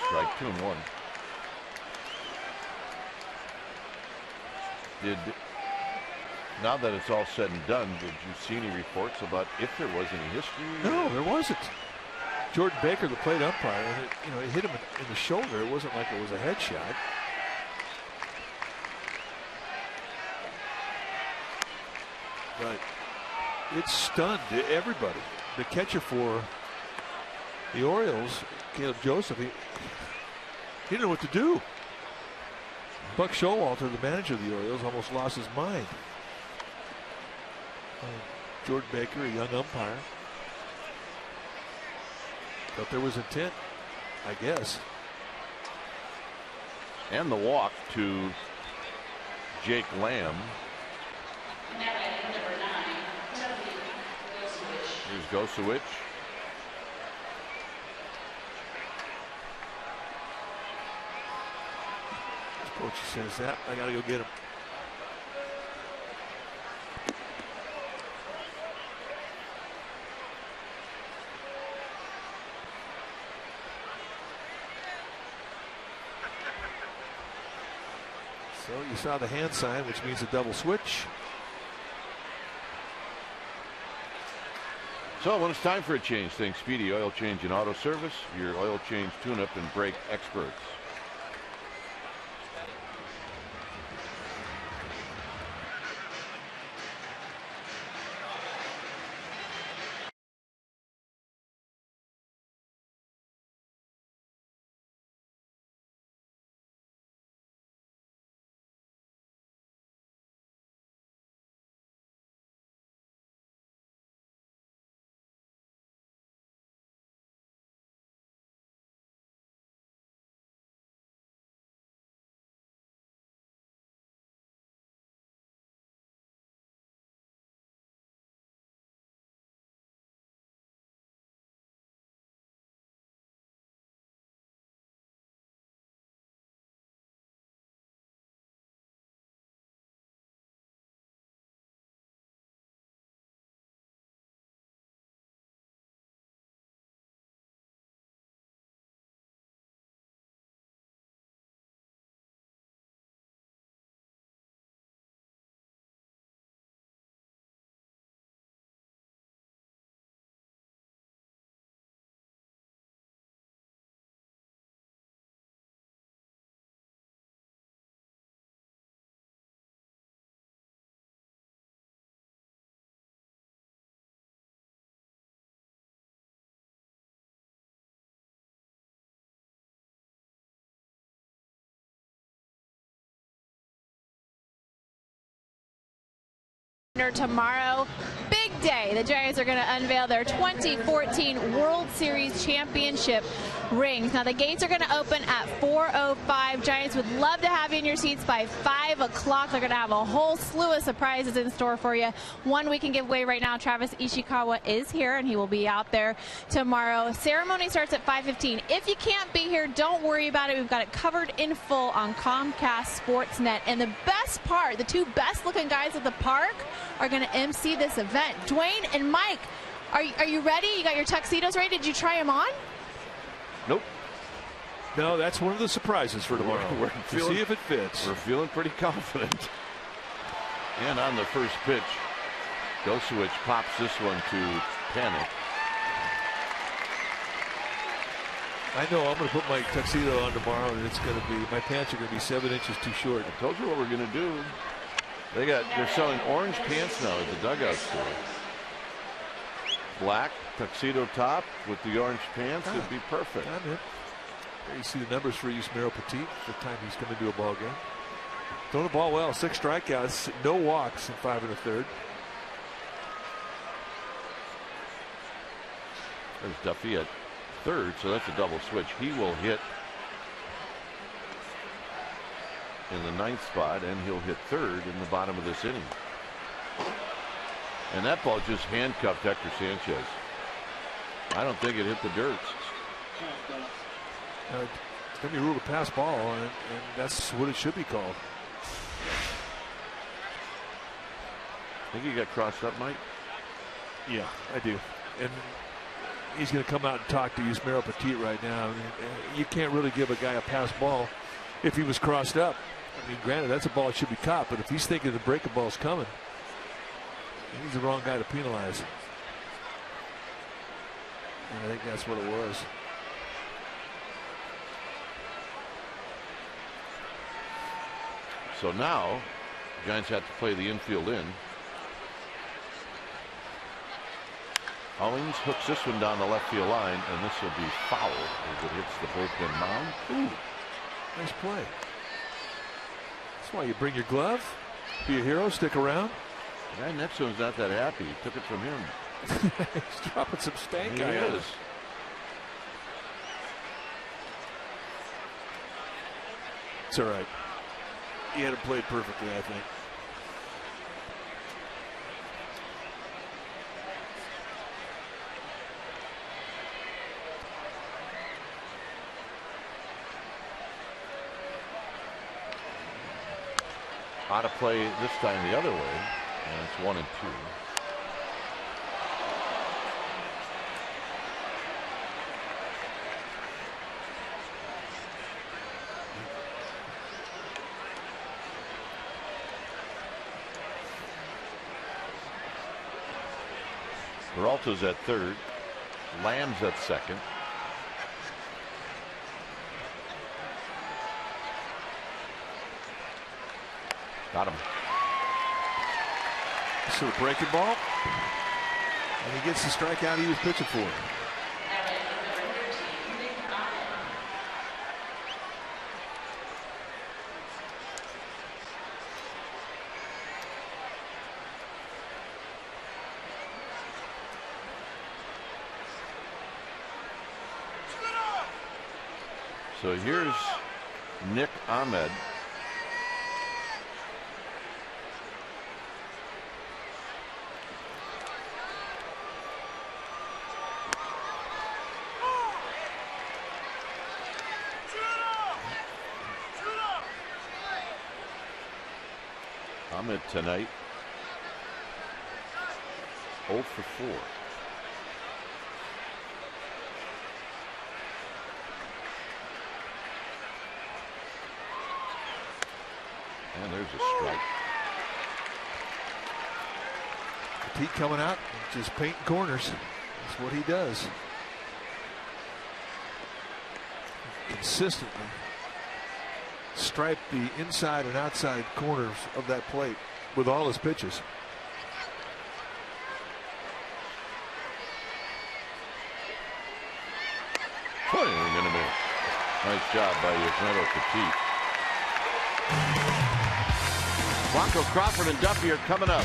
Strike 2-1. Now that it's all said and done, did you see any reports about if there was any history? No, there wasn't. Jordan Baker, the plate umpire, and it hit him in the shoulder. It wasn't like it was a headshot. But it stunned everybody. The catcher for the Orioles, Caleb Joseph, he didn't know what to do. Buck Showalter, the manager of the Orioles, almost lost his mind. Jordan Baker, a young umpire, thought there was intent, I guess. And the walk to Jake Lamb. Here's Gosewicz. Coach says that. I got to go get him. So you saw the hand sign, which means a double switch. So when it's time for a change, think Speedy Oil Change and Auto Service, your oil change, tune-up, and brake experts. Tomorrow, big day. The Giants are going to unveil their 2014 World Series championship rings. Now the gates are going to open at 4:05. Giants would love to have you in your seats by 5 o'clock. They're going to have a whole slew of surprises in store for you. One we can give away right now. Travis Ishikawa is here and he will be out there tomorrow. Ceremony starts at 5:15. If you can't be here, don't worry about it. We've got it covered in full on Comcast Sportsnet. And the best part, the two best looking guys at the park are going to MC this event. Dwayne and Mike, Are you ready? You got your tuxedos ready? Did you try them on? Nope. No, that's one of the surprises for tomorrow. We're feeling, see if it fits. We're feeling pretty confident. And on the first pitch, Gosewich pops this one to Panic. I know I'm going to put my tuxedo on tomorrow, and it's going to be, my pants are going to be 7 inches too short. I told you what we're going to do. They're selling orange pants now at the dugout store. Black tuxedo top with the orange pants would be perfect. There you see the numbers for Yusmeiro Petit, the time he's going to do a ball game. Throwing the ball well, 6 strikeouts, no walks in 5 1/3. There's Duffy at third, so that's a double switch. He will hit in the 9th spot, and he'll hit third in the bottom of this inning. And that ball just handcuffed Hector Sanchez. I don't think it hit the dirt. It's going to be ruled a pass ball, and that's what it should be called. Think he got crossed up, Mike? Yeah, I do. And he's going to come out and talk to Yusmeiro Petit right now. I mean, you can't really give a guy a pass ball if he was crossed up. I mean, granted, that's a ball that should be caught, but if he's thinking the breaking ball's coming, he's the wrong guy to penalize. And I think that's what it was. So now, Giants have to play the infield in. Owings hooks this one down the left field line, and this will be foul as it hits the bullpen mound. Ooh, nice play. That's why you bring your glove, be a hero, stick around. Guy next to him's not that happy. He took it from him. He's dropping some stank. He is. It's all right. He had him played perfectly, I think. Out of play this time the other way, and it's 1-2. Peralta's at third. Lamb's at second. Got him. So the breaking ball. And he gets the strikeout he was pitching for. So here's Nick Ahmed. Ahmed tonight 0 for 4. And there's a strike. Pete coming out, just painting corners. That's what he does. Consistently stripe the inside and outside corners of that plate with all his pitches. Swing and a miss. Nice job by Yusmeiro Petit. Bronco Crawford and Duffy are coming up.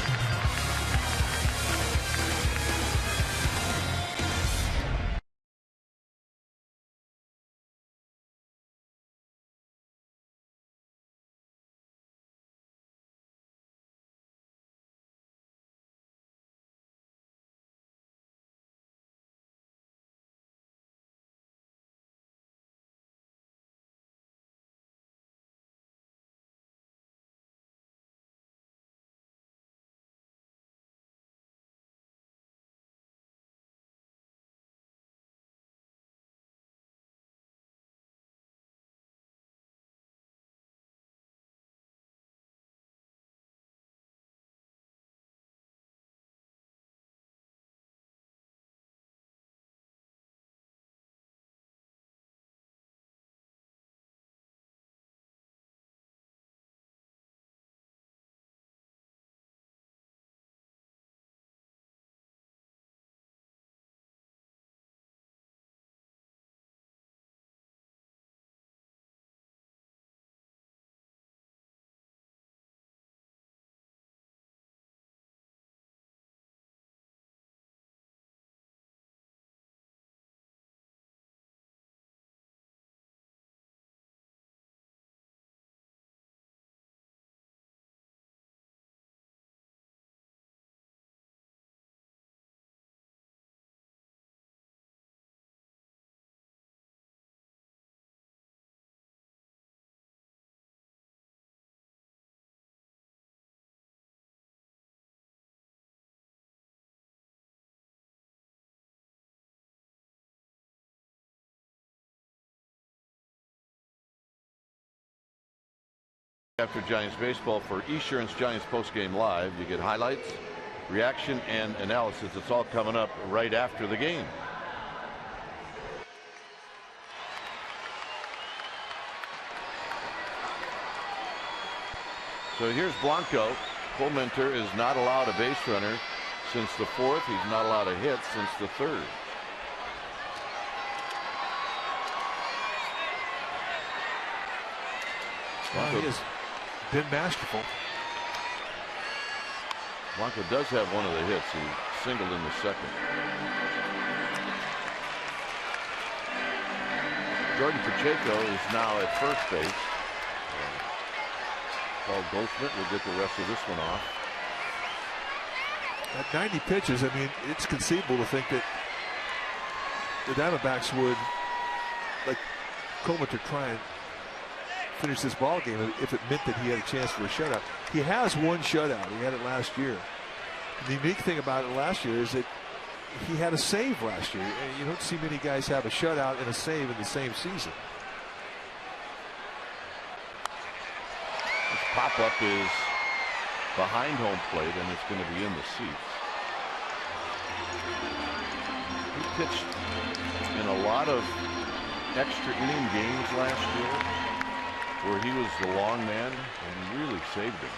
After Giants baseball for Esurance Giants postgame live, you get highlights, reaction, and analysis. It's all coming up right after the game. So here's Blanco. Clemente is not allowed a base runner since the 4th. He's not allowed a hit since the 3rd. Well, he has been masterful. Blanco does have one of the hits. He singled in the 2nd. Jordan Pacheco is now at first base. Paul Goldschmidt will get the rest of this one off. At 90 pitches, I mean, it's conceivable to think that the Diamondbacks would, like Clemente, try and finish this ball game if it meant that he had a chance for a shutout. He has one shutout. He had it last year. The unique thing about it last year is that he had a save last year. And you don't see many guys have a shutout and a save in the same season. This pop-up is behind home plate, and it's going to be in the seats. He pitched in a lot of extra inning games last year where he was the long man and really saved him.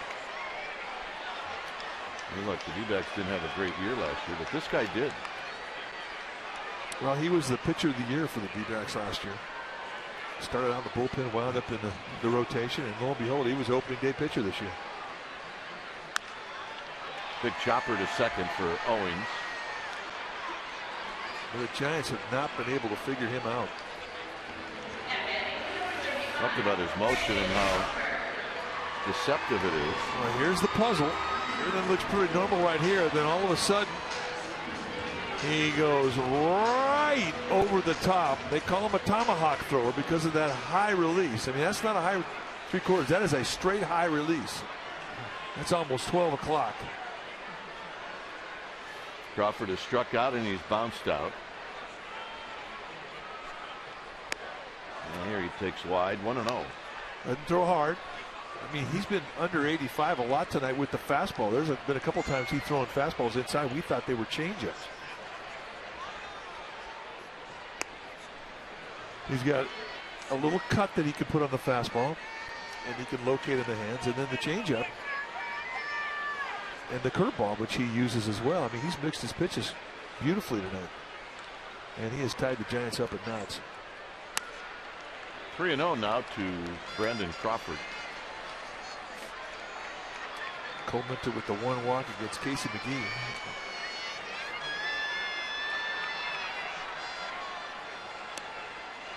I mean, look, the D-backs didn't have a great year last year, but this guy did. Well, he was the pitcher of the year for the D-backs last year. Started out in the bullpen, wound up in the rotation, and lo and behold, he was opening day pitcher this year. Big chopper to second for Owings. But the Giants have not been able to figure him out. Talked about his motion and how deceptive it is. Well, here's the puzzle. Everything looks pretty normal right here. Then all of a sudden, he goes right over the top. They call him a tomahawk thrower because of that high release. I mean, that's not a high 3/4. That is a straight high release. That's almost 12 o'clock. Crawford has struck out and he's bounced out. And here he takes wide, 1-0. Doesn't throw hard. I mean, he's been under 85 a lot tonight with the fastball. There's been a couple times he's throwing fastballs inside. We thought they were changeups. He's got a little cut that he can put on the fastball, and he can locate in the hands, and then the changeup and the curveball, which he uses as well. I mean, he's mixed his pitches beautifully tonight, and he has tied the Giants up at knots. 3-0 now to Brandon Crawford. Clemente with the one walk against Casey McGee.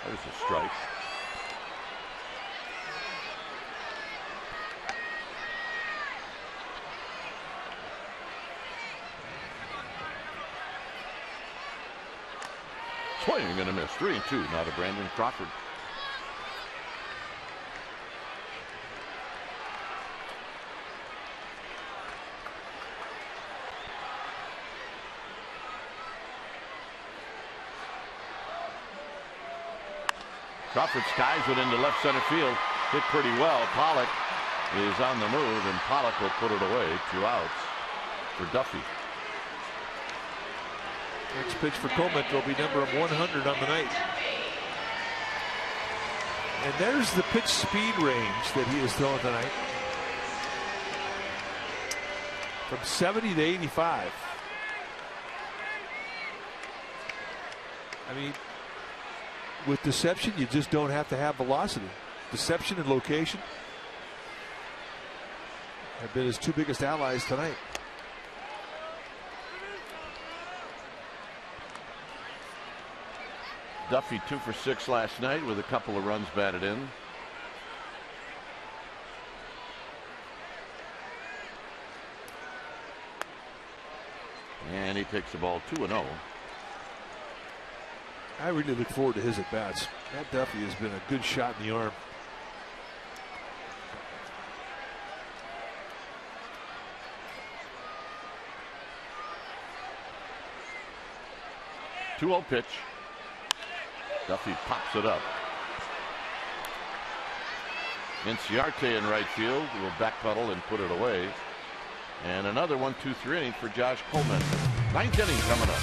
There's a strike. Swing and a miss. 3-2 now to Brandon Crawford. Crawford skies it into left center field. Hit pretty well. Pollock is on the move, and Pollock will put it away. 2 outs for Duffy. Next pitch for Clemente will be number 100 on the night. And there's the pitch speed range that he is throwing tonight. From 70 to 85. I mean, with deception, you just don't have to have velocity. Deception and location have been his 2 biggest allies tonight. Duffy 2 for 6 last night with a couple of runs batted in. And he takes the ball 2-0. I really look forward to his at-bats. Matt Duffy has been a good shot in the arm. Two-0 pitch. Duffy pops it up. Inciarte in right field will backpedal and put it away. And another 1-2-3 inning for Josh Coleman. 9th inning coming up.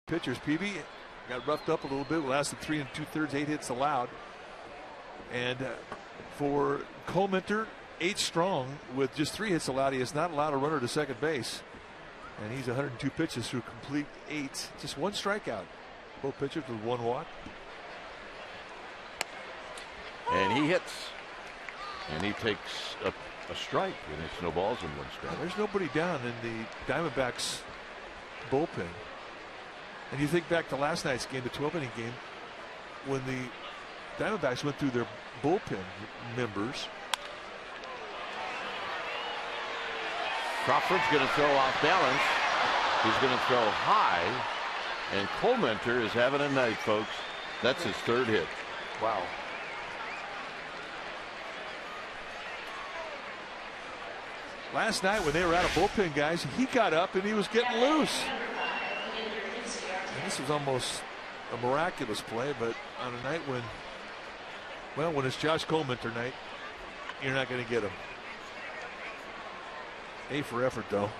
Pitchers, PB got roughed up a little bit. Lasted 3 2/3, 8 hits allowed. And for Coleman, 8 strong with just 3 hits allowed. He has not allowed a runner to second base. And he's 102 pitches through complete 8. Just 1 strikeout. Both pitchers with 1 walk. And he hits. And he takes a strike. And it's no balls in 1 strike. There's nobody down in the Diamondbacks bullpen. And you think back to last night's game, the 12-inning game, when the Diamondbacks went through their bullpen members. Crawford's going to throw off balance. He's going to throw high. And Coleman is having a night, folks. That's his 3rd hit. Wow. Last night when they were out of bullpen guys, he got up and he was getting loose. And this was almost a miraculous play, but on a night when, well, when it's Josh Coleman night, you're not going to get him. A for effort, though.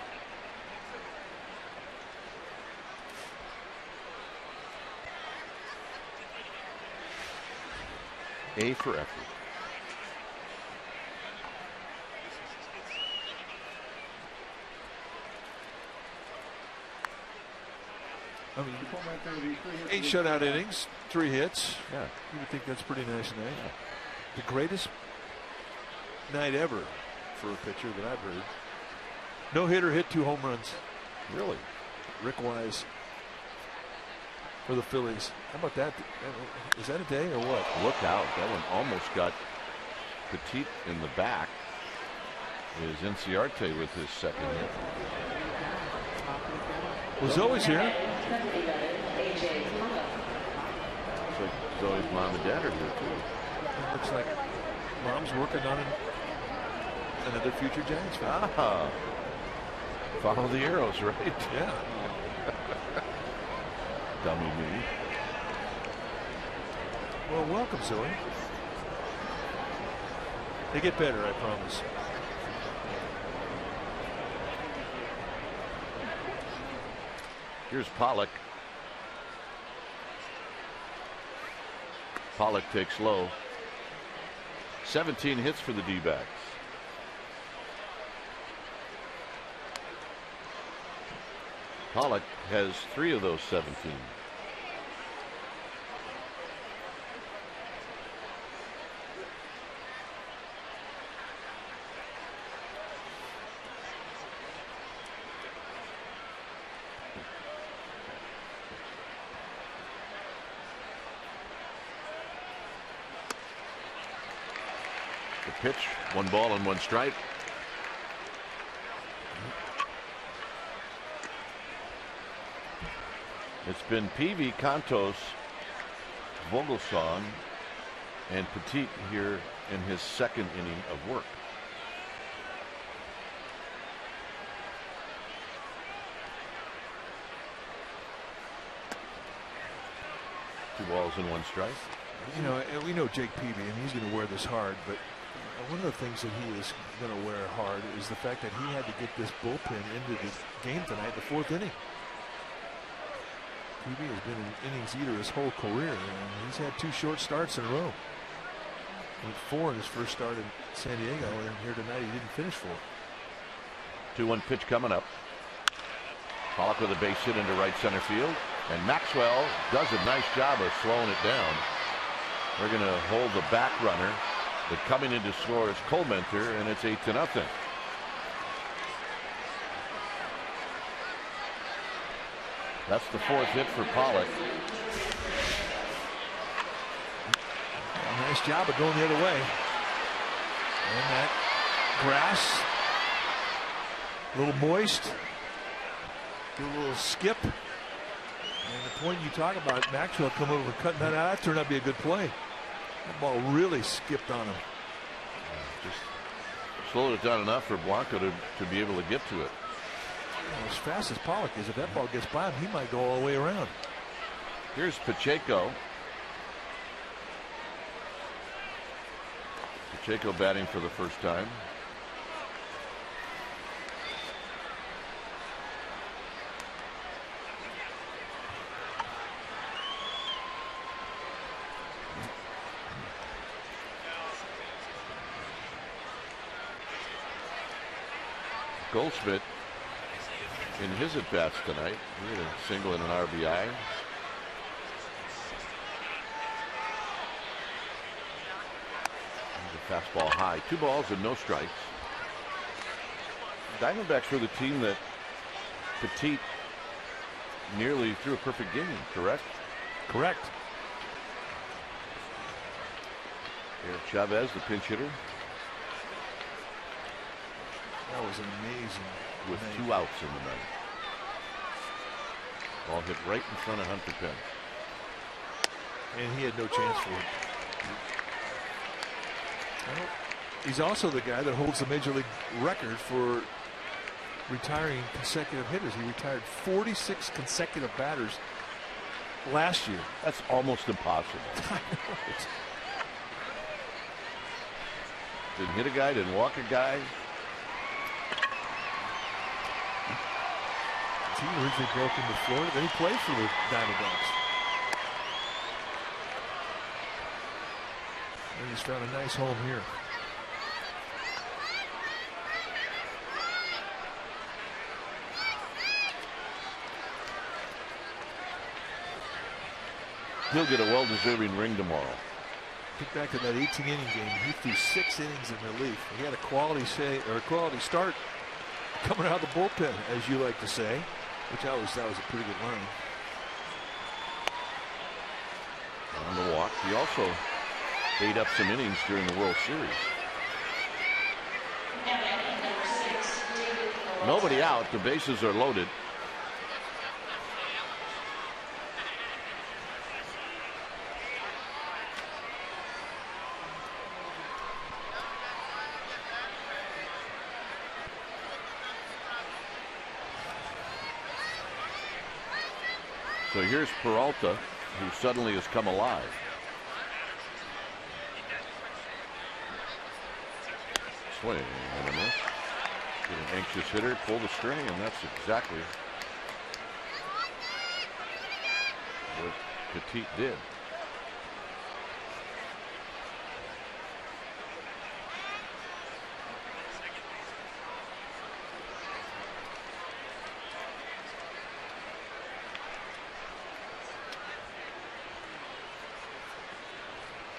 A for effort. I mean, 8 shutout innings, 3 hits. Yeah. You would think that's pretty nice night. Yeah. The greatest night ever for a pitcher that I've heard. No hitter, hit 2 home runs. Really? Rick Wise for the Phillies. How about that? Is that a day or what? Look out. That one almost got Petit in the back. Is Inciarte with his 2nd hit. Was Zoe's here? So Zoe's mom and dad are here too. It looks like mom's working on another future Giants fan. Ah, follow the arrows, right? Yeah. Dummy me. Well, welcome, Zoe. They get better, I promise. Here's Pollock. Pollock takes low. 17 hits for the D-backs. Pollock has 3 of those 17. The pitch, 1 ball and 1 strike. It's been Peavy, Cantos, Vogelsong, and Petit here in his 2nd inning of work. Two balls and 1 strike. You know, and we know Jake Peavy, and he's going to wear this hard, but one of the things that he is going to wear hard is the fact that he had to get this bullpen into the game tonight, the 4th inning. Peavy has been an innings eater his whole career, and he's had 2 short starts in a row. Went 4 in his first start in San Diego, and here tonight he didn't finish 4. 2-1 pitch coming up. Pollock with a base hit into right center field, and Maxwell does a nice job of slowing it down. They're going to hold the back runner, but coming in to score is Colementor, and it's 8-0. That's the 4th hit for Pollock. Nice job of going the other way. And that grass, a little moist, do a little skip. And the point you talk about, Maxwell coming over cutting that out, that turned out to be a good play. That ball really skipped on him. Just slowed it down enough for Blanco to be able to get to it. Well, as fast as Pollock is, if that ball gets by him, he might go all the way around. Here's Pacheco. Pacheco batting for the first time. Goldschmidt in his at-bats tonight, he had a single and an RBI. The fastball high, 2 balls and no strikes. Diamondbacks were the team that Petit nearly threw a perfect game, correct? Correct. Here, Chavez, the pinch hitter. That was amazing. With 2 outs in the ninth. Ball hit right in front of Hunter Pence. And he had no chance for it. Well, he's also the guy that holds the major league record for retiring consecutive hitters. He retired 46 consecutive batters last year. That's almost impossible. Didn't hit a guy, didn't walk a guy. He originally broke into Florida, then he played for the Diamondbacks. And he's found a nice home here. He'll get a well-deserving ring tomorrow. Think back to that 18-inning game. He threw 6 innings in relief. He had a quality start coming out of the bullpen, as you like to say, which that was a pretty good line. On the walk, he also ate up some innings during the World Series. Nobody out. The bases are loaded. So here's Peralta, who suddenly has come alive. Swing and a miss. Get an anxious hitter, pull the string, and that's exactly what Petit did.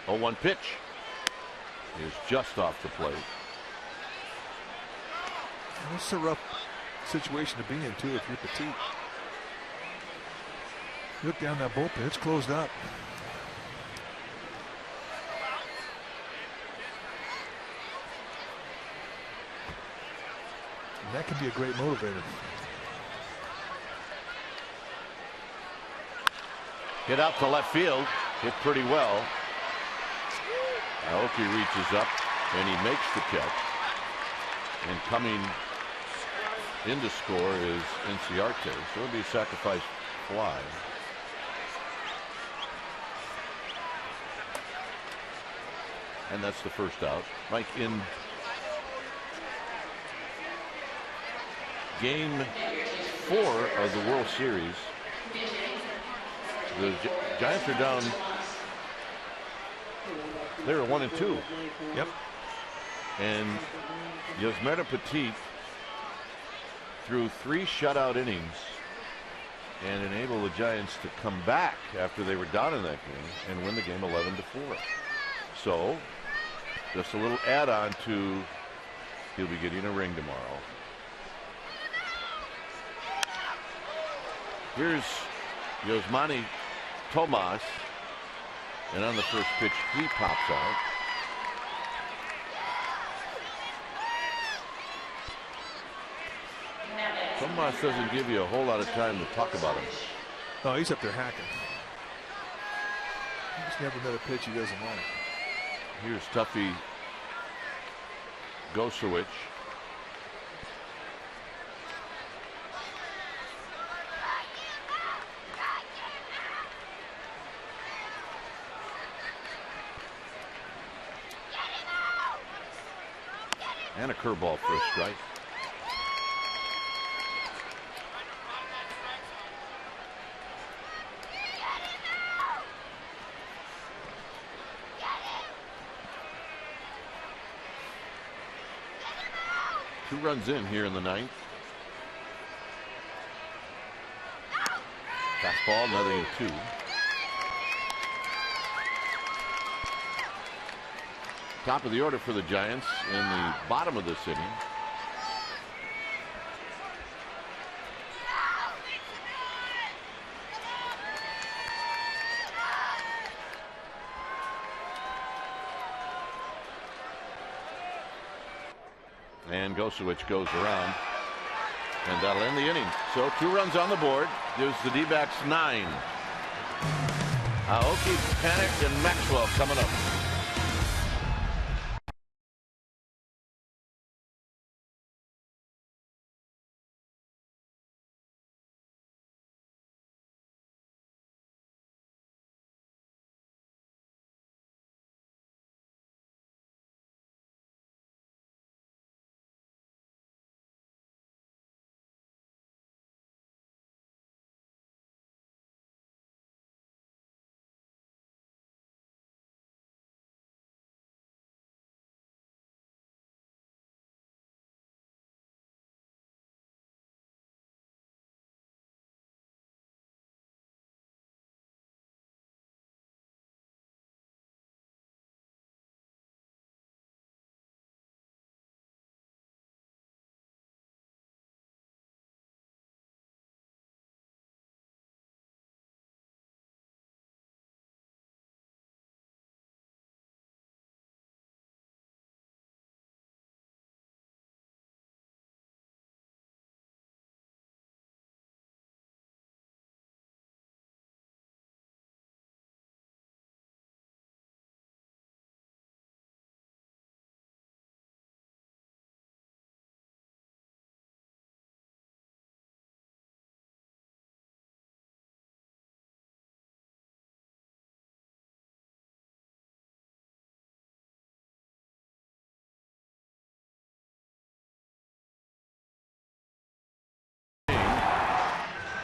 Oh, 1 pitch is just off the plate. It's a rough situation to be in, too, if you're Petit. Look down that bullpen, it's closed up. that can be a great motivator. Hit out to left field. Hit pretty well. Aoki reaches up and he makes the catch. And coming in to score is Inciarte. So it'll be a sacrifice fly. And that's the first out. Mike, in Game 4 of the World Series, the Giants are down. They were 1-2. Yep. And Yasmeta Petit threw 3 shutout innings and enabled the Giants to come back after they were down in that game and win the game 11-4. So just a little add-on to he'll be getting a ring tomorrow. Here's Yasmani Tomas, and on the first pitch he pops out. Tomas doesn't give you a whole lot of time to talk about him. Oh, he's up there hacking. He's never met a pitch he doesn't like. Here's Tuffy Gosowicz. And a curveball for a strike. Two runs in here in the ninth. Fastball, nothing in 2. Top of the order for the Giants in the bottom of this inning. And Gosowicz goes around, and that'll end the inning. So 2 runs on the board gives the D-backs 9. Aoki, Panik, and Maxwell coming up.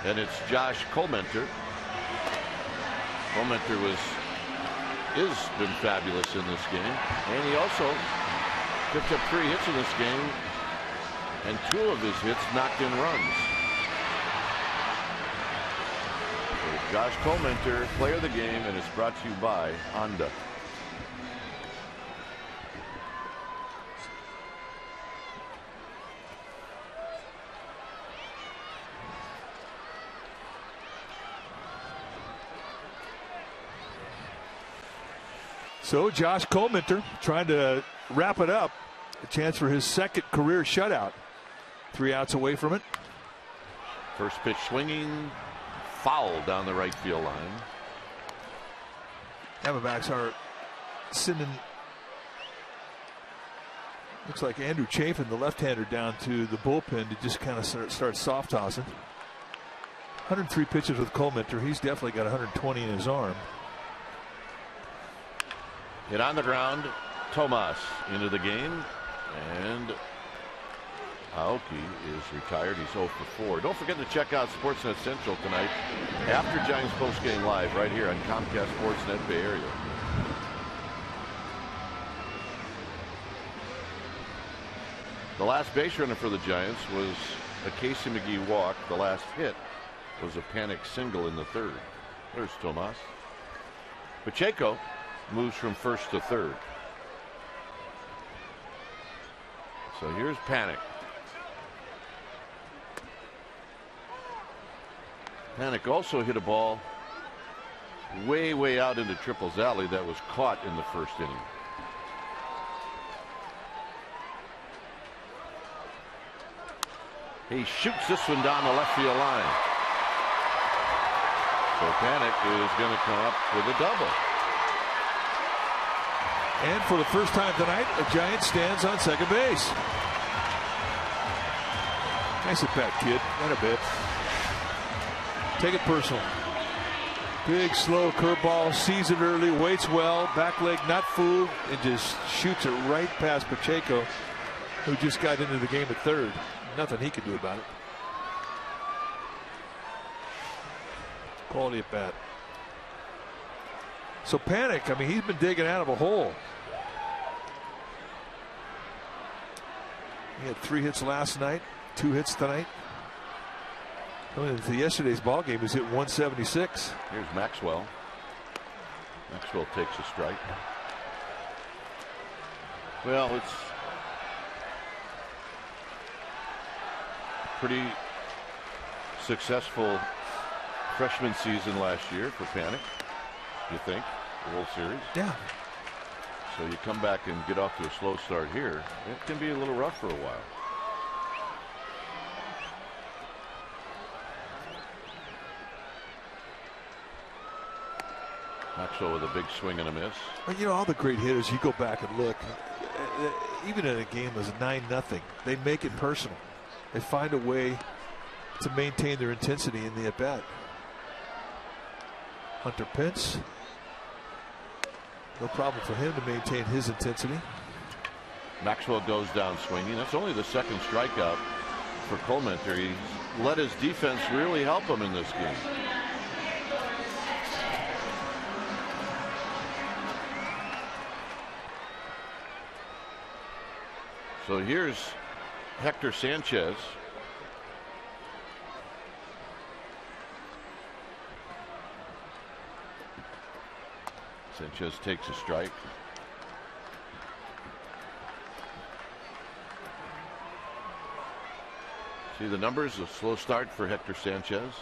And it's Josh Colmenter. Colmenter is been fabulous in this game, and he also picked up 3 hits in this game, and 2 of his hits knocked in runs. So Josh Colmenter, player of the game, and it's brought to you by Honda. So Josh Colmenter trying to wrap it up. A chance for his 2nd career shutout. 3 outs away from it. First pitch swinging, foul down the right field line. Diamondbacks are sending, looks like Andrew Chafin, the left-hander, down to the bullpen to just kind of start soft tossing. 103 pitches with Colementor. He's definitely got 120 in his arm. Hit on the ground, Tomas into the game, and Aoki is retired. He's 0 for 4. Don't forget to check out Sportsnet Central tonight after Giants postgame live right here on Comcast Sportsnet Bay Area. The last base runner for the Giants was a Casey McGee walk. The last hit was a panic single in the 3rd. There's Tomas. Pacheco moves from 1st to 3rd. So here's Panic. Panic also hit a ball way out into Triple's alley that was caught in the 1st inning. He shoots this one down the left field line. So Panic is going to come up with a double. And for the first time tonight, a Giant stands on second base. Nice at bat, kid. And a bit. Take it personal. Big, slow curveball. Sees it early. Waits well. Back leg not fooled. And just shoots it right past Pacheco, who just got into the game at 3rd. Nothing he could do about it. Quality at bat. So Panic, I mean, he's been digging out of a hole. He had 3 hits last night, 2 hits tonight. Going into yesterday's ball game, he's hit 176. Here's Maxwell. Maxwell takes a strike. Well, it's pretty successful freshman season last year for Panic, you think, the World Series? Yeah. So you come back and get off to a slow start here. It can be a little rough for a while. Maxwell with a big swing and a miss. Well, you know, all the great hitters, you go back and look, even in a game that's 9-0, they make it personal. They find a way to maintain their intensity in the at-bat. Hunter Pence, no problem for him to maintain his intensity. Maxwell goes down swinging. That's only the 2nd strikeout for Colementor. He's let his defense really help him in this game. So here's Hector Sanchez. Sanchez takes a strike. See the numbers, a slow start for Hector Sanchez.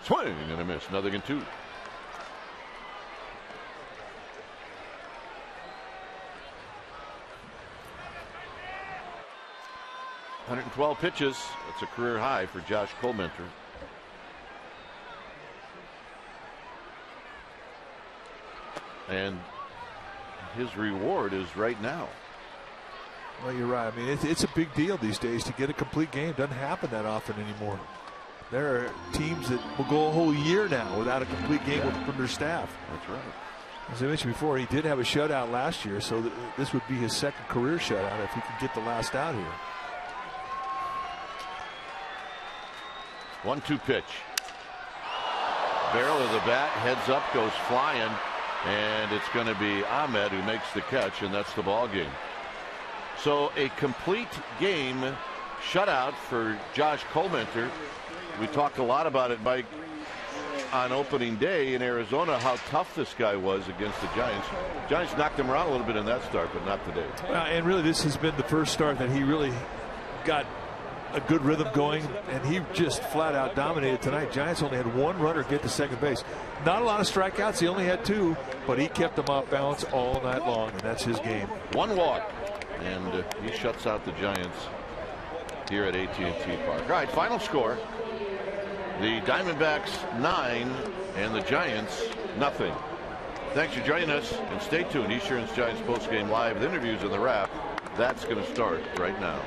Swing and a miss, 0-2. .112 pitches. That's a career high for Josh Colementor. And his reward is right now. Well, you're right. I mean, it's a big deal these days to get a complete game. Doesn't happen that often anymore. There are teams that will go a whole year now without a complete game from their staff. That's right. As I mentioned before, he did have a shutout last year, so this would be his 2nd career shutout if he can get the last out here. 1-2 pitch. Barrel of the bat, heads up, goes flying, and it's going to be Ahmed who makes the catch, and that's the ball game. So a complete game shutout for Josh Colementor. We talked a lot about it, Mike, on opening day in Arizona, how tough this guy was against the Giants. Giants knocked him around a little bit in that start, but not today. Well, and really this has been the first start that he really got a good rhythm going, and he just flat out dominated tonight. Giants only had one runner get to second base. Not a lot of strikeouts. He only had 2, but he kept them off balance all night long, and that's his game. 1 walk, and he shuts out the Giants here at AT&T Park. All right, final score. The Diamondbacks 9 and the Giants nothing. Thanks for joining us, and stay tuned. Eastern's Giants postgame live with interviews in the wrap. That's going to start right now.